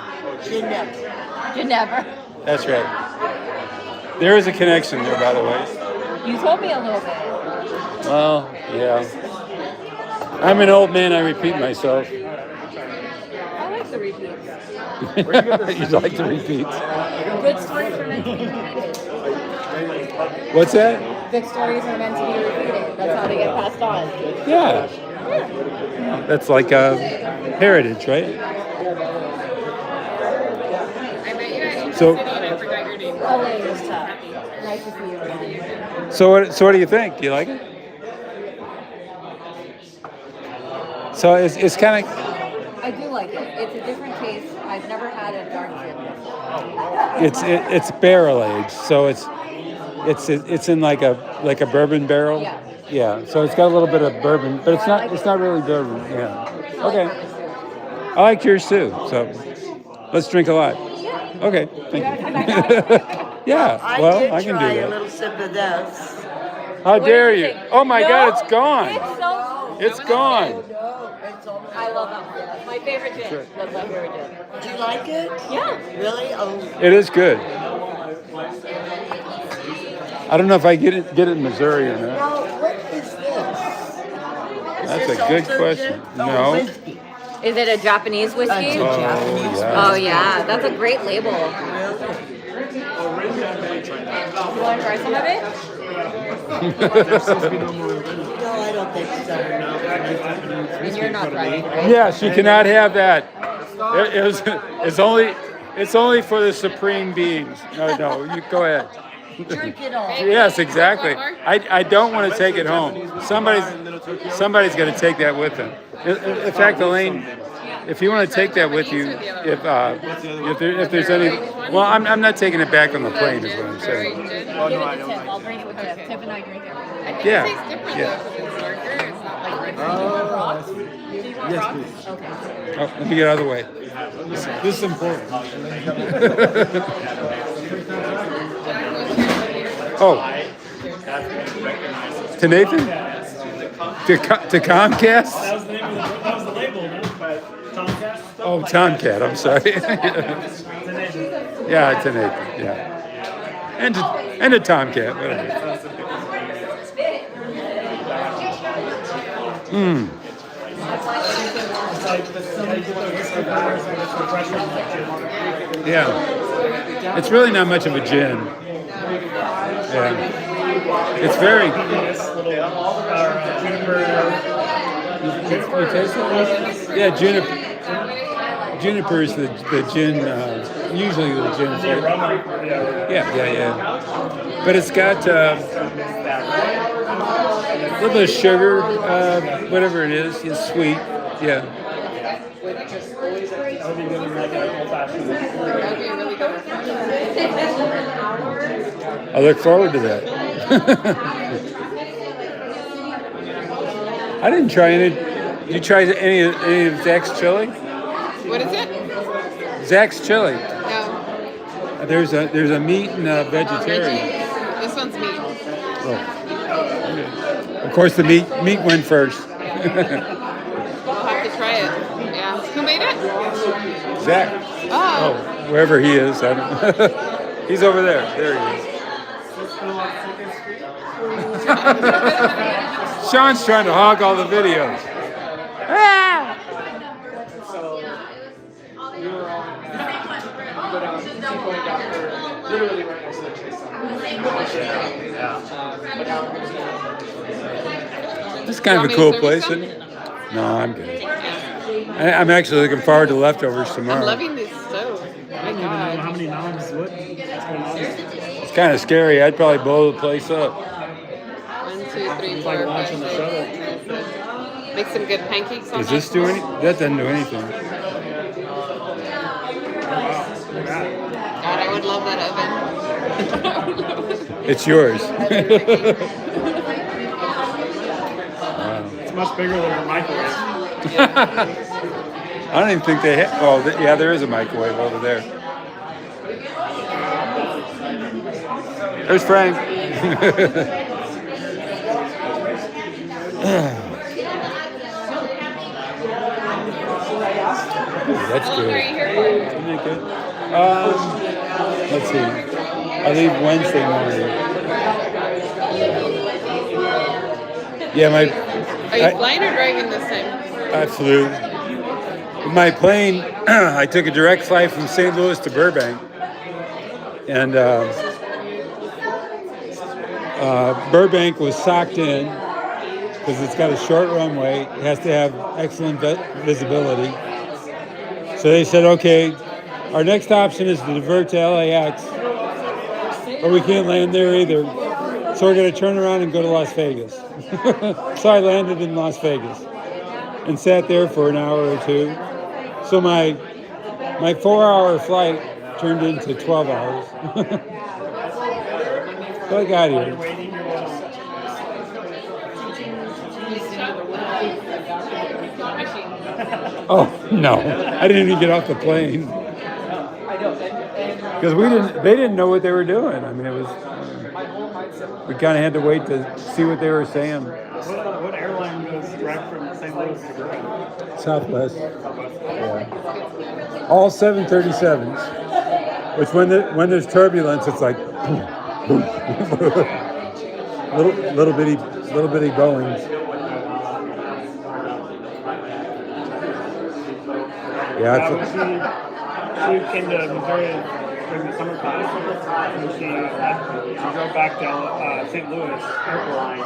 Ginnever. Ginnever. That's right. There is a connection there, by the way. You told me a little bit. Well, yeah. I'm an old man. I repeat myself. I like the repeats. You like the repeats. Good stories are meant to be repeated. What's that? Good stories are meant to be repeated. That's how they get passed on. Yeah. That's like a heritage, right? I met you at Angel So- City and I forgot your name. Oh, it was tough. Nice to see you again. So what do you think? Do you like it? So it's kind of, I do like it. It's a different taste. I've never had a dark gin before. it's barrel aged, so it's in like a bourbon barrel. Yeah. Yeah. So it's got a little bit of bourbon, but it's not really bourbon. Yeah. Okay. I like yours too. So let's drink a lot. Okay. Thank you. Yeah. Well, did I can try do a that. little sip of this. How What dare do you you? think? Oh my No? God, it's gone. It's so. It's gone. No, it's almost I love that one. That's my favorite gin. That's my favorite gin. Do you like it? Yeah. Really? Oh, It is good. I don't know if I get it in Missouri or not. now what is this? That's this a good also question. gin? Oh, No. whiskey. Is it a Japanese whiskey? That's a Japanese yeah. Oh yeah, that's a great label. Really? You want to try some of it? No, I don't think so. And you're not driving, right? Yes, you cannot have that. It's only for the supreme beings. No, you go ahead. Drink it all. Yes, exactly. I don't want to take it home. Somebody's going to take that with them. In fact, Elaine, if you want to take that with you, if there's any, well, I'm not taking it back on the plane, is what I'm saying. Give it to Tim. I'll bring it with Tim. Tim and I drink everything. I think Yeah, it tastes different yeah. though because it's darker. It's not like Do you want rocks? Okay. Oh, let me get out of the way. This is important. Oh, to Nathan? To Comcast? That was the name of that was the label, no? But Tomcat? Oh, Tomcat. I'm sorry. Yeah, to Nathan. Yeah, and to Tomcat. Whatever. Hmm. Yeah. It's really not much of a gin. Yeah. It's very. You taste it? Yeah, juniper. Juniper is the gin. Usually the gin. Yeah. But it's got a little bit of sugar, whatever it is. It's sweet. Yeah. I look forward to that. I didn't try any. Did you try any of Zach's chili? What is it? Zach's chili. No. There's a meat and a vegetarian. Veggie. This one's meat. Oh. Okay. Of course, the meat went first. We'll have to try it. Yeah. Who made it? Zach. Oh. wherever he is. I don't He's over there. There he is. Sean's trying to hog all the videos. Ah! So we were all go down, keep going down for literally right next to the chase center. But now we're gonna It's kind of a cool place, isn't it? No, I'm good. I'm actually looking forward to leftovers tomorrow. I'm loving this stove. My I don't even know God. how many knobs, what's going on. It's kind of scary. I'd probably blow the place up. 1, 2, 3, 4, 5, 6. Make some good pancakes on Does this do any? That doesn't do anything. God, I would love that oven. It's yours. It's much bigger than a microwave. I don't even think they have. Oh, yeah, there is a microwave over there. There's Frank. That's good. Isn't that good? Let's see. I leave Wednesday morning. Yeah, Are you flying or driving this time? I flew. My plane, I took a direct flight from St. Louis to Burbank. And Burbank was socked in because it's got a short runway. It has to have excellent visibility. So they said, okay, our next option is to divert to LAX, but we can't land there either. So we're going to turn around and go to Las Vegas. So I landed in Las Vegas and sat there for an hour or two. So my 4-hour flight turned into 12 hours. So I got here. Oh no, I didn't even get off the plane because they didn't know what they were doing. I mean, it was. We kind of had to wait to see what they were saying. What airline goes direct from St. Louis to Burbank? Southwest. Yeah. All 737s. Which when there's turbulence, it's like little bitty Boeings. Yeah. She came to Missouri during the summer class, and she drove back to St. Louis airport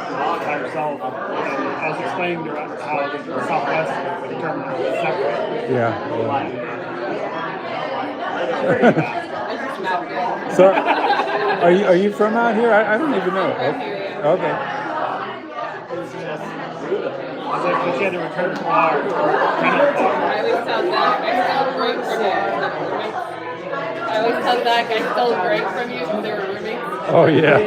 by herself. And I was explaining to her how the Southwest terminal is separate. Yeah. So, are you from out here? I don't even know. Okay. It's like she had to return to car. I always tell Zach I stole break from you. I always tell Zach I stole break from you when they were roommates. Oh yeah.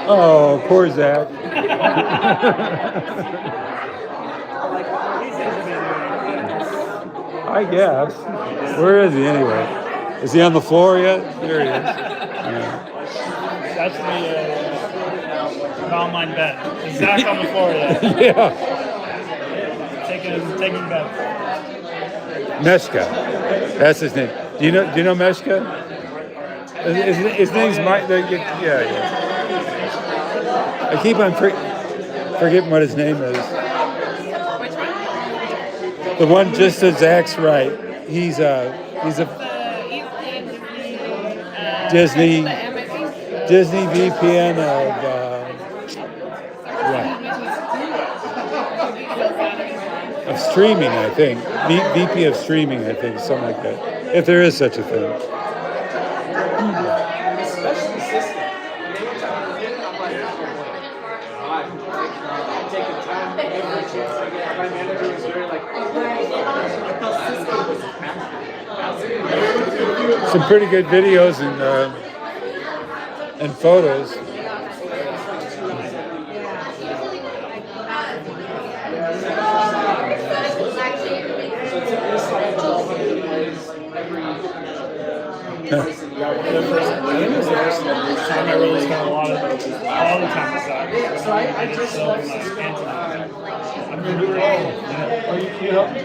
Oh, poor Zach. I guess. Where is he anyway? Is he on the floor yet? There he is. Yeah. That's an online bet. Is Zach on the floor yet? Yeah. Taking bets. Meshka. That's his name. Do you know Meshka? His name's Mike. Yeah. I keep on forgetting what his name is. The one just as Zach's right. He's a Disney VPN of streaming, I think. VP of streaming, I think, something like that. If there is such a thing. Some pretty good videos and photos. I really spent all the time aside. So I just love You helped me?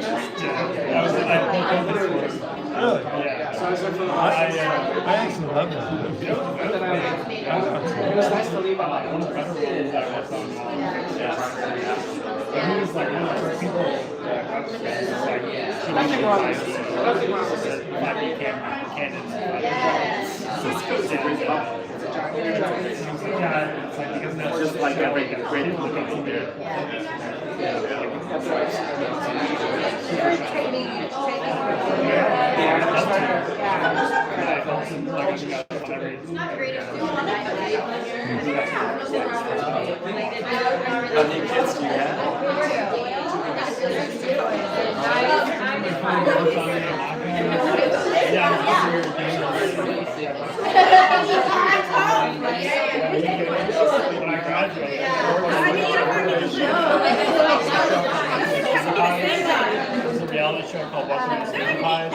Really? Yeah. I actually love that. It's nice to leave on my own brother. He was like one of the first people that nothing wrong with just like every great looking there. How many kids do you have? There's a reality show called Welcome to Station Pies.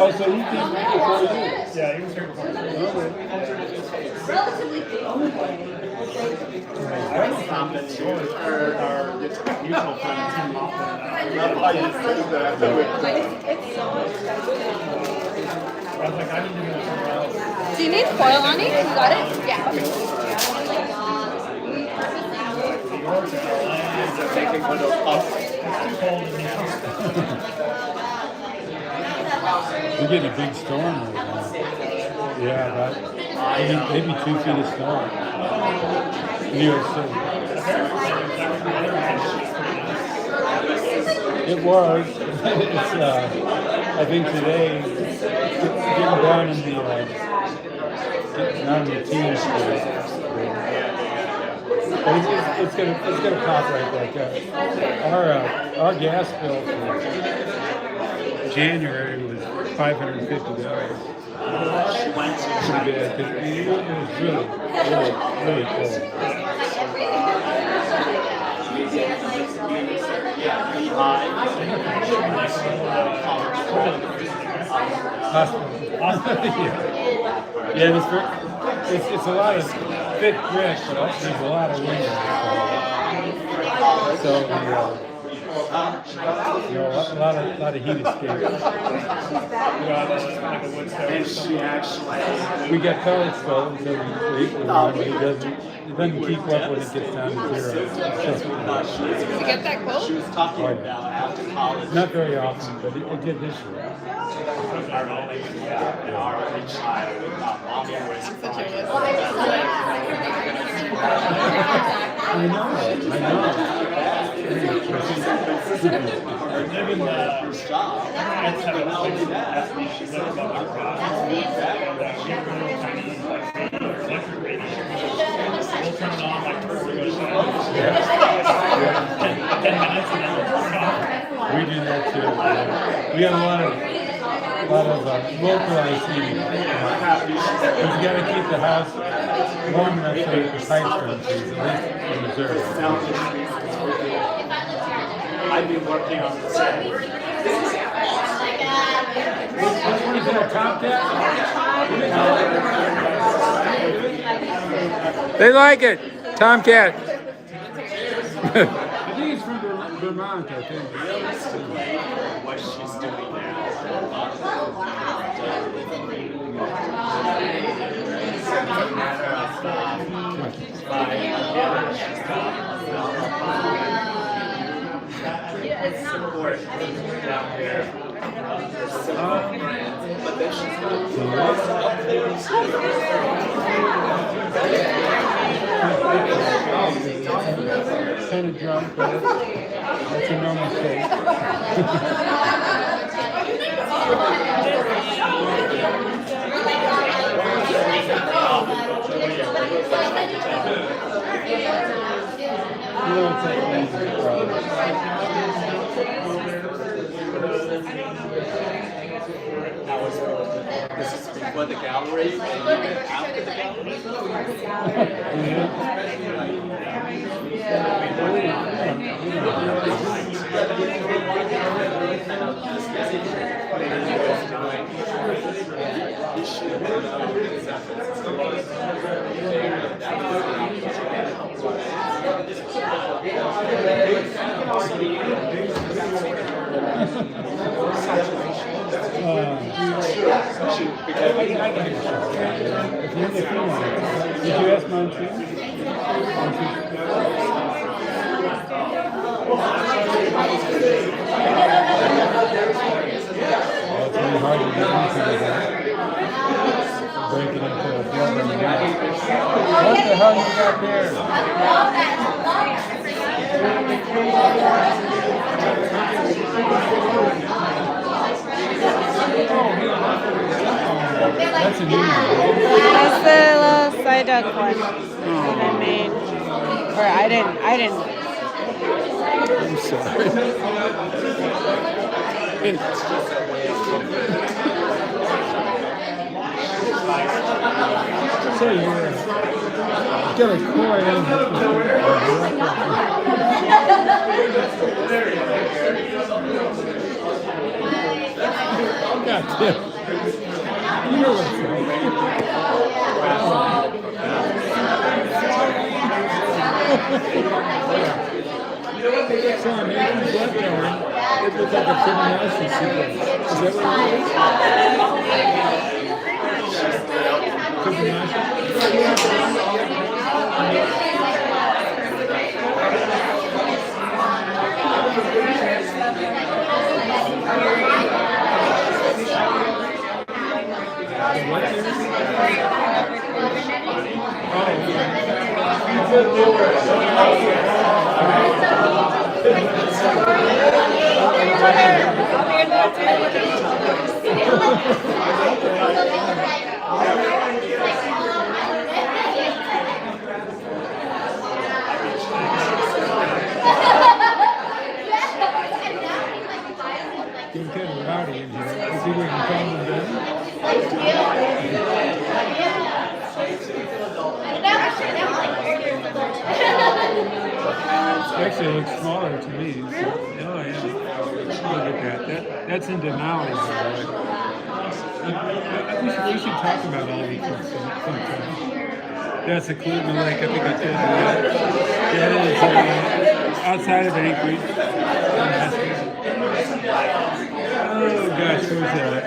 Oh, so you came before you? Yeah, he was here before. Relatively Our mutual friend Tim Hoffman. Do you need foil on it? You got it? Yeah. We're getting a big storm right now. Yeah, about maybe 2 feet of snow. New York City. It was. It's, I think today, getting down in the teens. But it's gonna pop right back up. Our gas bill for January was $550. Pretty bad. It was really cold. Yeah, it's a lot of thick brick, but also there's a lot of windows. So a lot of heat escape. We got pellet stoves that we run, but it doesn't keep up when it gets down to zero. Did you get that quote? Not very often, but it did this year. I know. We do that too. We have a lot of localized heating. But you got to keep the house warm enough so that the pipes don't freeze, at least in Missouri. I've been working on this. Which one is that, Tomcat? They like it, Tomcat. I think it's from Vermont, I think. What she's doing now. Support down here. But then she's going to kind of drunk, but that's a normal state. You know, it's like music, That was this is before the gallery and even after the gallery. Did you ask mine too? It's really hard to get into that. Break it into a blood and what the hell you got there? That's a new one. That's the little side duck one that I made. Or I didn't. I'm sorry. So you got a core in God damn. You know what's So I'm making blood yarn. It looks like a criminality sequence. Is that what Getting kind of rowdy in here. Is he going to come and Actually, it looks smaller to me. So, oh, yeah. Look at that. That's in Denali. We should talk about all these things sometime. That's a clue in the lake. I think I told you that. Yeah, it is outside of Anchorage. Oh, gosh, where's that?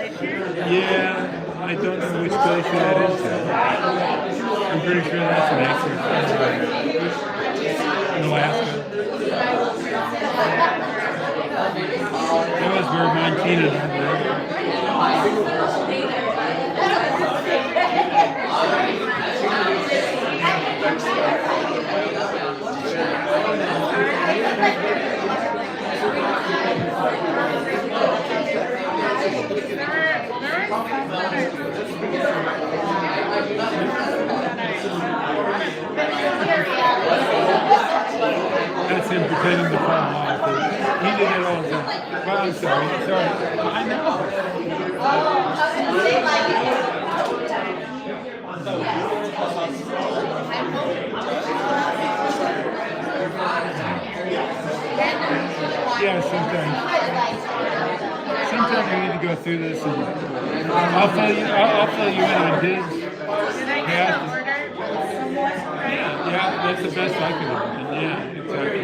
Yeah, I don't know which glacier that is. I'm pretty sure that's an Anchorage. In Alaska. That was where Montana lived. That's him pretending to fall off. He did it all the time. Well, I'm sorry. I know. Yeah, sometimes we need to go through this, and I'll fill you in on his path. Yeah, that's the best I can do. Yeah, exactly.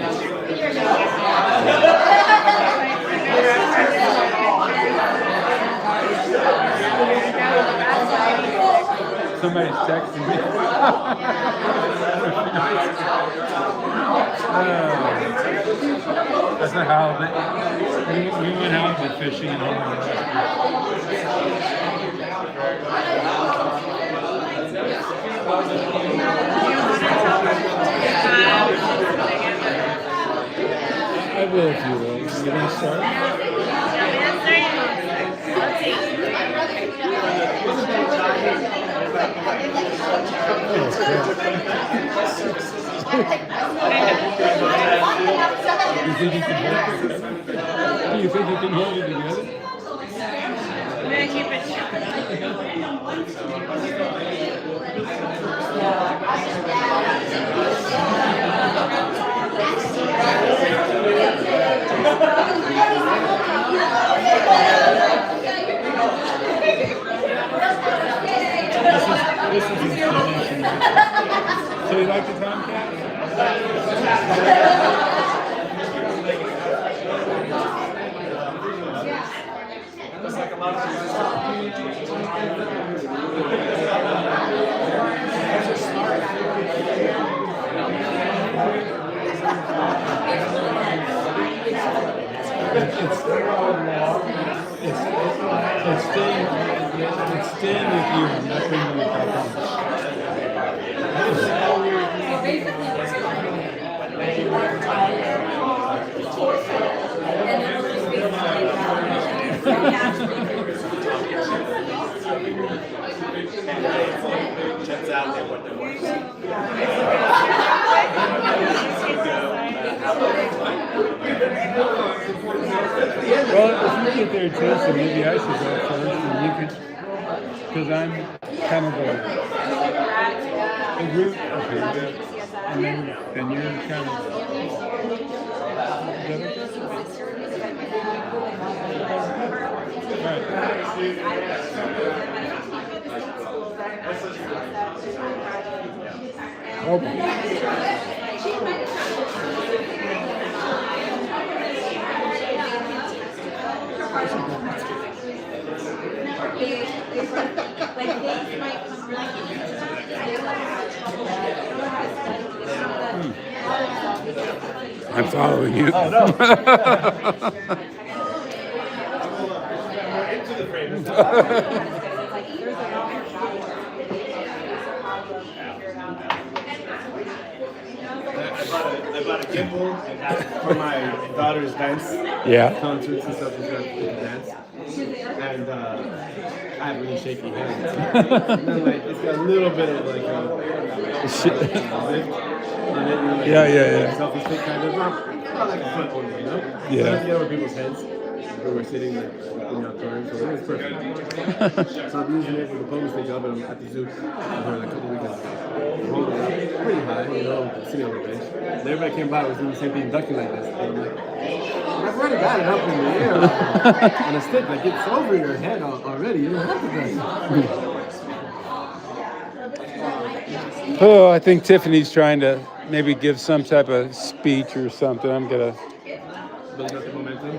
Somebody's texting me. That's not how we went out with fishing and all that. I will if you will. You want to start? Do you think you can hold it together? gonna keep it short. This is installation. So you like the Tomcat? It's staying with you and not bringing it back home. Turns out they weren't the worst. Well, if you get there too, so maybe I should go first, and you could, because I'm kind of a root up here, and then you're kind of. I'm following you. Oh, no. I bought a gimbal for my daughter's dance concerts and stuff. She's got to dance. And I have really shaky hands. And then, like, it's got a little bit of like a lift in it. Like, Yeah. Selfie stick kind of. Not like a foot only, you know? Yeah. So I have to get over people's heads. We were sitting like, in the auditorium, so it was perfect. So I'm using it for the pose stage up at the zoo for like a couple weekends ago. Holding it up pretty high, you know, sitting on the bench. And everybody came by, was doing the same thing, ducking like this. And I'm like, I've already got it up in the air on a stick. Like, it's over your head already. You don't have to duck. Oh, I think Tiffany's trying to maybe give some type of speech or something. I'm gonna. Build up the momentum.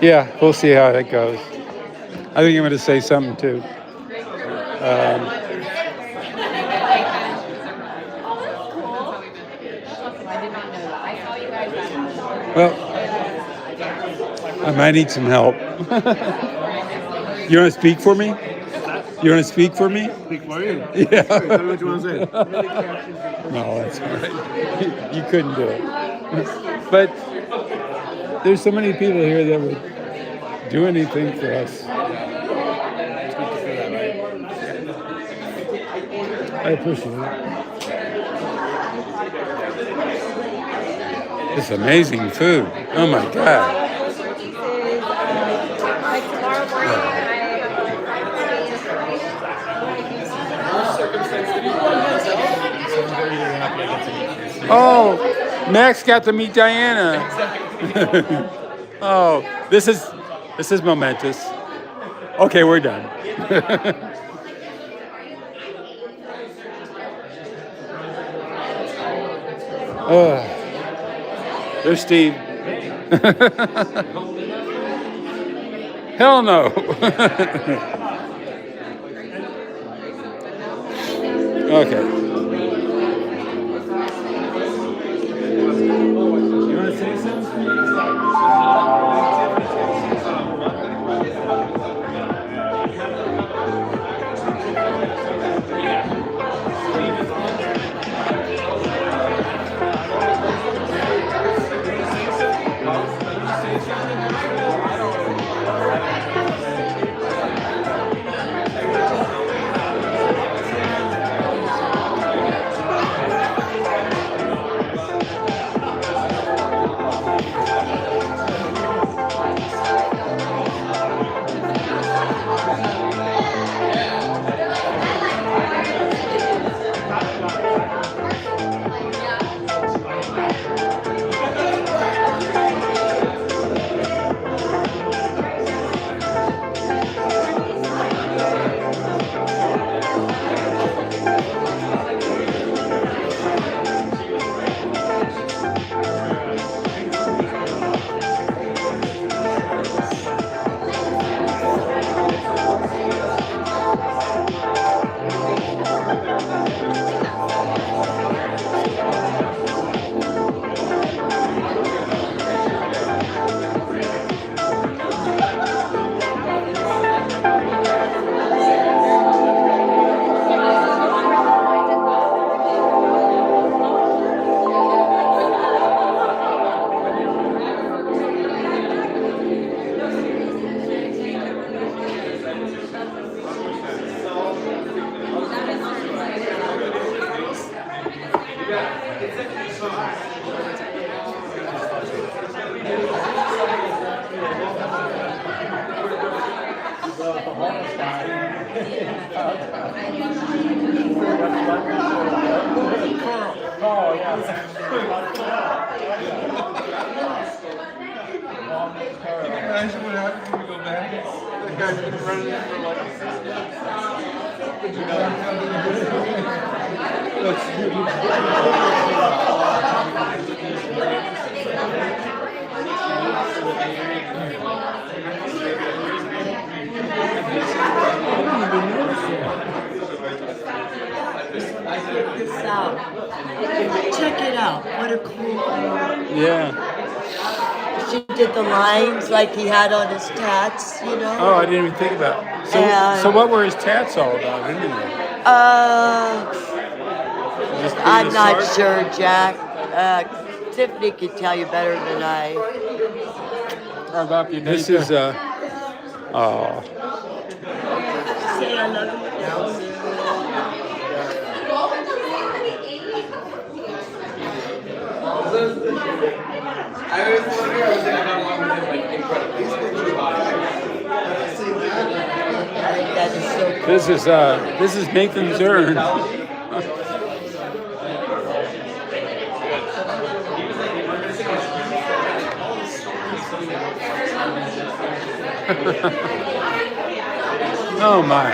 Yeah, we'll see how that goes. I think I'm going to say something too. Well, I might need some help. You want to speak for me? You want to speak for me? Speak for you? Yeah. Tell me what you want to say. No, that's all right. You couldn't do it. But there's so many people here that would do anything for us. I appreciate it. It's amazing food. Oh my God. Oh, Max got to meet Diana. Oh, this is momentous. Okay, we're done. There's Steve. Hell no. Okay. You want to say something? Imagine what happens when we go back. That guy's been running it for like 6 Check this out. Check it out. What a cool thing. Yeah. She did the lines like he had on his tats, you know? Oh, I didn't even think about it. So, And- so what were his tats all about, anyway? Just being I'm a not sergeant? sure, Jack. Tiffany could tell you better than I. How about you? This is oh. Say I love you. I always wonder, I was like, how long was it, like, incredibly This is Nathan Zern. Oh my.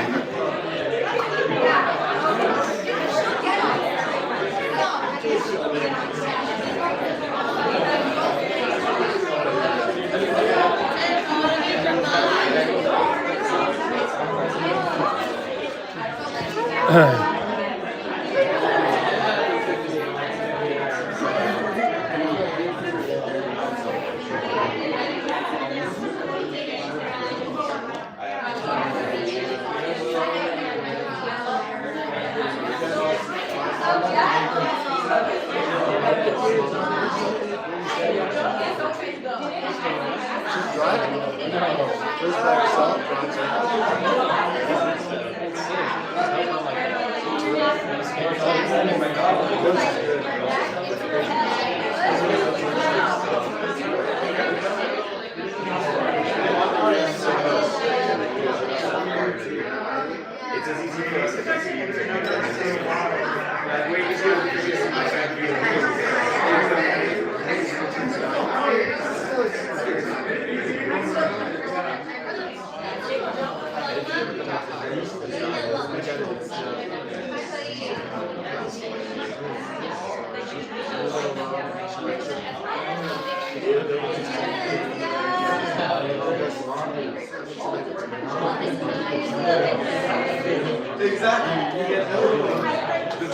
It's as easy for us as it is. Exactly. You get the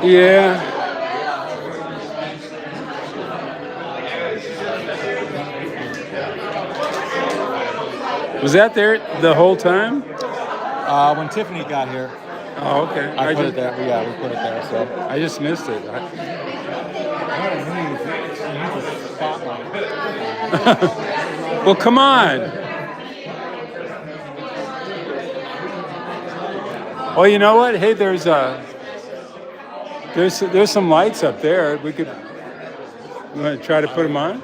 Yeah. Was that there the whole time? When Tiffany got here. Oh, okay. I put it there. Yeah, we put it there. So I just missed it. Well, come on. Well, you know what? Hey, there's some lights up there. We could. You want to try to put them on?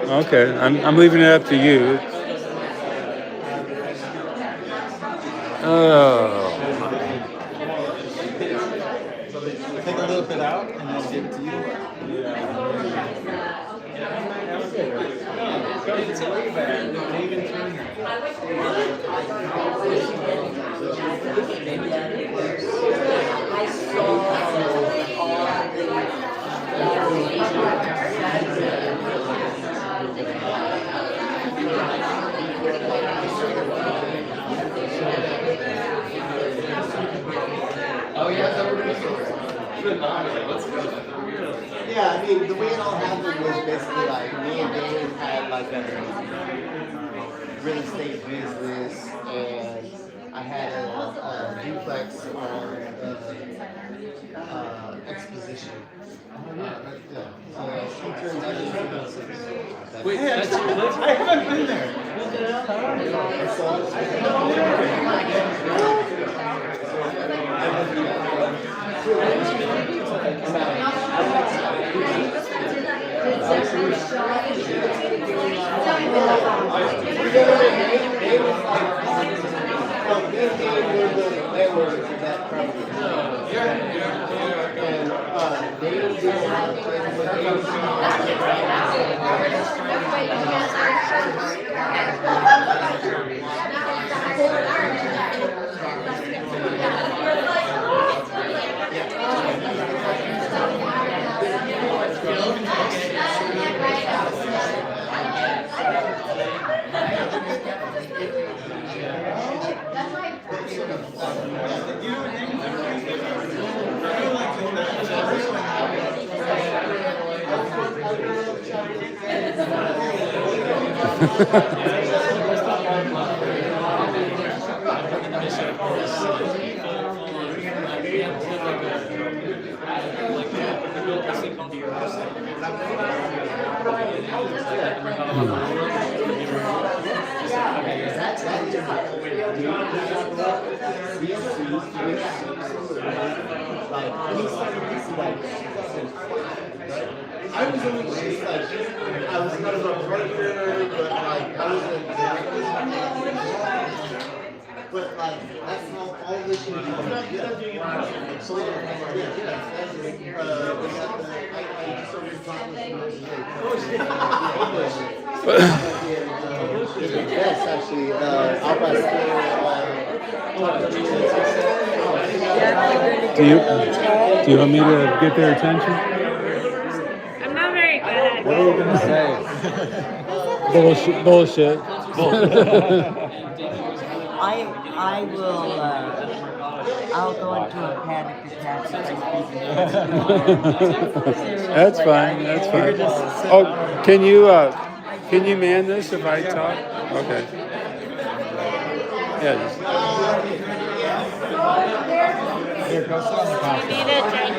Okay, I'm leaving it up to you. Oh. take a little bit out and then give it to you. Oh yeah, so we're gonna start. Let's go. Yeah, I mean, the way it all happened was basically like me and Dave had like a real estate business, and I had a duplex on Exposition. She turns out Wait, that's I haven't been there. I was always just like, I was kind of a partner, but like, I wasn't. But like, that's how all this shit is. So, we got the, I just started talking to yes, actually, I'll Do you want me to get their attention? I'm not very good at What are you gonna say? Bullshit. I will, I'll go into a panic attack. That's fine. That's fine. Oh, can you man this if I talk? Okay. Yeah. Here, go sit on the couch. Need a drink.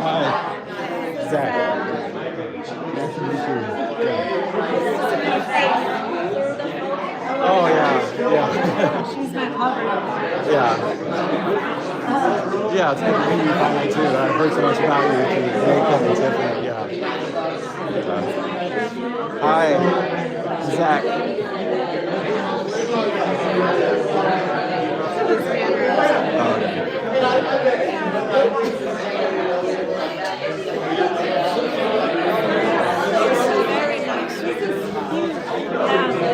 Hi. Zach. Nice to meet you. Oh, yeah. She's my cover. Yeah. Yeah, it's good to meet you finally, too. I've heard so much about you, too. Very cool, Tiffany. Yeah. Hi. Zach.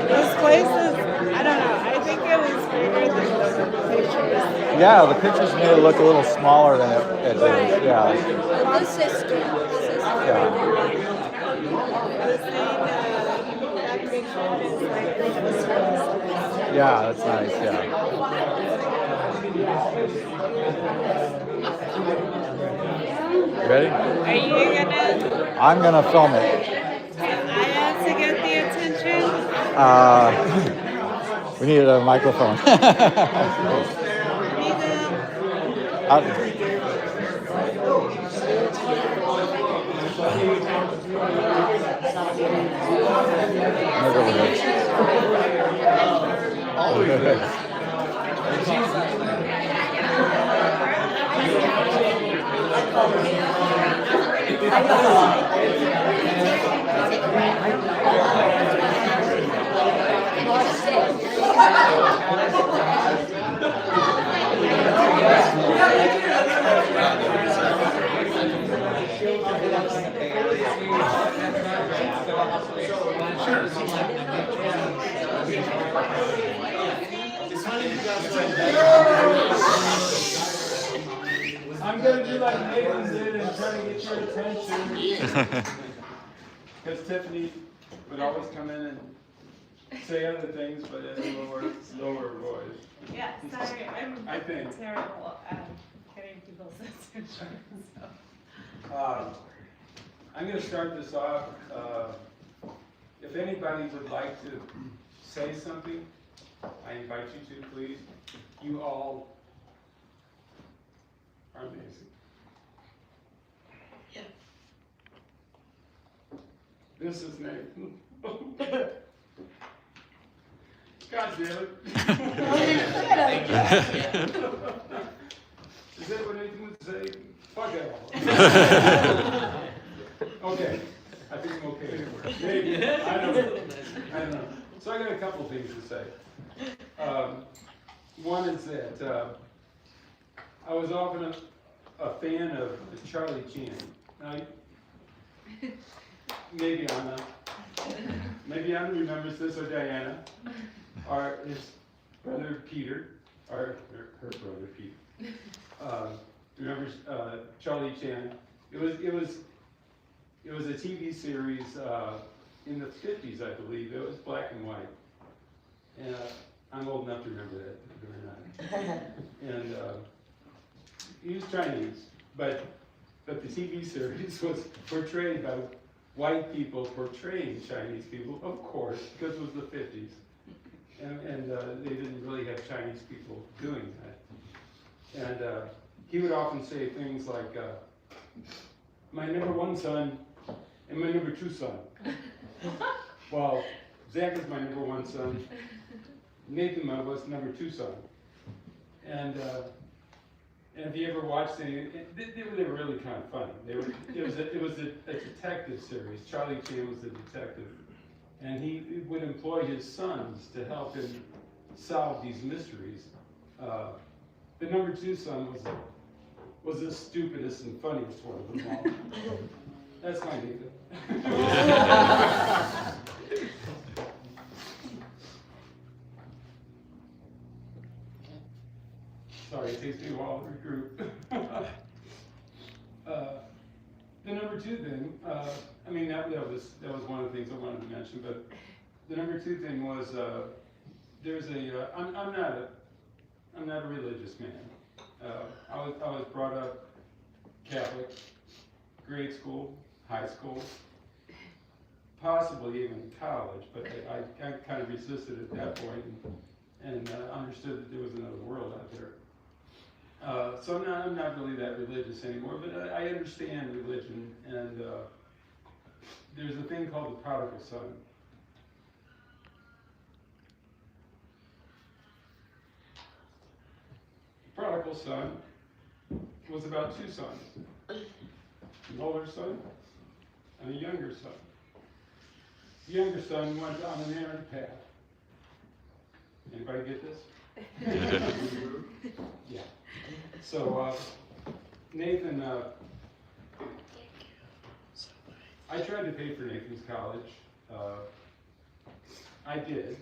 This place is, I don't know, I think it was bigger than the pictures. Yeah, the pictures made it look a little smaller than it did. Yeah. The sister. Yeah. I was saying that picture is like this one. Yeah, that's nice. Yeah. You ready? Are you gonna, I'm gonna film it. I have to get the attention? We needed a microphone. I'm gonna do like Nathan did and try to get your attention. Because Tiffany would always come in and say other things, but in a lower voice. Yeah, sorry, I think. terrible at getting people's attention. So. I'm going to start this off. If anybody would like to say something, I invite you to, please. You all are amazing. Yeah. This is Nathan. God damn it. Is that what Nathan would say? Fuck it. Okay, I think I'm okay. Maybe. I don't know. So I got a couple things to say. One is that I was often a fan of Charlie Chan. Now, maybe Anna remembers this, or Diana, or his brother Peter, or her brother Peter. Remembers Charlie Chan? It was a TV series in the 50s, I believe. It was black and white. And I'm old enough to remember that. And he was Chinese, but the TV series was portrayed by white people portraying Chinese people, of course, because it was the 50s. And they didn't really have Chinese people doing that. And he would often say things like, my number one son and my number two son. Well, Zach is my number one son. Nathan was number two son. And if you ever watched any, they were really kind of funny. It was a detective series. Charlie Chan was the detective. And he would employ his sons to help him solve these mysteries. The number two son was the stupidest and funniest one of them all. That's my Nathan. Sorry, it takes me a while to regroup. The number two thing, I mean, that was one of the things I wanted to mention, but the number two thing was there's I'm not a religious man. I was brought up Catholic, grade school, high school, possibly even college, but I kind of resisted at that point and understood that there was another world out there. So I'm not really that religious anymore, but I understand religion, and there's a thing called the prodigal son. The prodigal son was about two sons, an older son and a younger son. The younger son went on an errant path. Anybody get this? Yeah. So Nathan, I tried to pay for Nathan's college. I did,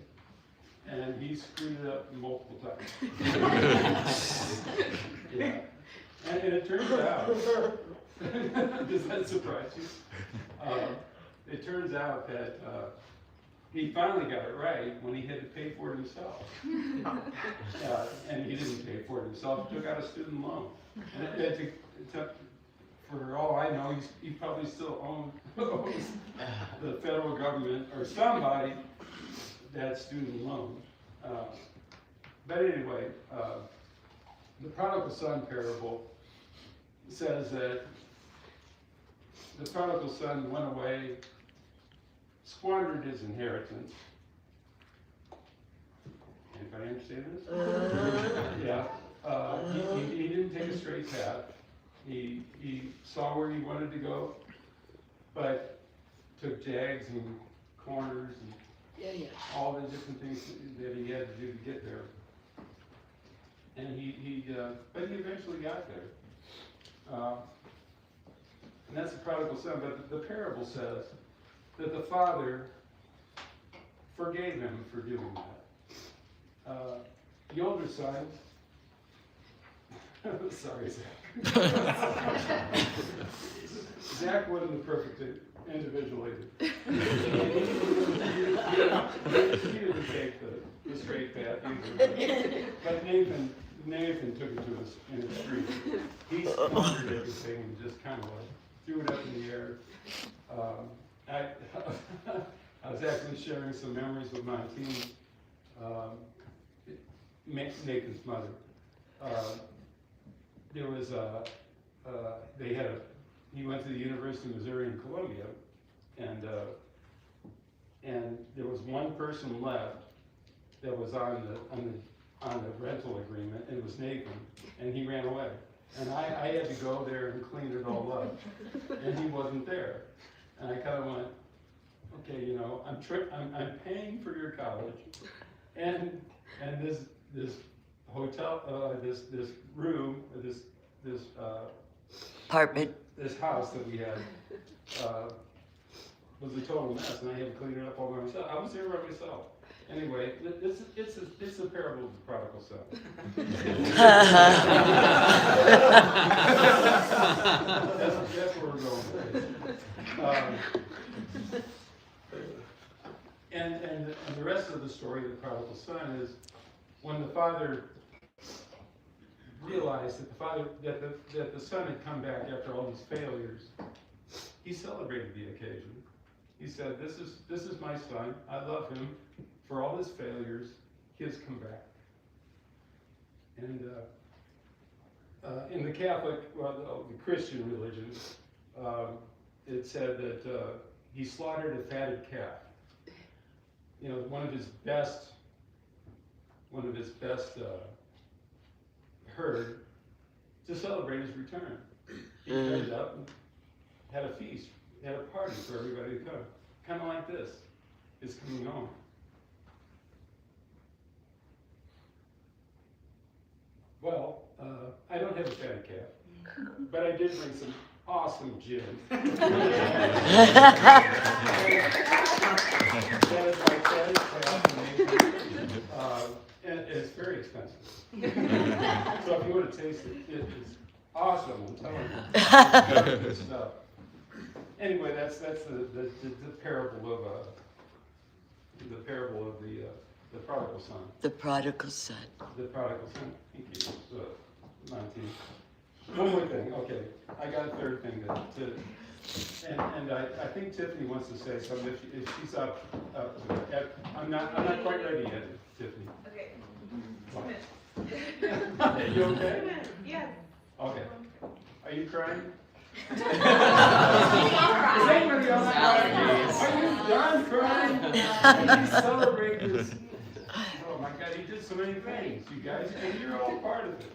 and he screwed it up multiple times. Yeah. And it turns out, does that surprise you? It turns out that he finally got it right when he had to pay for it himself. And he didn't pay for it himself, he took out a student loan. And it took, for all I know, he probably still owes the federal government or somebody that student loan. But anyway, the prodigal son parable says that the prodigal son went away, squandered his inheritance. Anybody understand this? Yeah. He didn't take a straight path. He saw where he wanted to go, but took jags and corners and all the different things that he had to do to get there. And but he eventually got there. And that's the prodigal son. But the parable says that the father forgave him for doing that. The older son, sorry, Zach. Zach wasn't the perfect individual either. He didn't take the straight path either. But Nathan took it to us in the street. He squandered everything and just kind of like threw it up in the air. I was actually sharing some memories with my team. Nathan's mother. There was he went to the University of Missouri in Columbia, and there was one person left that was on the rental agreement, and it was Nathan, and he ran away. And I had to go there and clean it all up, and he wasn't there. And I kind of went, okay, you know, I'm paying for your college, and this hotel, this room, this apartment, this house that we had was a total mess, and I had to clean it up all by myself. I was there by myself. Anyway, it's a parable of the prodigal son. That's where we're going. And the rest of the story of the prodigal son is when the father realized that the son had come back after all these failures, he celebrated the occasion. He said, "This is my son. I love him. For all his failures, he has come back." And in the Catholic, the Christian religion, it said that he slaughtered a fatted calf. You know, one of his best herd to celebrate his return. He cut it up and had a feast, had a party for everybody to come. Kind of like this. It's coming home. Well, I don't have a fatted calf, but I did bring some awesome gin. That is my fatted calf. And it's very expensive. So if you want to taste it, it is awesome. I'm telling you. Good stuff. Anyway, that's the parable of the prodigal son. The prodigal son. The prodigal son. Thank you, Monty. One more thing. Okay, I got a third thing and I think Tiffany wants to say something. If she's up I'm not quite ready yet, Tiffany. Okay. Are you okay? Yes. Okay. Are you crying? Is Is anybody else crying? Are you done crying? You celebrate this. Oh my God, he did so many things, you guys, and you're all part of it.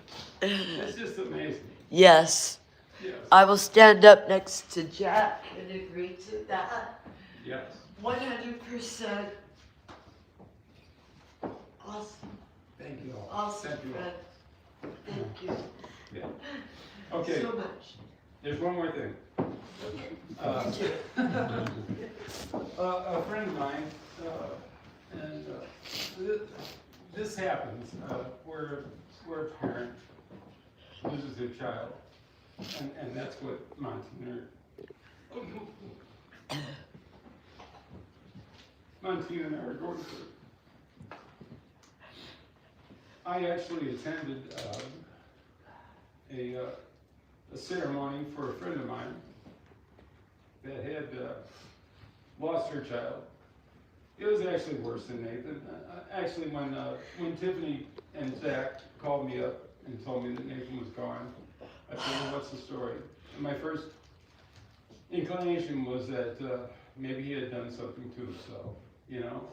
It's just amazing. Yes. Yes. I will stand up next to Jack and agree to that. Yes. 100%. Awesome. Thank you all. Awesome, Thank you all. friend. Thank you. Yeah. Okay. So much. There's one more thing. A friend of mine, and this happens where a parent loses their child, and that's what Montina and I are going through. I actually attended a ceremony for a friend of mine that had lost her child. It was actually worse than Nathan. Actually, when Tiffany and Zach called me up and told me that Nathan was gone, I said, "Well, what's the story?" And my first inclination was that maybe he had done something to himself. You know,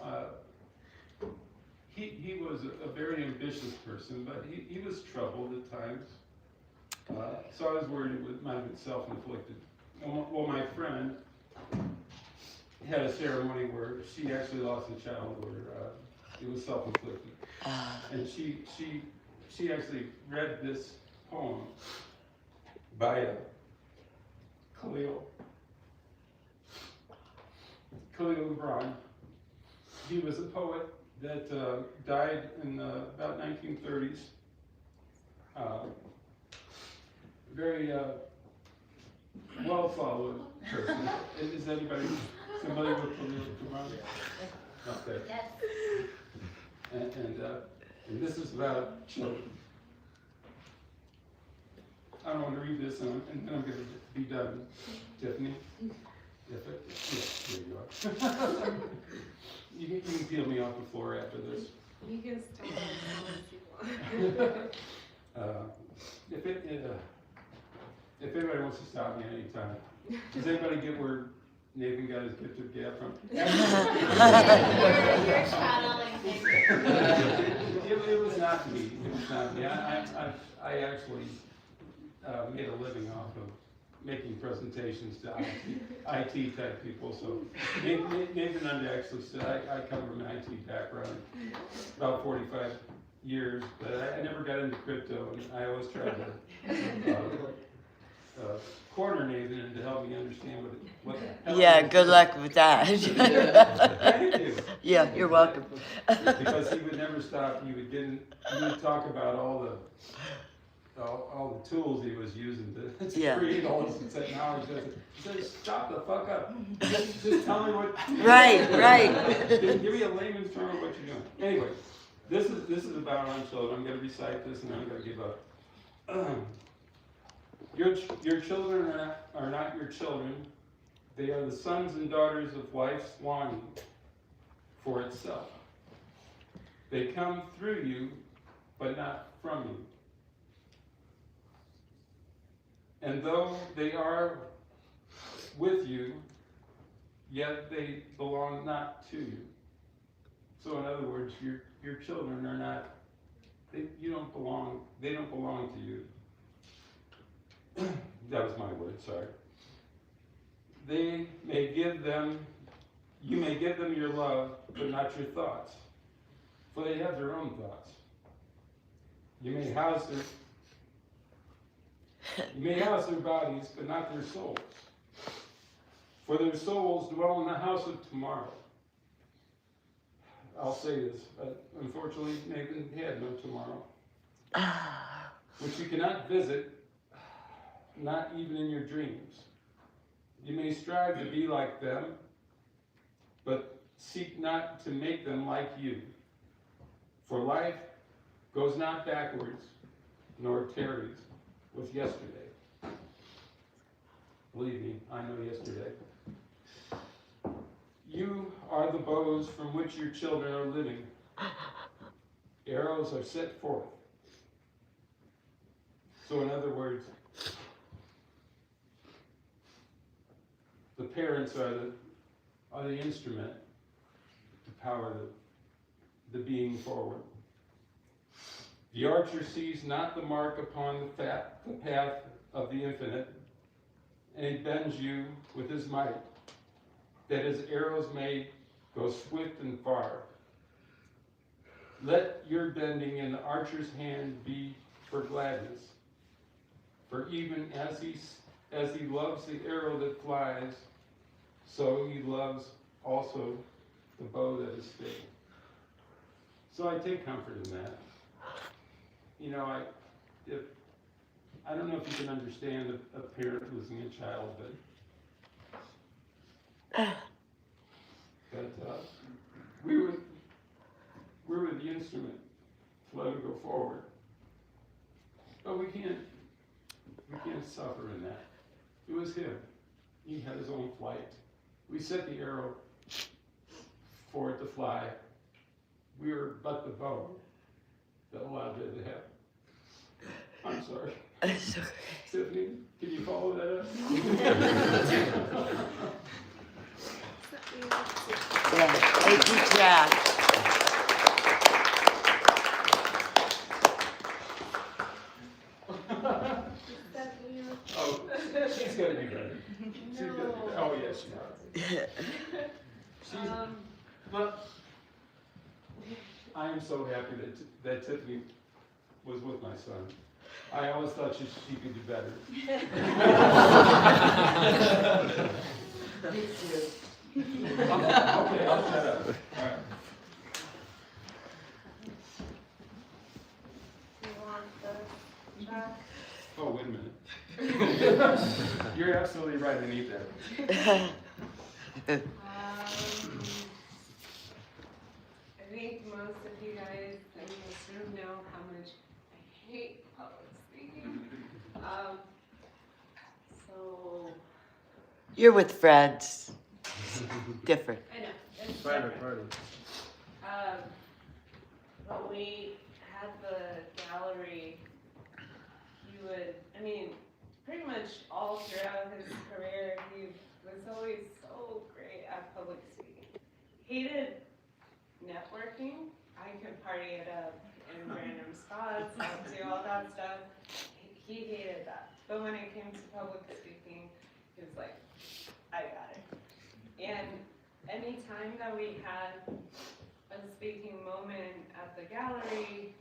he was a very ambitious person, but he was troubled at times. So I was worried it might have been self-inflicted. Well, my friend had a ceremony where she actually lost a child where it was self-inflicted. And she actually read this poem by Khalil Gibran. He was a poet that died in about 1930s. Very well-followed person. Is anybody familiar with the Romans? Okay. Yes. And this is about children. I want to read this, and then I'm going to be done. Tiffany? Yeah, here you are. You can peel me off the floor after this. You can stay on if you want. If anybody wants to stop me anytime. Does anybody get where Nathan got his gift of gab from? You're channeling It was not me. It was not me. I actually made a living off of making presentations to IT type people. So Nathan actually said I come from an IT background, about 45 years, but I never got into crypto, and I always tried to corner Nathan and to help me understand what the hell. Yeah, good luck with that. Thank you. Yeah, you're welcome. Because he would never stop. He would talk about all the tools he was using to create all this technology. He said, stop the fuck up. Just tell me what. Right. Give me a layman's term of what you're doing. Anyway, this is about our children. I'm going to recite this and then I'm going to give up. Your children are not your children. They are the sons and daughters of life's longing for itself. They come through you, but not from you. And though they are with you, yet they belong not to you. So in other words, your children are not, they don't belong to you. That was my word, sorry. You may give them your love, but not your thoughts. For they have their own thoughts. You may house their bodies, but not their souls. For their souls dwell in the house of tomorrow. I'll say this, but unfortunately, Nathan had no tomorrow. Which you cannot visit, not even in your dreams. You may strive to be like them, but seek not to make them like you. For life goes not backwards, nor tarries with yesterday. Believe me, I know yesterday. You are the bows from which your children are living. Arrows are set forth. So in other words, the parents are the instrument to power the being forward. The archer sees not the mark upon the path of the infinite, and he bends you with his might, that his arrows may go swift and far. Let your bending in the archer's hand be for gladness, for even as he loves the arrow that flies, so he loves also the bow that is stayed. So I take comfort in that. You know, I don't know if you can understand a parent losing a child, but we were the instrument to let him go forward. But we can't suffer in that. It was him. He had his own flight. We set the arrow for it to fly. We were but the bow that allowed it to happen. I'm sorry. Tiffany, can you follow that up? Yeah, thank you, Jack. Oh, she's gonna be ready. Oh yes, she is. But I am so happy that Tiffany was with my son. I always thought she could do better. Me too. Okay, I'll shut up. All right. right, I need that. I think most of you guys in this room know how much I hate public speaking. So You're with friends. Different. I know. It's Party, different. party. When we had the gallery, he would, I mean, pretty much all throughout his career, he was always so great at public speaking. Hated networking. I could party it up in random spots, I'll do all that stuff. He hated that. But when it came to public speaking, he was like, I got it. And any time that we had a speaking moment at the gallery,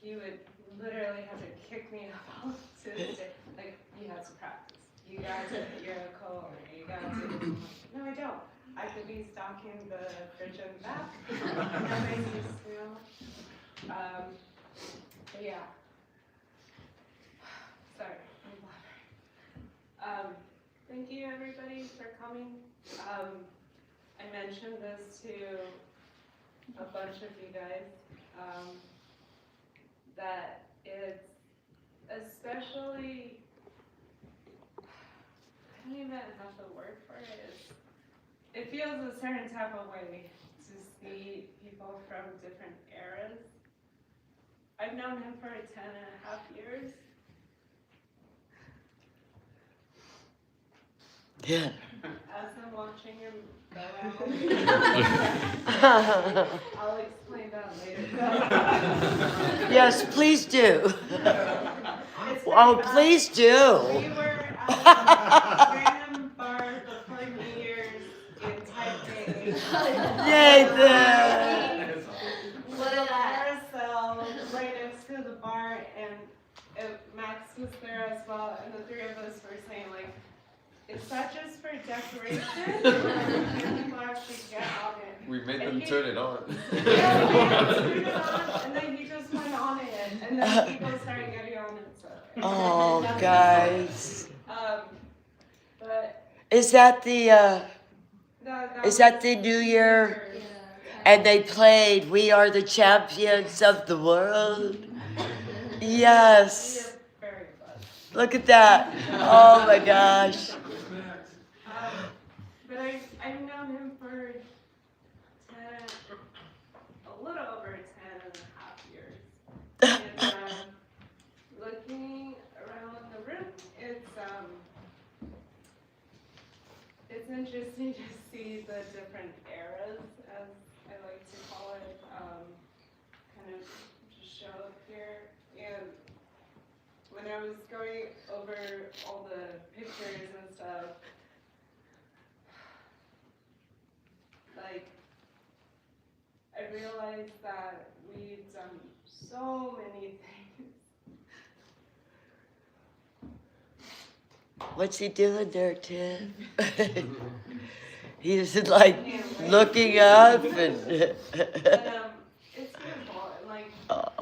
he would literally have to kick me out to the stage. Like, you have to practice. You got to, you're a co-owner. You got to. No, I don't. I could be stocking the fridge in the back. But yeah. Sorry, I'm blabbering. Thank you everybody for coming. I mentioned this to a bunch of you guys, that it's especially, I don't even have the word for it. It feels a certain type of way to see people from different eras. I've known him for 10.5 years. Yeah. As I'm watching him go out, I'll explain that later. Yes, please do. Oh, please do. We were at a random bar before New Year's in Taipei. Nathan! Little carousel right next to the bar, and Max was there as well, and the three of us were saying, like, is that just for decoration? Can people actually get on it? We made And them turn it on. Yeah, we had to turn it on, and then he just went on it, and then people started getting on it. So. Oh, guys. But Is that the New Year? And they played We Are the Champions of the World? Yes. Look at that. Oh my gosh. But I've known him for a little over 10.5 years. And looking around the room, it's interesting to see the different eras, as I like to call it, kind of just show up here. And when I was going over all the pictures and stuff, like, I realized that we've done so many things. What's he doing there, Tim? He's like looking up and. But, it's beautiful. And like, I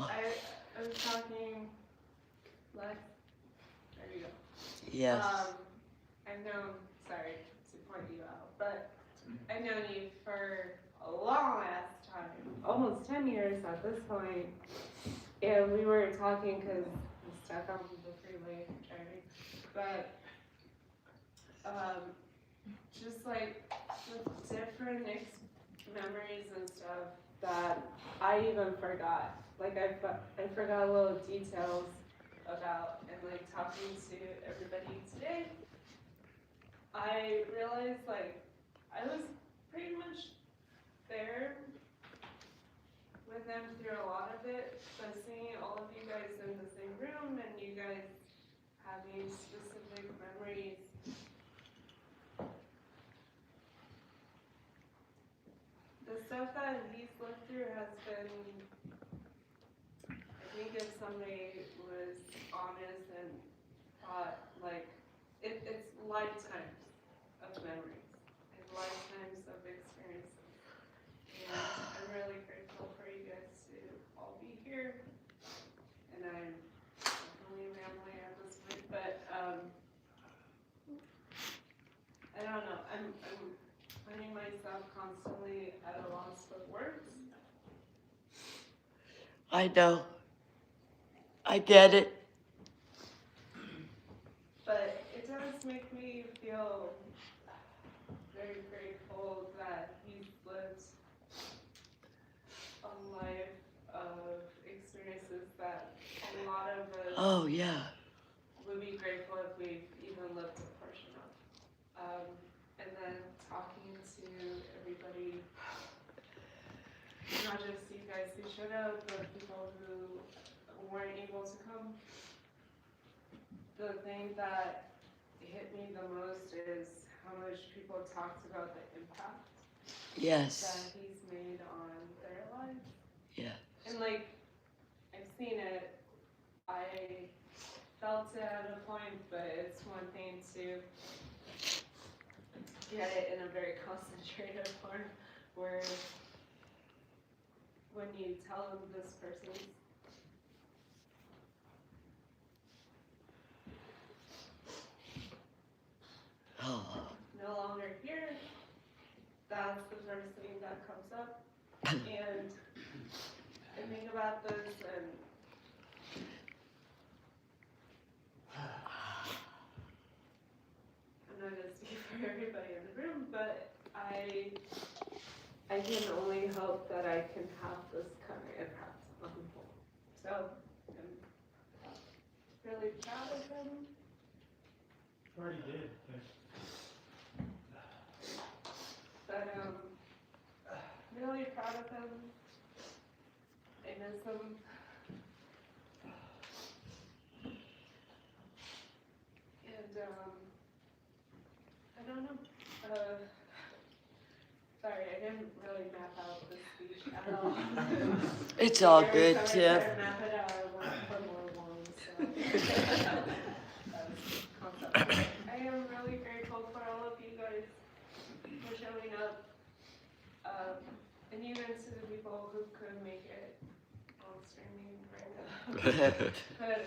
was talking, Lex, there you go. Yes. I've known, sorry to point you out, but I've known you for a long ass time, almost 10 years at this point. And we were talking because I'm stuck on the freeway driving. But just like the different memories and stuff that I even forgot. Like I forgot little details about, and like talking to everybody today, I realized like I was pretty much there with them through a lot of it, but seeing all of you guys in the same room and you guys having specific memories. The stuff that he's looked through has been, I think if somebody was honest and thought, like, it's lifetimes of memories and lifetimes of experiences. And I'm really grateful for you guys to all be here. And I'm definitely rambling at this point, but myself constantly at a loss for words. I know. I get it. But it does make me feel very grateful that he's lived a life of experiences that a lot of us Oh, yeah. would be grateful if we even lived a portion of. And then talking to everybody, not just you guys who showed up, but people who weren't able to come. The thing that hit me the most is how much people talked about the impact Yes. that he's made on their lives. Yeah. And like, I've seen it, I felt it at a point, but it's one thing to get it in a very concentrated form, where when you tell them this person's no longer here, that's the first thing that comes up. And I think about this, and I'm not gonna speak for everybody in the room, but I can only hope that I can have this kind of impact on people. So I'm really proud of him. Already did. But really proud of him. I miss him. And I don't know. Sorry, I didn't really map out this speech at all. It's all Every good, time I Tiff. try to map it out, I want to put more long, so. I am really grateful for all of you guys for showing up, and even to the people who couldn't make it on streaming right now. But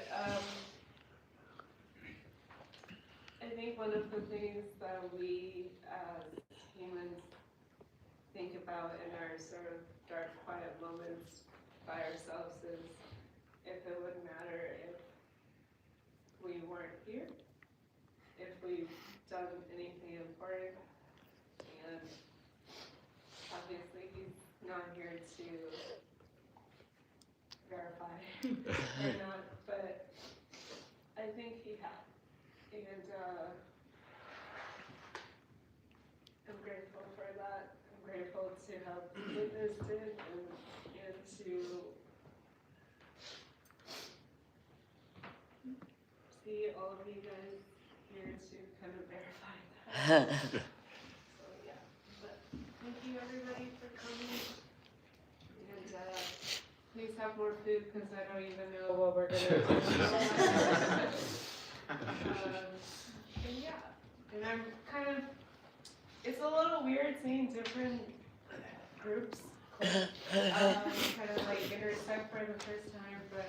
I think one of the things that we as humans think about in our sort of dark, quiet moments by ourselves is if it would matter if we weren't here, if we've done anything important. And obviously he's not here to verify or not, but I think he has. And I'm grateful for that. I'm grateful to have witnessed it and to see all of you guys here to kind of verify that. So yeah, but thank you everybody for coming. And please have more food because I don't even know what we're gonna do. And yeah, and I'm kind of, it's a little weird seeing different groups kind of like intersect for the first time, but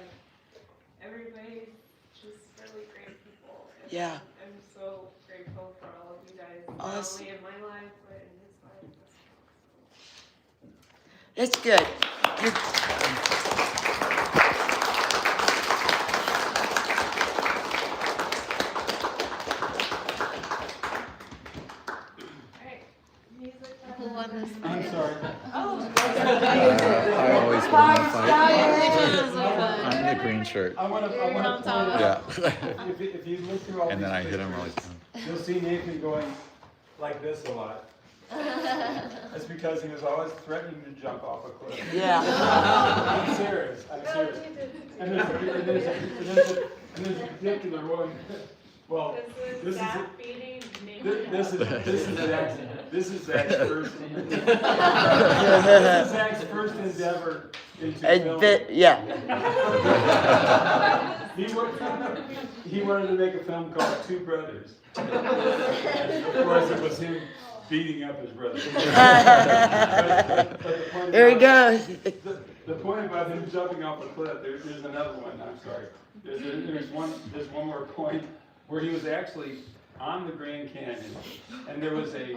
everybody's just really great people. And Yeah. I'm so grateful for all of you guys, not Awesome. only in my life, but in his life. That's good. I'm sorry. I always win the fight. I'm the green shirt. I want to point out, Yeah. if you look through all And then I these hit him pictures, really. you'll see Nathan going like this a lot. That's because he was always threatening to jump off a cliff. Yeah. I'm serious. I'm serious. And there's a particular one. Well, this is Zach's first. This is Zach's first endeavor into film. Yeah. He wanted to make a film called Two Brothers. And of course, it was him beating up his brother. Here he goes. The point about him jumping off a cliff, there's another one. I'm sorry. There's one more point where he was actually on the Grand Canyon, and there was a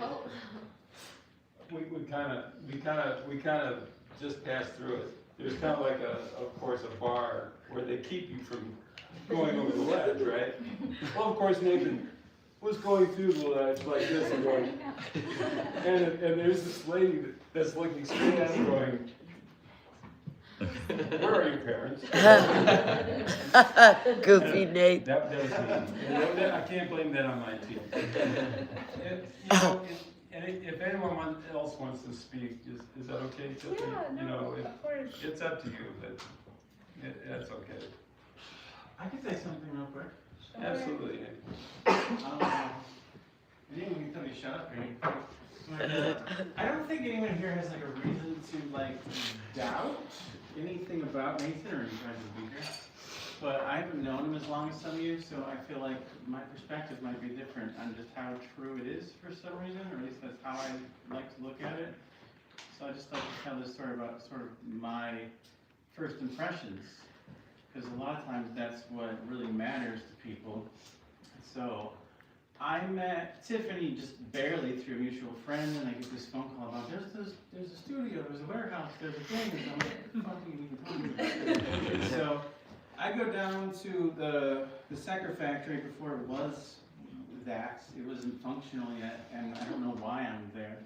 we kind of just passed through it. There's kind of like of course, a bar where they keep you from going over the ledge, right? Well, of course, Nathan was going through the ledge like this and going, and there's this lady that's looking straight at him going, where are your parents? Goofy Nate. That was me. I can't blame that on my team. If anyone else wants to speak, is that okay? Yeah, no, of course. It's up to you, but that's okay. I could say something real quick. Absolutely. Anyone can tell me to shut up here. I don't think anyone here has like a reason to like doubt anything about Nathan or you guys will be here. But I haven't known him as long as some of you, so I feel like my perspective might be different on just how true it is for some reason, or at least that's how I like to look at it. So I just like to tell this story about sort of my first impressions, because a lot of times that's what really matters to people. So I met Tiffany just barely through a mutual friend, and I get this phone call about there's a studio, there's a warehouse, there's a thing, and I'm like, what the fuck are you even talking about? So I go down to the Sacker factory before it was that. It wasn't functional yet, and I don't know why I'm there.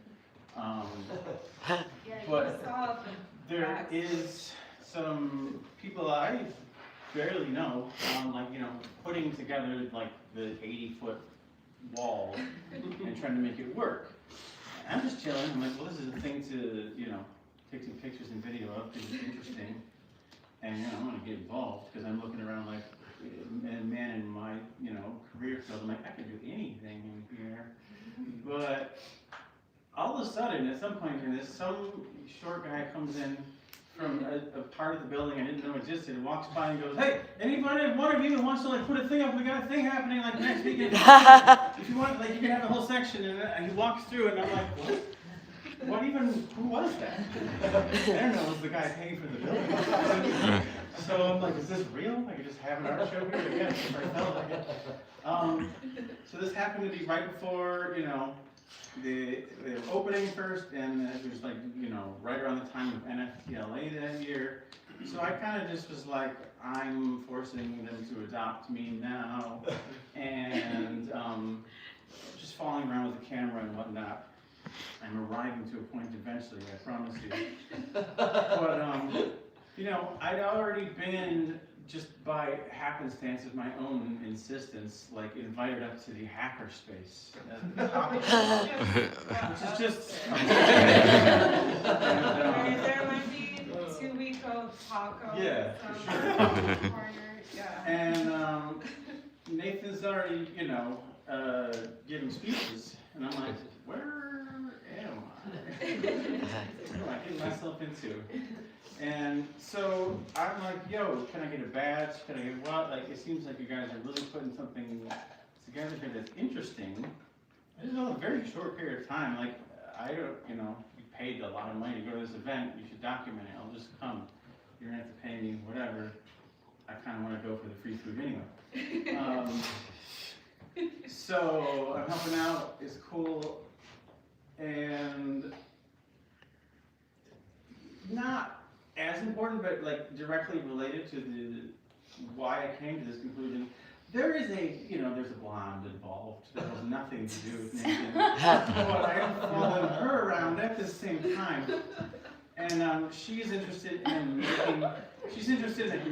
But there is some people I barely know, like, you know, putting together like the 80-foot wall and trying to make it work. And I'm just chilling. I'm like, well, this is a thing to, you know, take some pictures and video of because it's interesting. And you know, I want to get involved because I'm looking around like a man in my, you know, career field. I'm like, I could do anything in here. But all of a sudden, at some point in this, some short guy comes in from a part of the building I didn't know existed and walks by and goes, hey, anybody, one of you who wants to like put a thing up, we got a thing happening like next weekend. If you want, like you can have a whole section. And he walks through and I'm like, what? What even, who was that? I don't know, it was the guy paying for the building. So I'm like, is this real? I could just have an art show here? Yes, I felt like it. So this happened to be right before, you know, the opening first, and it was like, you know, right around the time of NFTLA that year. So I kind of just was like, I'm forcing them to adopt me now, and just following around with the camera and whatnot. I'm arriving to a point eventually, I promise you. But, you know, I'd already been, just by happenstance of my own insistence, like invited up to the hackerspace. Which is just... There might be 2 weeks of tacos. Yeah, for sure. Yeah. And Nathan's already, you know, giving speeches, and I'm like, where am I? What am I getting myself into? And so I'm like, yo, can I get a badge? Can I get what? Like, it seems like you guys are really putting something together here that's interesting. I just know a very short period of time. Like, I don't, you know, you paid a lot of money to go to this event. You should document it. I'll just come. You're gonna have to pay me whatever. I kind of want to go for the free food anyway. So I'm helping out. It's cool. And not as important, but like directly related to the why I came to this conclusion. There is a, you know, there's a blonde involved that has nothing to do with Nathan, but I am following her around at the same time, and she's interested in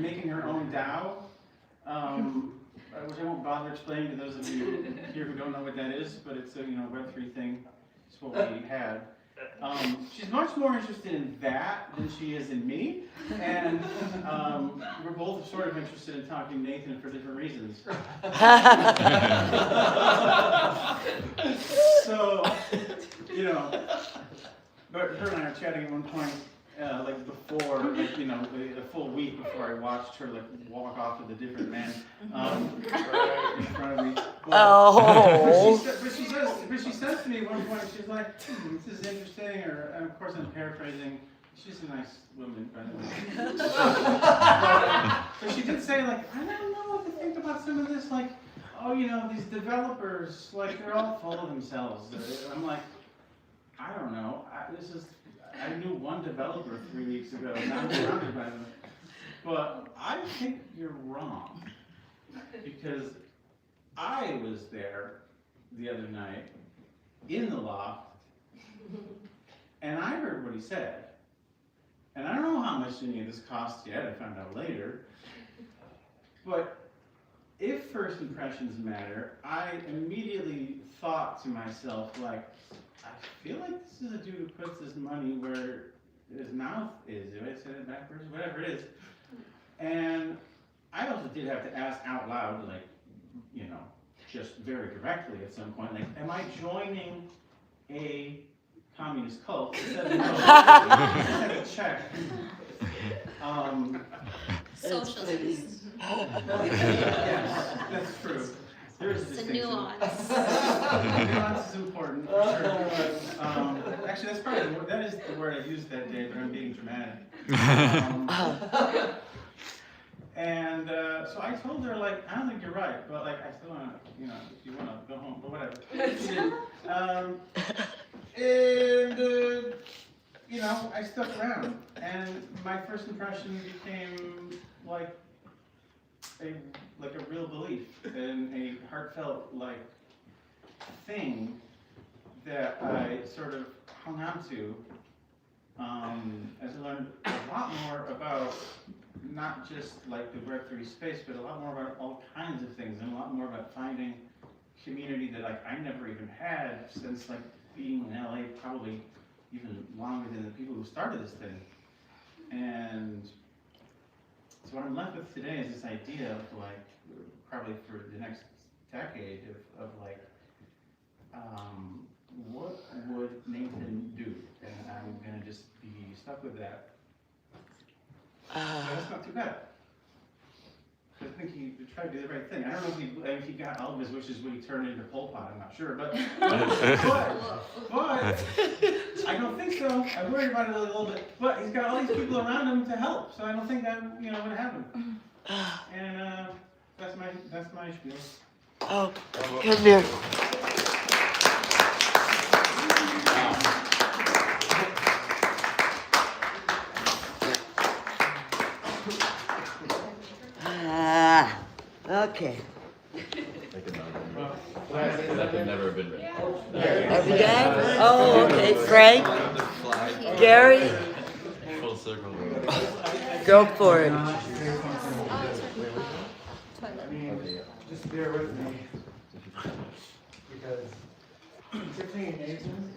making her own DAO, which I won't bother explaining to those of you here who don't know what that is, but it's a, you know, Web3 thing. It's what we had. She's much more interested in that than she is in me, and we're both sort of interested in talking to Nathan for different reasons. So, you know, but her and I are chatting at one point, like before, like, you know, a full week before I watched her like walk off with a different man right in front of me. But she says to me at one point, she's like, this is interesting, or, and of course I'm paraphrasing, she's a nice woman, by the way. But she did say, like, I don't know what to think about some of this, like, oh, you know, these developers, like, they're all full of themselves. I'm like, I don't know. I knew one developer 3 weeks ago. Now I'm surrounded by them. But I think you're wrong because I was there the other night in the loft, and I heard what he said. And I don't know how much any of this cost yet. I found out later. But if first impressions matter, I immediately thought to myself, like, I feel like this is a dude who puts his money where his mouth is. If I said it backwards, whatever it is. And I also did have to ask out loud, like, you know, just very directly at some point, like, am I joining a communist cult? He said no. He said a check. Socialist. Yes, that's true. There's a It's a distinction. nuance. Nuance is important, for sure. Actually, that's probably that is the word I used that day, but I'm being dramatic. And so I told her, like, I don't think you're right, but like I still want to, you know, if you want to go home, but whatever. She did. And you know, I stuck around, and my first impression became like a real belief and a heartfelt like thing that I sort of hung on to as I learned a lot more about not just like the Web3 space, but a lot more about all kinds of things, and a lot more about finding community that like I never even had since like being in LA, probably even longer than the people who started this thing. And so what I'm left with today is this idea of like, probably for the next decade of like, what would Nathan do? And I'm gonna just be stuck with that. So that's not too bad. I think he tried to do the right thing. I don't know if he got all of his wishes when he turned into Pol Pot, I'm not sure, but I don't think so. I worry about it a little bit. But he's got all these people around him to help, so I don't think that, you know, would happen. And that's my spiel. Oh, come here. Okay. That could never have been written. Are we done? Oh, okay. Frank? Gary? Full circle. Go for it. Just bear with me. Because Tiffany and Nathan,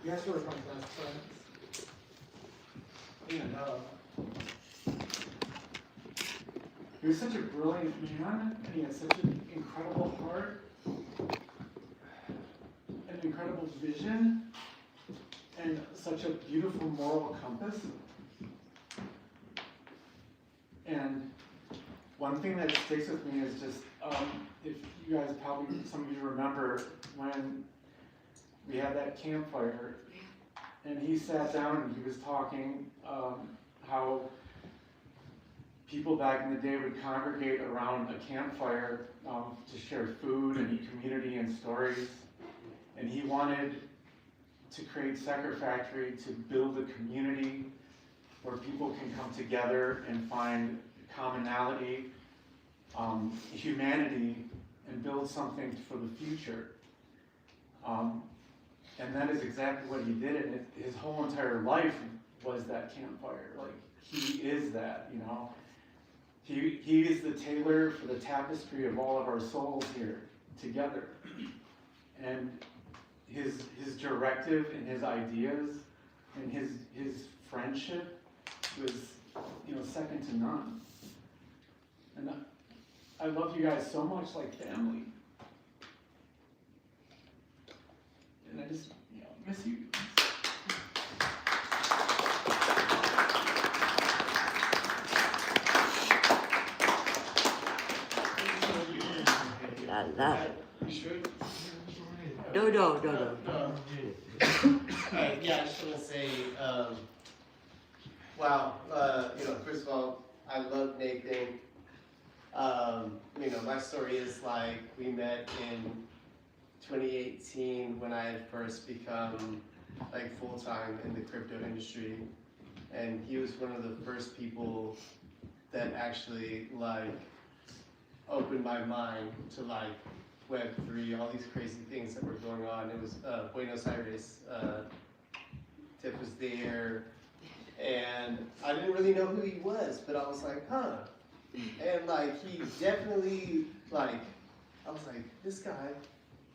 you guys were my best friends. And he was such a brilliant man, and he had such an incredible heart, an incredible vision, and such a beautiful moral compass. And one thing that sticks with me is just, if you guys probably, some of you remember when we had that campfire, and he sat down and he was talking how people back in the day would congregate around a campfire to share food and community and stories. And he wanted to create Sector Factory to build a community where people can come together and find commonality, humanity, and build something for the future. And that is exactly what he did, and his whole entire life was that campfire. Like, he is that, you know. He is the tailor for the tapestry of all of our souls here together. And his directive and his ideas and his friendship was, you know, second to none. And I love you guys so much, like family. And I just, you know, miss you. No. Yeah, I just want to say, wow, you know, first of all, I love Nathan. You know, my story is like we met in 2018 when I had first become like full-time in the crypto industry, and he was one of the first people that actually like opened my mind to like Web3, all these crazy things that were going on. It was Buenos Aires. Tiff was there, and I didn't really know who he was, but I was like, huh. And like he definitely like, I was like, this guy,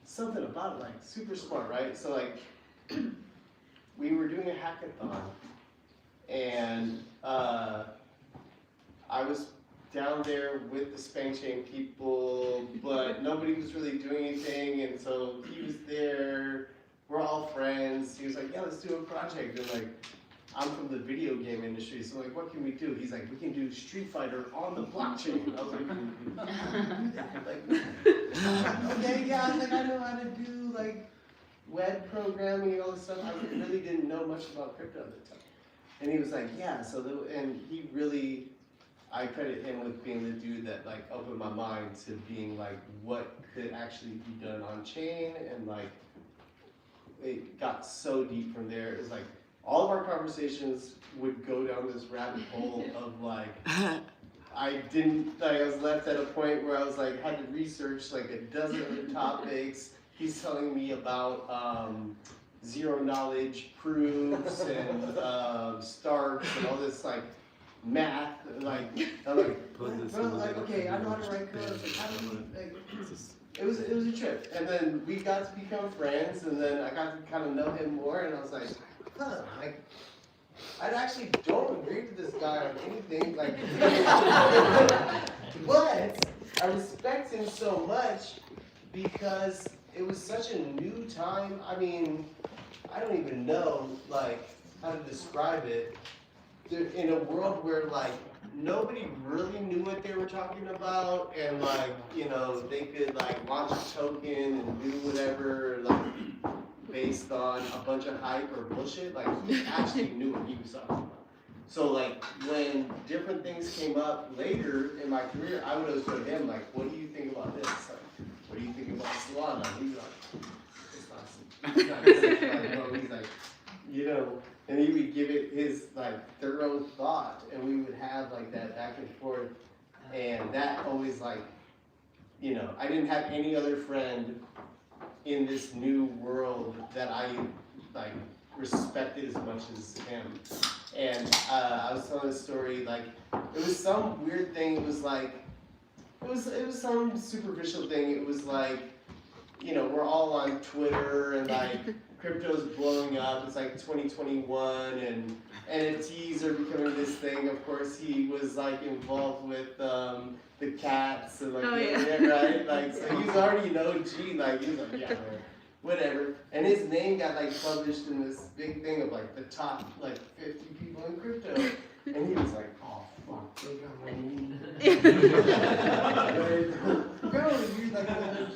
something about it, like super smart, right? So like, we were doing a hackathon, and I was down there with the Spank Chain people, but nobody was really doing anything, and so he was there, we're all friends. He was like, yeah, let's do a project. And like, I'm from the video game industry, so like, what can we do? He's like, we can do Street Fighter on the blockchain. I was like, okay, yeah, I was like, I know how to do like web programming and all this stuff. I really didn't know much about crypto at the time. And he was like, yeah, so, and he really, I credit him with being the dude that like opened my mind to being like, what could actually be done on chain, and like, it got so deep from there. It was like, all of our conversations would go down this rabbit hole of like, I was left at a point where I was like, had to research like a dozen other topics. He's telling me about zero knowledge proofs and starks and all this like math. Like, I'm like, bro, like, okay, I know how to write code. Like, how do you, like, it was a trip. And then we got to become friends, and then I got to kind of know him more, and I was like, huh, like, I actually don't agree with this guy on anything, like, but I respect him so much because it was such a new time. I mean, I don't even know, like, how to describe it. In a world where, like, nobody really knew what they were talking about, and, like, you know, they could, like, launch a token and do whatever, like, based on a bunch of hype or bullshit. Like, he actually knew what he was talking about. So, like, when different things came up later in my career, I would always go to him, like, what do you think about this? Like, what do you think about Solana? And he's like, it's not he's like, you know, and he would give it his like thorough thought, and we would have like that back and forth, and that always like, you know, I didn't have any other friend in this new world that I like respected as much as him. And I was telling a story, like, it was some weird thing. It was like, it was some superficial thing. It was like, you know, we're all on Twitter, and like crypto's blowing up. It's like 2021, and NFTs are becoming this thing. Of course, he was like involved with the cats and like, right? Like, so he's already an OG. Like, he was like, yeah, man, whatever. And his name got like published in this big thing of like the top like 50 people in crypto, and he was like, oh fuck, they got my name. Bro, you're like an OG.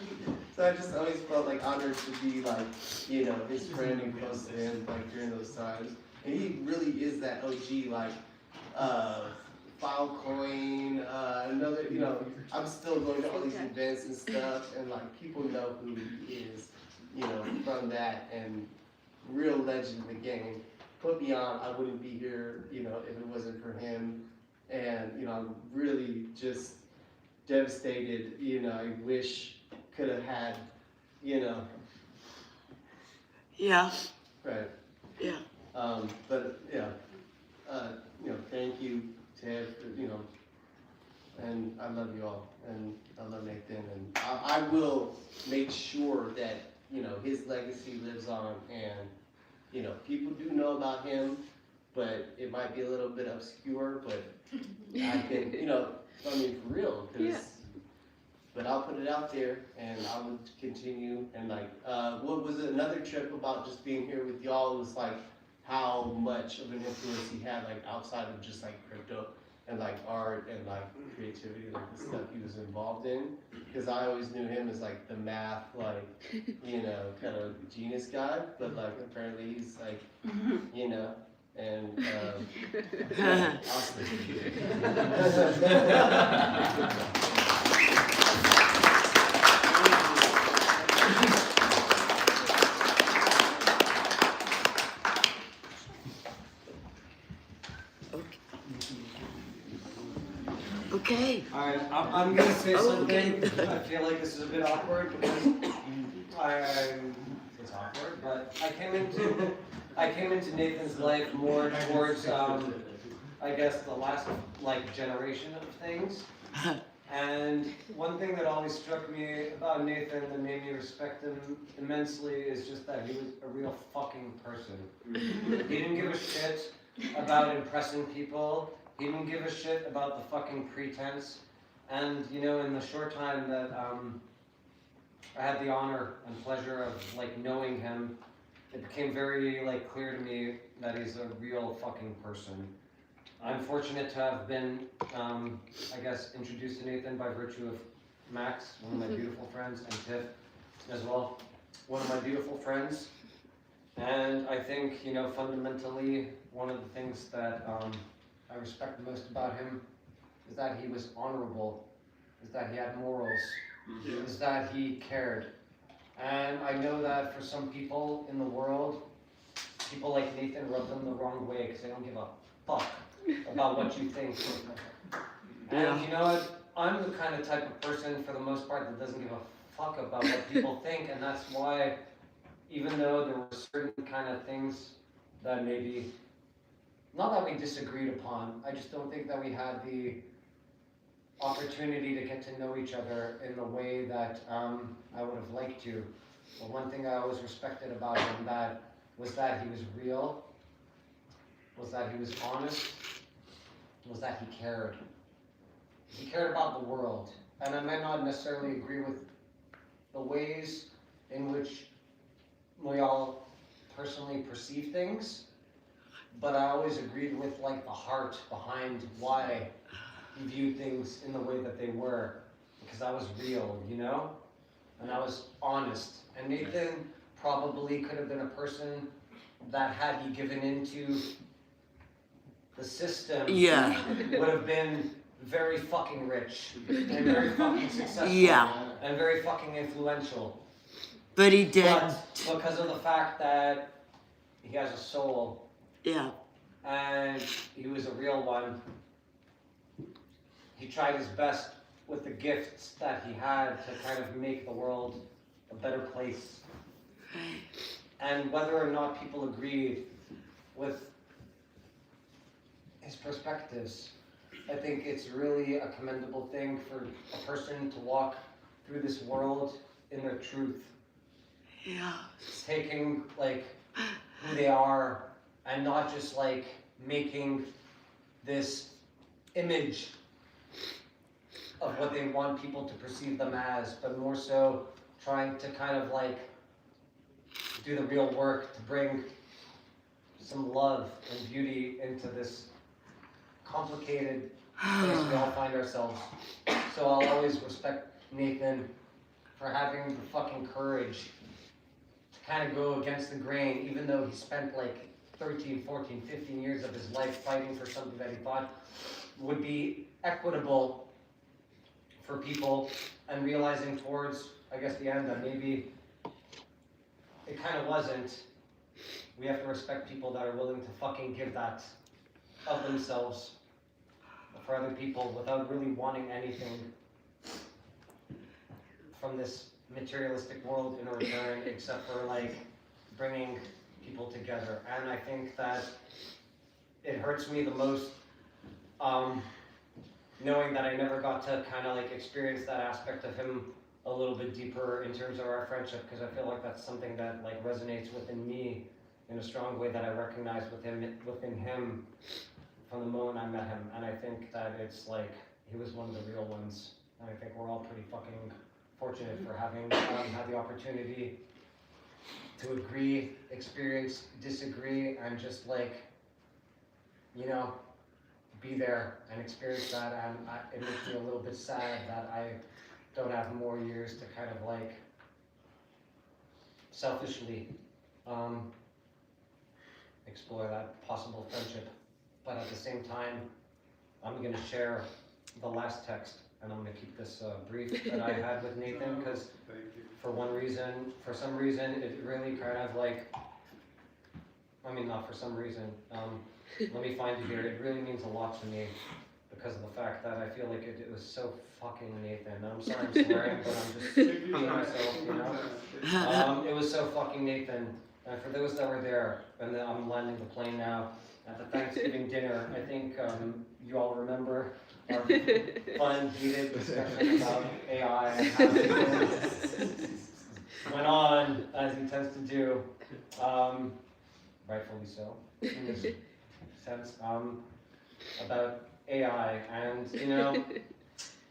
So I just always felt like honored to be like, you know, his friend and close to him like during those times. And he really is that OG, like Filecoin, another, you know, I'm still going to all these events and stuff, and like people know who he is, you know, from that, and real legend in the game. Put me on, I wouldn't be here, you know, if it wasn't for him. And, you know, I'm really just devastated, you know, I wish could have had, you know. Yeah. Right. Yeah. But yeah, you know, thank you, Ted, for, you know, and I love you all, and I love Nathan, and I will make sure that, you know, his legacy lives on, and, you know, people do know about him, but it might be a little bit obscure, but I can, you know, I mean, for real, because. Yeah. But I'll put it out there, and I would continue. And like, what was another trip about just being here with y'all was like how much of an influence he had, like outside of just like crypto and like art and like creativity, like the stuff he was involved in. Because I always knew him as like the math, like, you know, kind of genius guy. But like apparently he's like, you know. And yeah, awesome. Okay. Alright, I'm gonna say something. I feel like this is a bit awkward because it's awkward, but I came into Nathan's life more towards I guess the last like generation of things. And one thing that always struck me about Nathan that made me respect him immensely is just that he was a real fucking person. He didn't give a shit about impressing people. He didn't give a shit about the fucking pretense. And you know, in the short time that I had the honor and pleasure of like knowing him, it became very like clear to me that he's a real fucking person. I'm fortunate to have been, I guess, introduced to Nathan by virtue of Max, one of my beautiful friends, and Tiff as well, one of my beautiful friends. And I think, you know, fundamentally, one of the things that I respect the most about him is that he was honorable, is that he had morals, is that he cared. And I know that for some people in the world, people like Nathan rub them the wrong way because they don't give a fuck about what you think. And you know what? I'm the kind of type of person, for the most part, that doesn't give a fuck about what people think, and that's why, even though there were certain kind of things that maybe, not that we disagreed upon, I just don't think that we had the opportunity to get to know each other in the way that I would have liked to. But one thing I always respected about him was that he was real, was that he was honest, was that he cared. He cared about the world. And I might not necessarily agree with the ways in which we all personally perceive things, but I always agreed with like the heart behind why he viewed things in the way that they were, because I was real, you know? And I was honest. And Nathan probably could have been a person that, had he given into the system, would have been very fucking rich and very fucking successful and very fucking influential. But he did. But because of the fact that he has a soul, and he was a real one, he tried his best with the gifts that he had to kind of make the world a better place. And whether or not people agreed with his perspectives, I think it's really a commendable thing for a person to walk through this world in their truth. Taking like who they are and not just like making this image of what they want people to perceive them as, but more so trying to kind of like do the real work to bring some love and beauty into this complicated place we all find ourselves. So I'll always respect Nathan for having the fucking courage to kind of go against the grain, even though he spent like 13, 14, 15 years of his life fighting for something that he thought would be equitable for people, and realizing towards, I guess, the end that maybe it kind of wasn't. We have to respect people that are willing to fucking give that of themselves for other people without really wanting anything from this materialistic world in return, except for like bringing people together. And I think that it hurts me the most knowing that I never got to kind of like experience that aspect of him a little bit deeper in terms of our friendship, because I feel like that's something that like resonates within me in a strong way that I recognize within him from the moment I met him. And I think that it's like he was one of the real ones, and I think we're all pretty fucking fortunate for having had the opportunity to agree, experience, disagree, and just like, you know, be there and experience that. And it makes me a little bit sad that I don't have more years to kind of like selfishly explore that possible friendship. But at the same time, I'm going to share the last text, and I'm going to keep this brief, that I had with Nathan, because for some reason, it really kind of like, I mean, not for some reason, let me find it here. It really means a lot to me, because of the fact that I feel like it was so fucking Nathan. I'm sorry I'm swearing, but I'm just being myself, you know? It was so fucking Nathan. And for those that were there, and then I'm landing the plane now, at the Thanksgiving dinner, I think you all remember our fun, heated discussion about AI and how it went on, as he tends to do, rightfully so, in this sense, about AI. And, you know,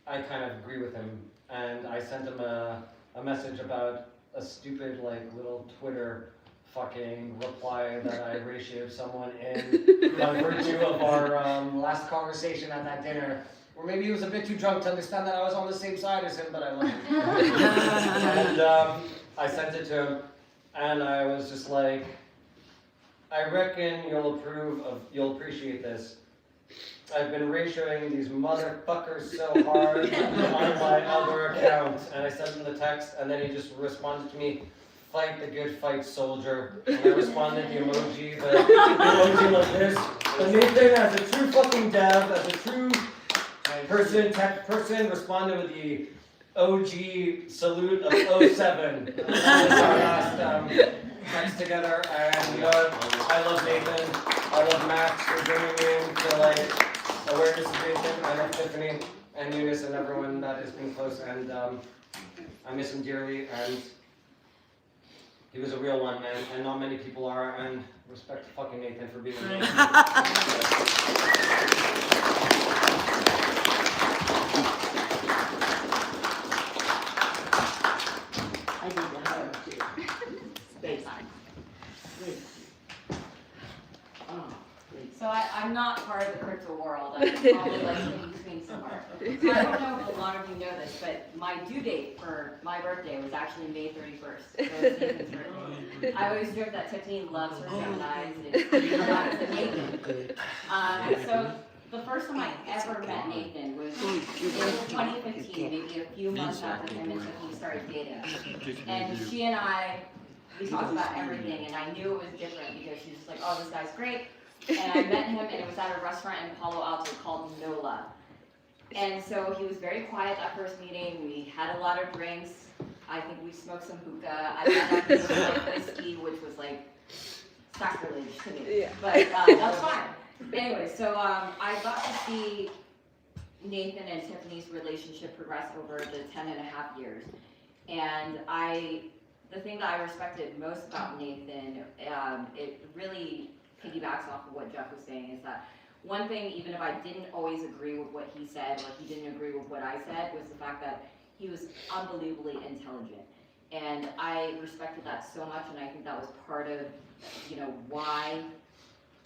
I kind of agree with him. And I sent him a message about a stupid, like, little Twitter fucking reply that I ratioed someone in by virtue of our last conversation at that dinner, or maybe he was a bit too drunk to understand that I was on the same side as him, but I love him. And I sent it to him, and I was just like, I reckon you'll appreciate this. I've been ratioing these motherfuckers so hard on my other account. And I sent him the text, and then he just responded to me, "Fight the good fight, soldier." And I responded the emoji like this. But Nathan, as a true fucking dev, as a true tech person, responded with the OG salute of 07. That was our last text together. And you know what? I love Nathan. I love Max for bringing me into like awareness of Nathan. I love Tiffany and Eunice and everyone that has been close. And I miss him dearly. And he was a real one, man, and not many people are, and respect to fucking Nathan for being amazing. I need a hug too. Space. So I'm not part of the crypto world. I'm probably like in between somewhere. So I don't know if a lot of you know this, but my due date for my birthday was actually May 31st. So it's Nathan's birthday. I always joke that Tiffany loves her Geminis and Nathan. So the first time I ever met Nathan was in 2015, maybe a few months after him and Tiffany started dating. And she and we talked about everything, and I knew it was different because she was just like, oh, this guy's great. And I met him, and it was at a restaurant in Palo Alto called Nola. And so he was very quiet that first meeting. We had a lot of drinks. I think we smoked some hookah. I found out he was like whiskey, which was like sacrilege to me. Yeah. But that's fine. Anyway, so I got to see Nathan and Tiffany's relationship progress over the 10.5 years. And the thing that I respected most about Nathan, it really piggybacks off of what Jeff was saying, is that one thing, even if I didn't always agree with what he said, or he didn't agree with what I said, was the fact that he was unbelievably intelligent. And I respected that so much, and I think that was part of, you know, why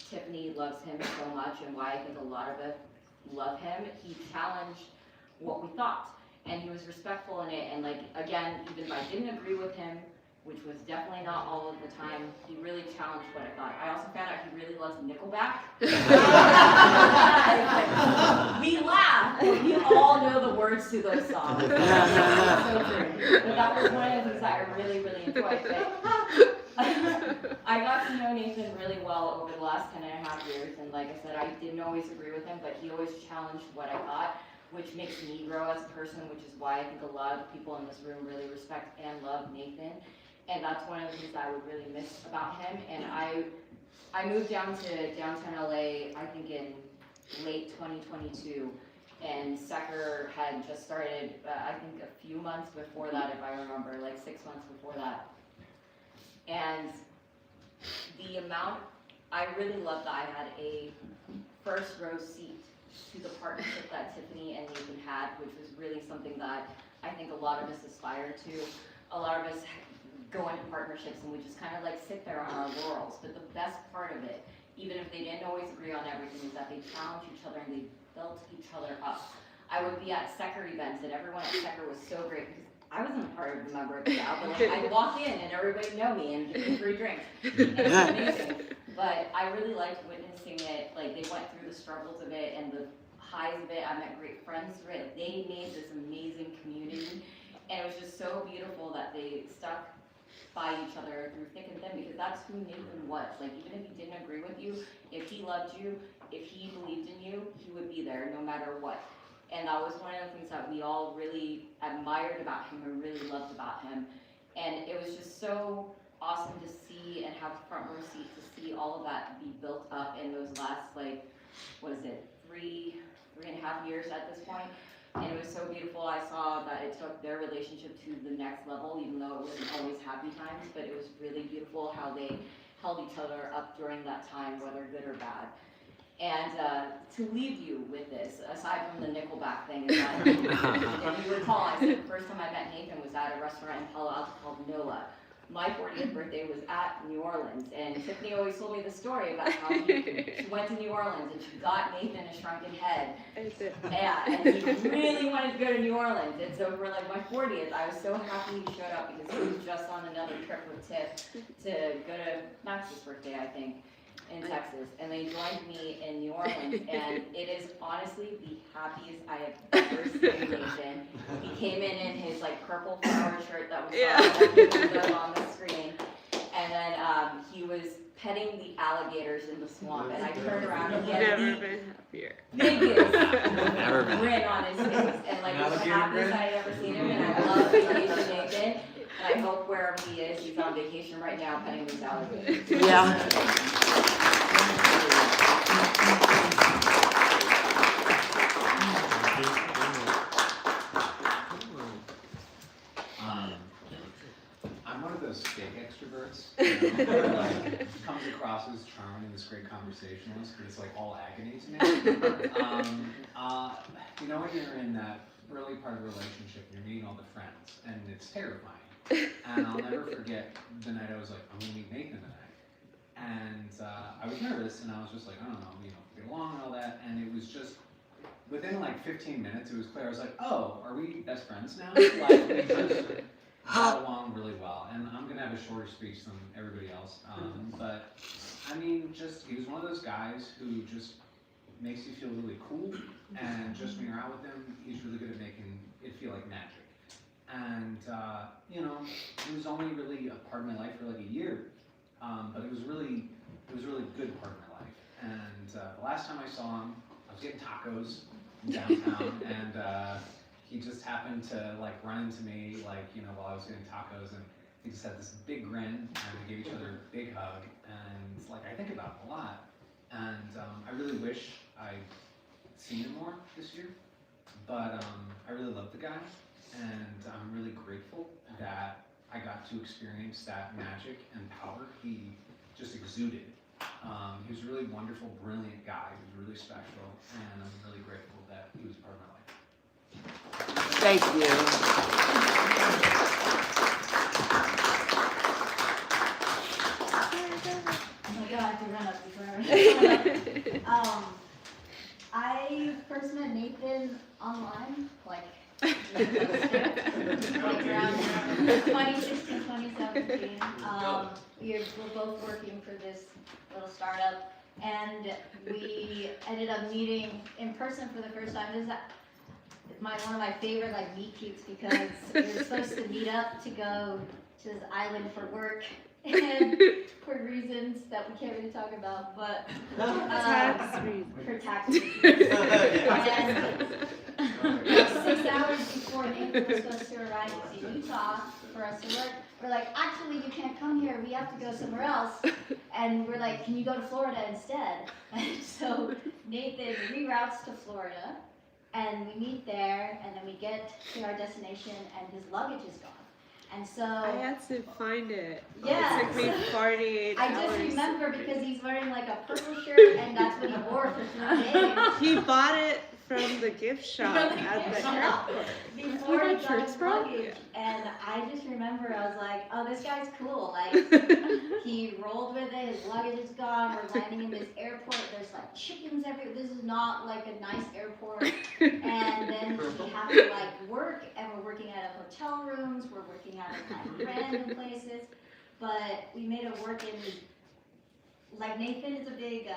Tiffany loves him so much, and why I think a lot of us love him. He challenged what we thought, and he was respectful in it, and like, again, even if I didn't agree with him, which was definitely not all of the time, he really challenged what I thought. I also found out he really loves Nickelback. We laugh, but we all know the words to those songs. So true. But that was one of the things that I really, really enjoyed. But I got to know Nathan really well over the last 10.5 years, and like I said, I didn't always agree with him, but he always challenged what I thought, which makes me grow as a person, which is why I think a lot of people in this room really respect and love Nathan. And that's one of the things that I would really miss about him. And I moved down to downtown LA, I think in late 2022, and Secker had just started, I think a few months before that, if I remember, like 6 months before that. And the amount, I really loved that I had a first row seat to the partnership that Tiffany and Nathan had, which was really something that I think a lot of us aspire to. A lot of us go into partnerships and we just kind of like sit there on our laurels. But the best part of it, even if they didn't always agree on everything, is that they challenged each other and they built each other up. I would be at Secker events, and everyone at Secker was so great because I wasn't a part of the member of the crowd, but like I'd walk in and everybody would know me and give me free drinks. And it was amazing. But I really liked witnessing it. Like they went through the struggles of it and the highs of it. I met great friends through it. They made this amazing community, and it was just so beautiful that they stuck by each other through thick and thin, because that's who Nathan was. Like even if he didn't agree with you, you. If he loved you, if he believed in you, he would be there no matter what. And that was one of the things that we all really admired about him and really loved about him. And it was just so awesome to see and have a front row seat to see all of that be built up in those last, like, what is it, three and a half years at this point. And it was so beautiful. I saw that it took their relationship to the next level, even though it wasn't always happy times, but it was really beautiful how they held each other up during that time, whether good or bad. And to leave you with this, aside from the Nickelback thing, is that if you recall, I said the first time I met Nathan was at a restaurant in Palo Alto called Noah. My 40th birthday was at New Orleans, and Tiffany always told me the story about how she went to New Orleans and she got Nathan a shrunken head. Yeah, and he really wanted to go to New Orleans, and so for like my 40th, I was so happy he showed up because he was just on another trip with Tiff to go to Max's birthday, I think, in Texas, and they joined me in New Orleans, and it is honestly the happiest I have ever seen Nathan. He came in his like purple flower shirt that was on the screen, and then he was petting the alligators in the swamp, and I turned around and he had the biggest grin on his face, and like it was the happiest I had ever seen him, and I love Nathan, and I hope wherever he is, he's on vacation right now petting these alligators. Yeah. I'm one of those fake extroverts, you know, where, like, comes across as charming and this great conversationalist, but it's like all agony to me. You know, when you're in that early part of a relationship, you're meeting all the friends, and it's terrifying. And I'll never forget the night I was like, I'm gonna meet Nathan tonight. And I was nervous, and I was just like, I don't know, you know, get along and all that. And it was just, within like 15 minutes, it was clear. I was like, oh, are we best friends now? Like, we just got along really well. And I'm gonna have a shorter speech than everybody else. But I mean, just, he was one of those guys who just makes you feel really cool. And just when you're out with him, he's really good at making it feel like magic. And, you know, it was only really a part of my life for like a year, but it was really a good part of my life. And the last time I saw him, I was getting tacos in downtown, and he just happened to like run into me, like, you know, while I was getting tacos, and he just had this big grin, and we gave each other a big hug, and like, I think about him a lot. And I really wish I'd seen him more this year, but I really love the guy. And I'm really grateful that I got to experience that magic and power he just exuded. He was a really wonderful, brilliant guy. He was really special, and I'm really grateful that he was part of my life. Thank you. Oh my God, I have to run up before I first met Nathan online, like around 2016, 2017. We're both working for this little startup, and we ended up meeting in person for the first time. This is one of my favorite like meet cutes, because we were supposed to meet up to go to this island for work, and for reasons that we can't really talk about, but for tax reasons. And 6 hours before Nathan was supposed to arrive in Utah for us to work, we're like, actually, you can't come here. We have to go somewhere else. And we're like, can you go to Florida instead? And so Nathan reroutes to Florida, and we meet there, and then we get to our destination, and his luggage is gone. And so I had to find it. Yeah, It took me 48 I hours. just remember because he's wearing like a purple shirt, and that's what he wore for 3 days. He bought it from the gift shop at the airport. Before he got his luggage, and I just remember I was like, oh, this guy's cool. Like, he rolled with it, his luggage is gone, we're landing in this airport, there's like chickens everywhere, this is not like a nice airport. And then we have to like work, and we're working out of hotel rooms, we're working out of like random places, but we made it work. In like, Nathan is a big,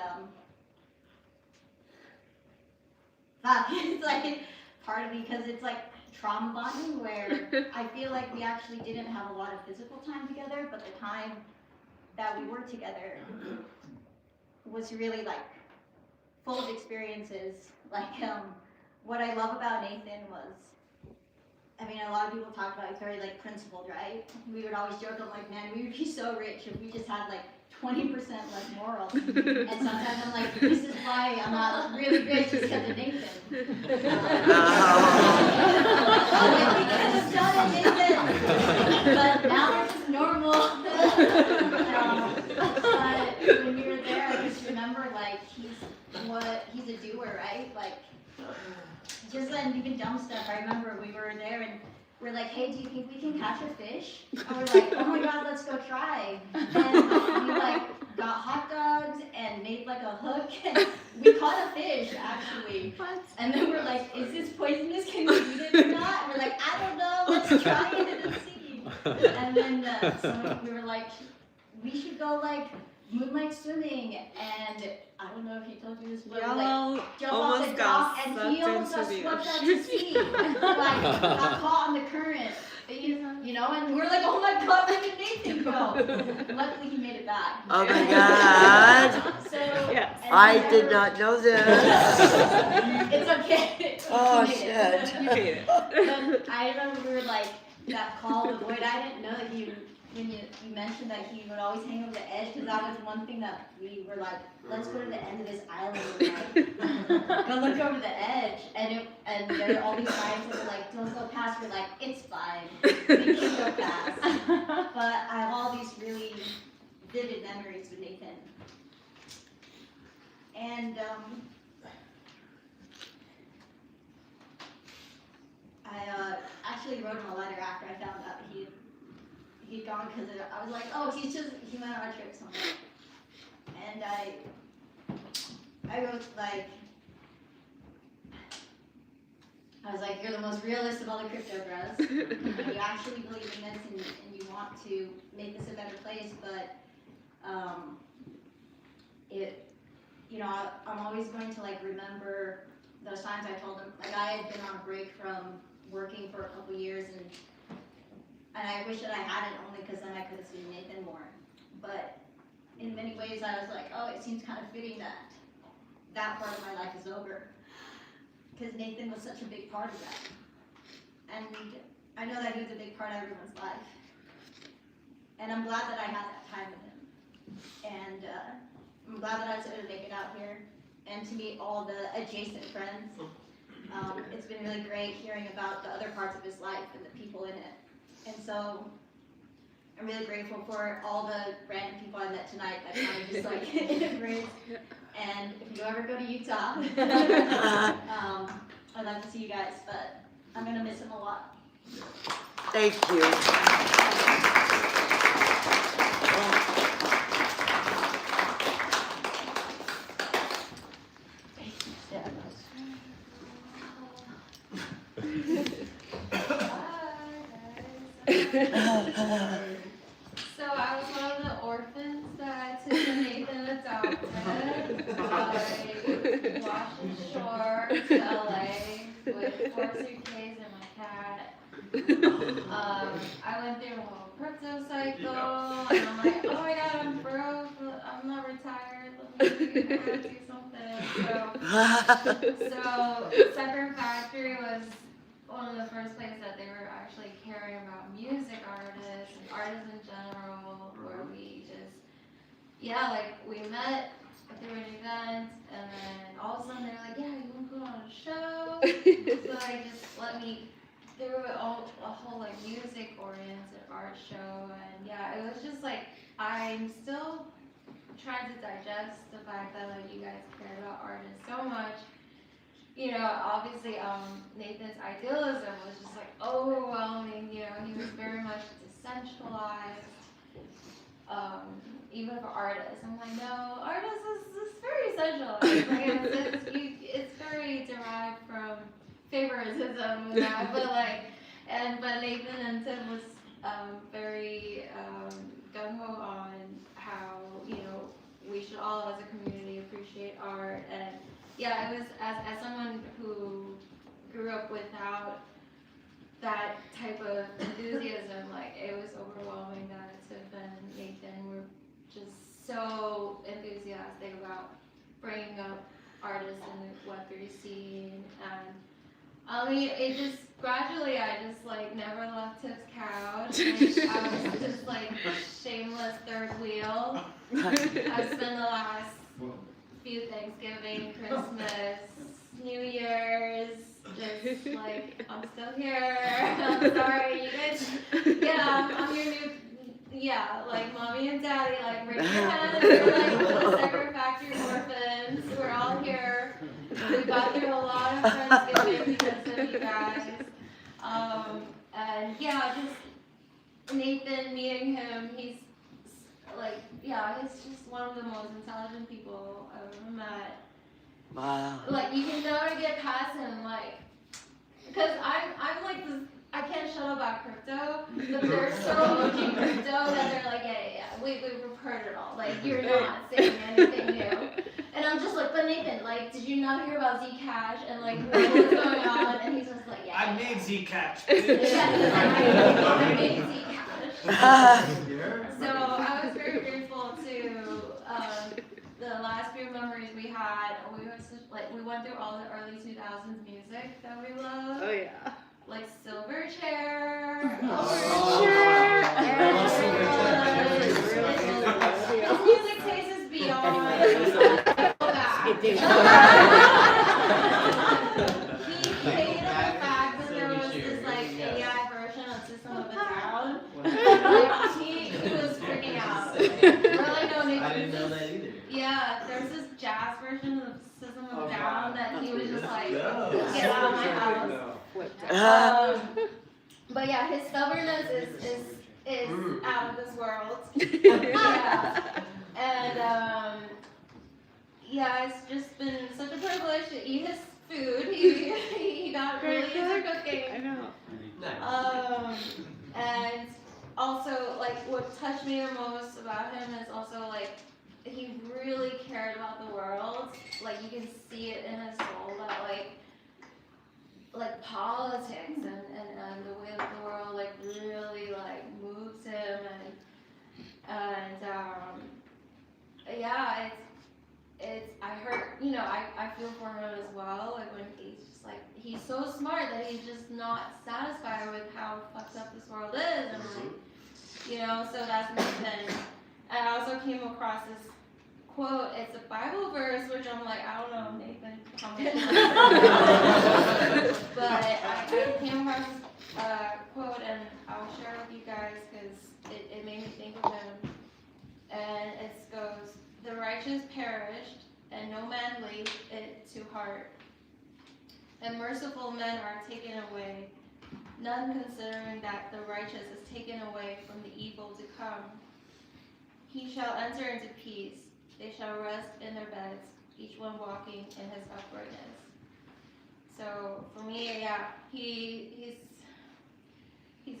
it's like part of me, because it's like trauma bonding, where I feel like we actually didn't have a lot of physical time together, but the time that we were together was was really like full of experiences. Like what I love about Nathan was, I mean, a lot of people talk about he's very like principled, right? We would always joke, I'm like, man, we would be so rich if we just had like 20% less morals. And sometimes I'm like, this is why I'm not really rich, just because of Nathan. I'm like, we could have done it, Nathan. But now we're just normal. But when we were there, I just remember like he's a doer, right? Like just then even dumb stuff. I remember we were there and we're like, hey, do you think we can catch a fish? And we're like, oh my god, let's go try. And we like got hot dogs and made like a hook and we caught a fish actually. And then we're like, is this poisonous? Can we eat it or not? And we're like, I don't know, let's try it and see. And then we were like, we should go like moonlight swimming, and I don't know if he told you this, but like jump off the dock and he almost got swept out to sea. Like got caught on the current. You know, and we're like, oh my god, where did Nathan go? Luckily he made it back. Oh my god. So I did not know this. It's okay. Oh You made shit. it. You made it. But I remember we were like that call with Lloyd. I didn't know that when you mentioned that he would always hang over the edge, because that was one thing that we were like, let's go to the end of this island tonight. Go look over the edge, and there were all these signs that were like, don't go past. We're like, it's fine, we can go past. But I have all these really vivid memories with Nathan. And I actually wrote him a letter after I found out he'd gone, because I was like, oh, he went on a trip somewhere. And I wrote like, I was like, you're the most realist of all the crypto bros. You actually believe in this and you want to make this a better place, but I'm always going to like remember those times I told him, like I had been on a break from working for a couple years, and I wish that I hadn't, only because then I could have seen Nathan more. But in many ways I was like, oh, it seems kind of fitting that that part of my life is over, because Nathan was such a big part of that. And I know that he was a big part of everyone's life. And I'm glad that I had that time with him. And I'm glad that I was able to make it out here and to meet all the adjacent friends. It's been really great hearing about the other parts of his life and the people in it. And so I'm really grateful for all the random people I met tonight that kind of just like integrate. And if you ever go to Utah, I'd love to see you guys, but I'm gonna miss him a lot. Thank you. So I was one of the orphans that Tiff and Nathan adopted. I washed ashore to LA with 4 suitcases and my cat. I went through a whole crypto cycle, and I'm like, oh my god, I'm broke, I'm not retired, let me do something. So Sucker Factory was one of the first places that they were actually caring about music artists and artists in general, where we just, we met through an event, and then all of a sudden they were like, yeah, you want to go on a show? So they just let me do a whole like music oriented art show, and it was just like, I'm still trying to digest the fact that like you guys care about artists so much. You know, obviously, Nathan's idealism was just like overwhelming. You know, he was very much decentralized. Even for artists, I'm like, no, artists is very centralized. Like, it's very derived from favoritism and that. But Nathan and Tim was very gung ho on how we should all as a community appreciate art. And it was as someone who grew up without that type of enthusiasm, like it was overwhelming that Tiff and Nathan were just so enthusiastic about bringing up artists in the Web3 scene, and I mean, it just gradually, I just like never left his couch. Like, I was just like shameless third wheel. I spent the last few Thanksgiving, Christmas, New Year's, just like, I'm still here. I'm sorry, you guys. Yeah, I'm your new. Yeah, like mommy and daddy, like raise your hands. We're like the Cigarette Factory orphans. We're all here. We got through a lot of Thanksgiving because of you guys. And yeah, just Nathan, meeting him, he's like, yeah, he's just one of the most intelligent people I've ever met. Wow. Like, you can never get past him, like, because I'm like this. I can't shut up about crypto, but they're so OG crypto that they're like, yeah, we've heard it all. Like, you're not saying anything new. And I'm just like, but Nathan, like, did you not hear about Zcash and like what's going on? And he's just like, yeah. I made Zcash. I made Zcash. So I was very grateful to the last few memories we had. We were we went through all the early 2000s music that we loved. Oh yeah. Like Silverchair. His music taste is beyond. He hated the fact that there was this like AI version of System of a Down. Like, he was freaking out. We're like, no, Nick. I didn't know that either. Yeah, there's this jazz version of System of a Down that he was just like, get out of my house. But yeah, his stubbornness is out of this world. Yeah. And yeah, it's just been such a privilege to eat his food. He got really into cooking. I know. And also, like, what touched me the most about him is also like he really cared about the world. Like, you can see it in his soul that like politics and the way that the world like really like moves him and yeah, it's I heard, you know, I feel for him as well, like when he's just like, he's so smart that he's just not satisfied with how fucked up this world is, and like, you know, so that's Nathan. And I also came across this quote, it's a Bible verse, which I'm like, I don't know, Nathan, how much but I came across this quote, and I'll share it with you guys because it made me think of him. And it goes, the righteous perished, and no man laid it to heart. And merciful men are taken away, none considering that the righteous is taken away from the evil to come. He shall enter into peace. They shall rest in their beds, each one walking in his uprightness. So for me, yeah, he's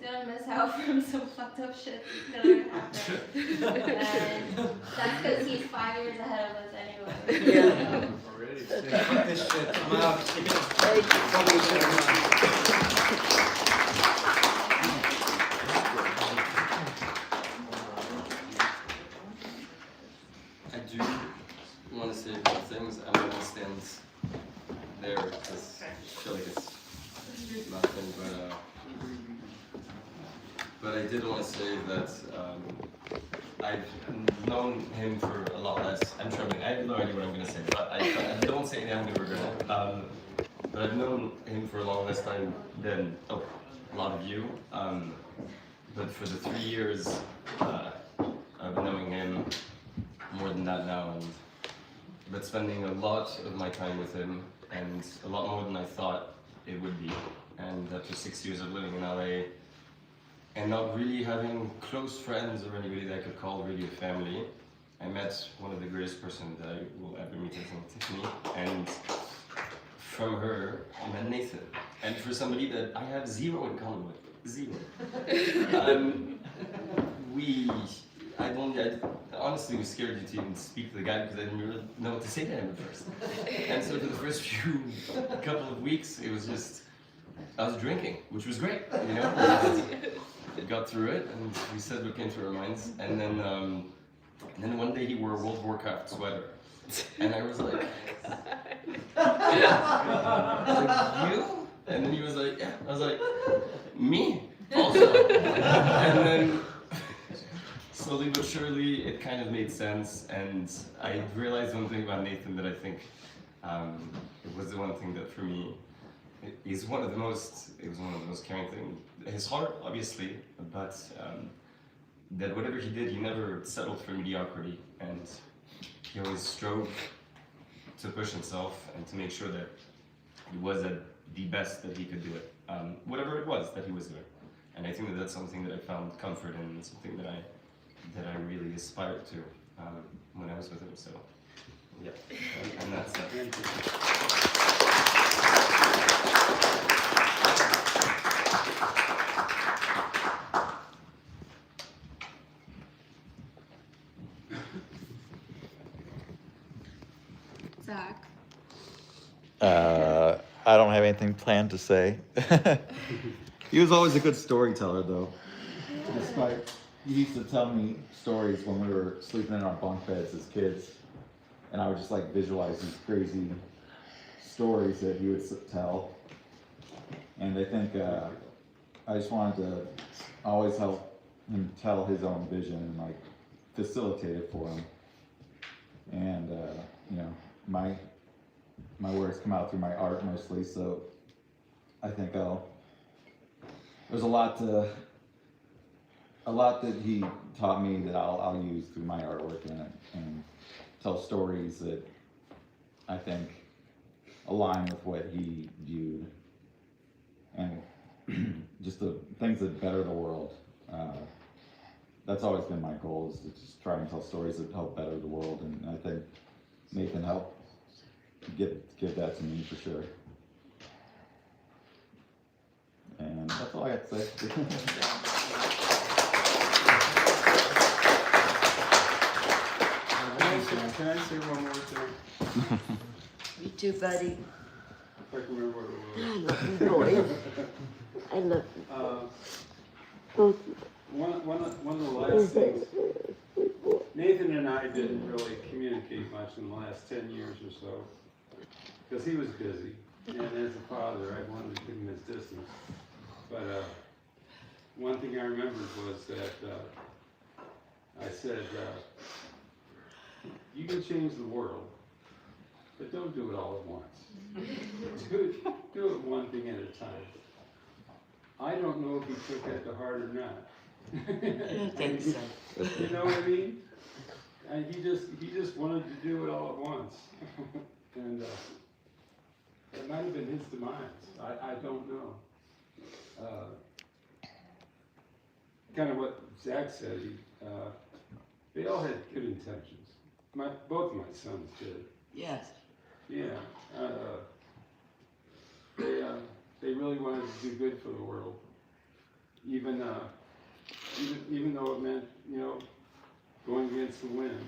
gonna miss out from some fucked up shit that's gonna happen. And that's because he's 5 years ahead of us anyway. Yeah. Already. Fuck this shit. I'm out. I do want to say a few things. I'm going to stand there because I feel like it's nothing, but I did want to say that I've known him for a lot less. I'm trembling. I have no idea what I'm going to say, but I don't say anything I'm going to regret. But I've known him for a long less time than a lot of you. But for the 3 years I've been knowing him, more than that now, but spending a lot of my time with him, and a lot more than I thought it would be. And after 6 years of living in LA, and not really having close friends or anybody that I could call really a family, I met one of the greatest persons that I will ever meet, I think, Tiffany, and from her, I met Nathan. And for somebody that I have zero in common with, zero. I honestly was scared to even speak to the guy because I didn't really know what to say to him at first. And so for the first couple of weeks, it was just, I was drinking, which was great, you know? It got through it, and we said what came to our minds. And then one day he wore a World of Warcraft sweater. And I was like, you? And then he was like, yeah. I was like, me also. And then slowly but surely it kind of made sense, and I realized one thing about Nathan that I think it was the one thing that for me is one of the most, it was one of the most caring things. His heart, obviously, but that whatever he did, he never settled for mediocrity, and he always strove to push himself and to make sure that he was at the best that he could do it, whatever it was that he was doing. And I think that that's something that I found comfort in, and something that I really aspired to when I was with him. So, yeah, and that's it. Zach. I don't have anything planned to say. He was always a good storyteller, though. Despite, he used to tell me stories when we were sleeping in our bunk beds as kids, and I would just like visualize these crazy stories that he would tell. And I think I just wanted to always help him tell his own vision and like facilitate it for him. And you know, my words come out through my art mostly, so I think there's a lot that he taught me that I'll use through my artwork and tell stories that I think align with what he viewed, and just the things that better the world. That's always been my goal, is to just try and tell stories that help better the world, and I think Nathan helped give that to me for sure. And that's all I got to say. Can I say one more thing? Me too, buddy. If I can remember what it was. I love you, boys. I love you. One of the last things, Nathan and I didn't really communicate much in the last 10 years or so, because he was busy, and as a father, I wanted to give him his distance. But one thing I remembered was that I said, you can change the world, but don't do it all at once. Do it one thing at a time. I don't know if he took that to heart or not. I don't think so. You know what I mean? And he just wanted to do it all at once. And it might have been his demise. I don't know. Kind of what Zach said, they all had good intentions. Both my sons did. Yes. Yeah. They really wanted to do good for the world. Even though it meant, you know, going against the wind,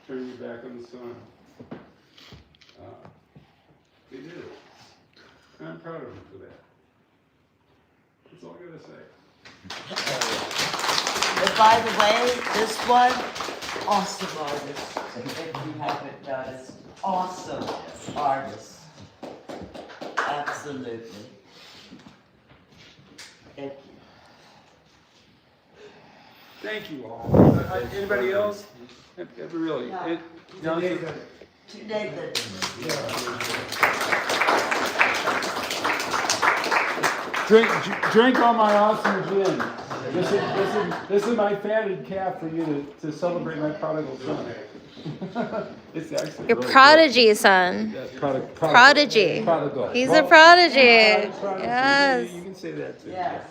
turning your back on the sun. They did it. And I'm proud of them for that. That's all I gotta say. And by the way, this one, awesome artist. If you haven't noticed, awesome artist. Absolutely. Thank you. Thank you all. Anybody else? Really? To Nathan. Drink all my awesome gin. This is my fatted calf for you to celebrate my prodigal son. It's actually Your really prodigy good. son. Yeah, Prodigy. Prodigal. He's Well, a prodigy. prodigy. Yes. You can say that too. Yes.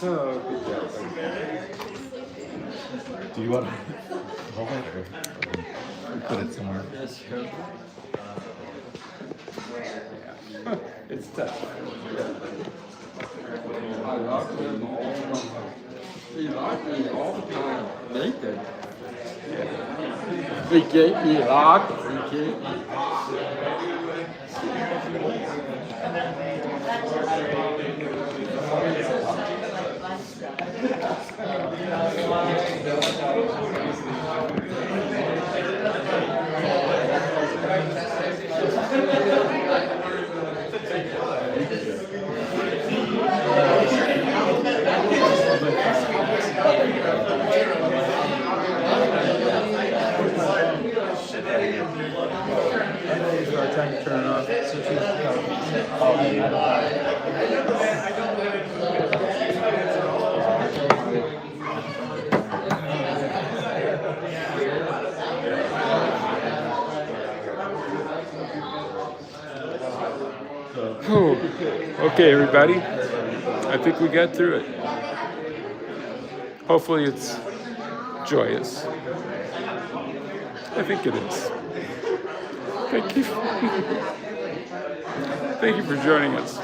Oh, good job. Do you want to hold it or put it somewhere? Yes, sure. It's tough. I love him all the time. He liked me all the time. Nathan. Yeah. He gave me lots. He gave me. Start trying to turn it off. Okay, everybody. I think we got through it. Hopefully it's joyous. I think it is. Thank you. Thank you for joining us.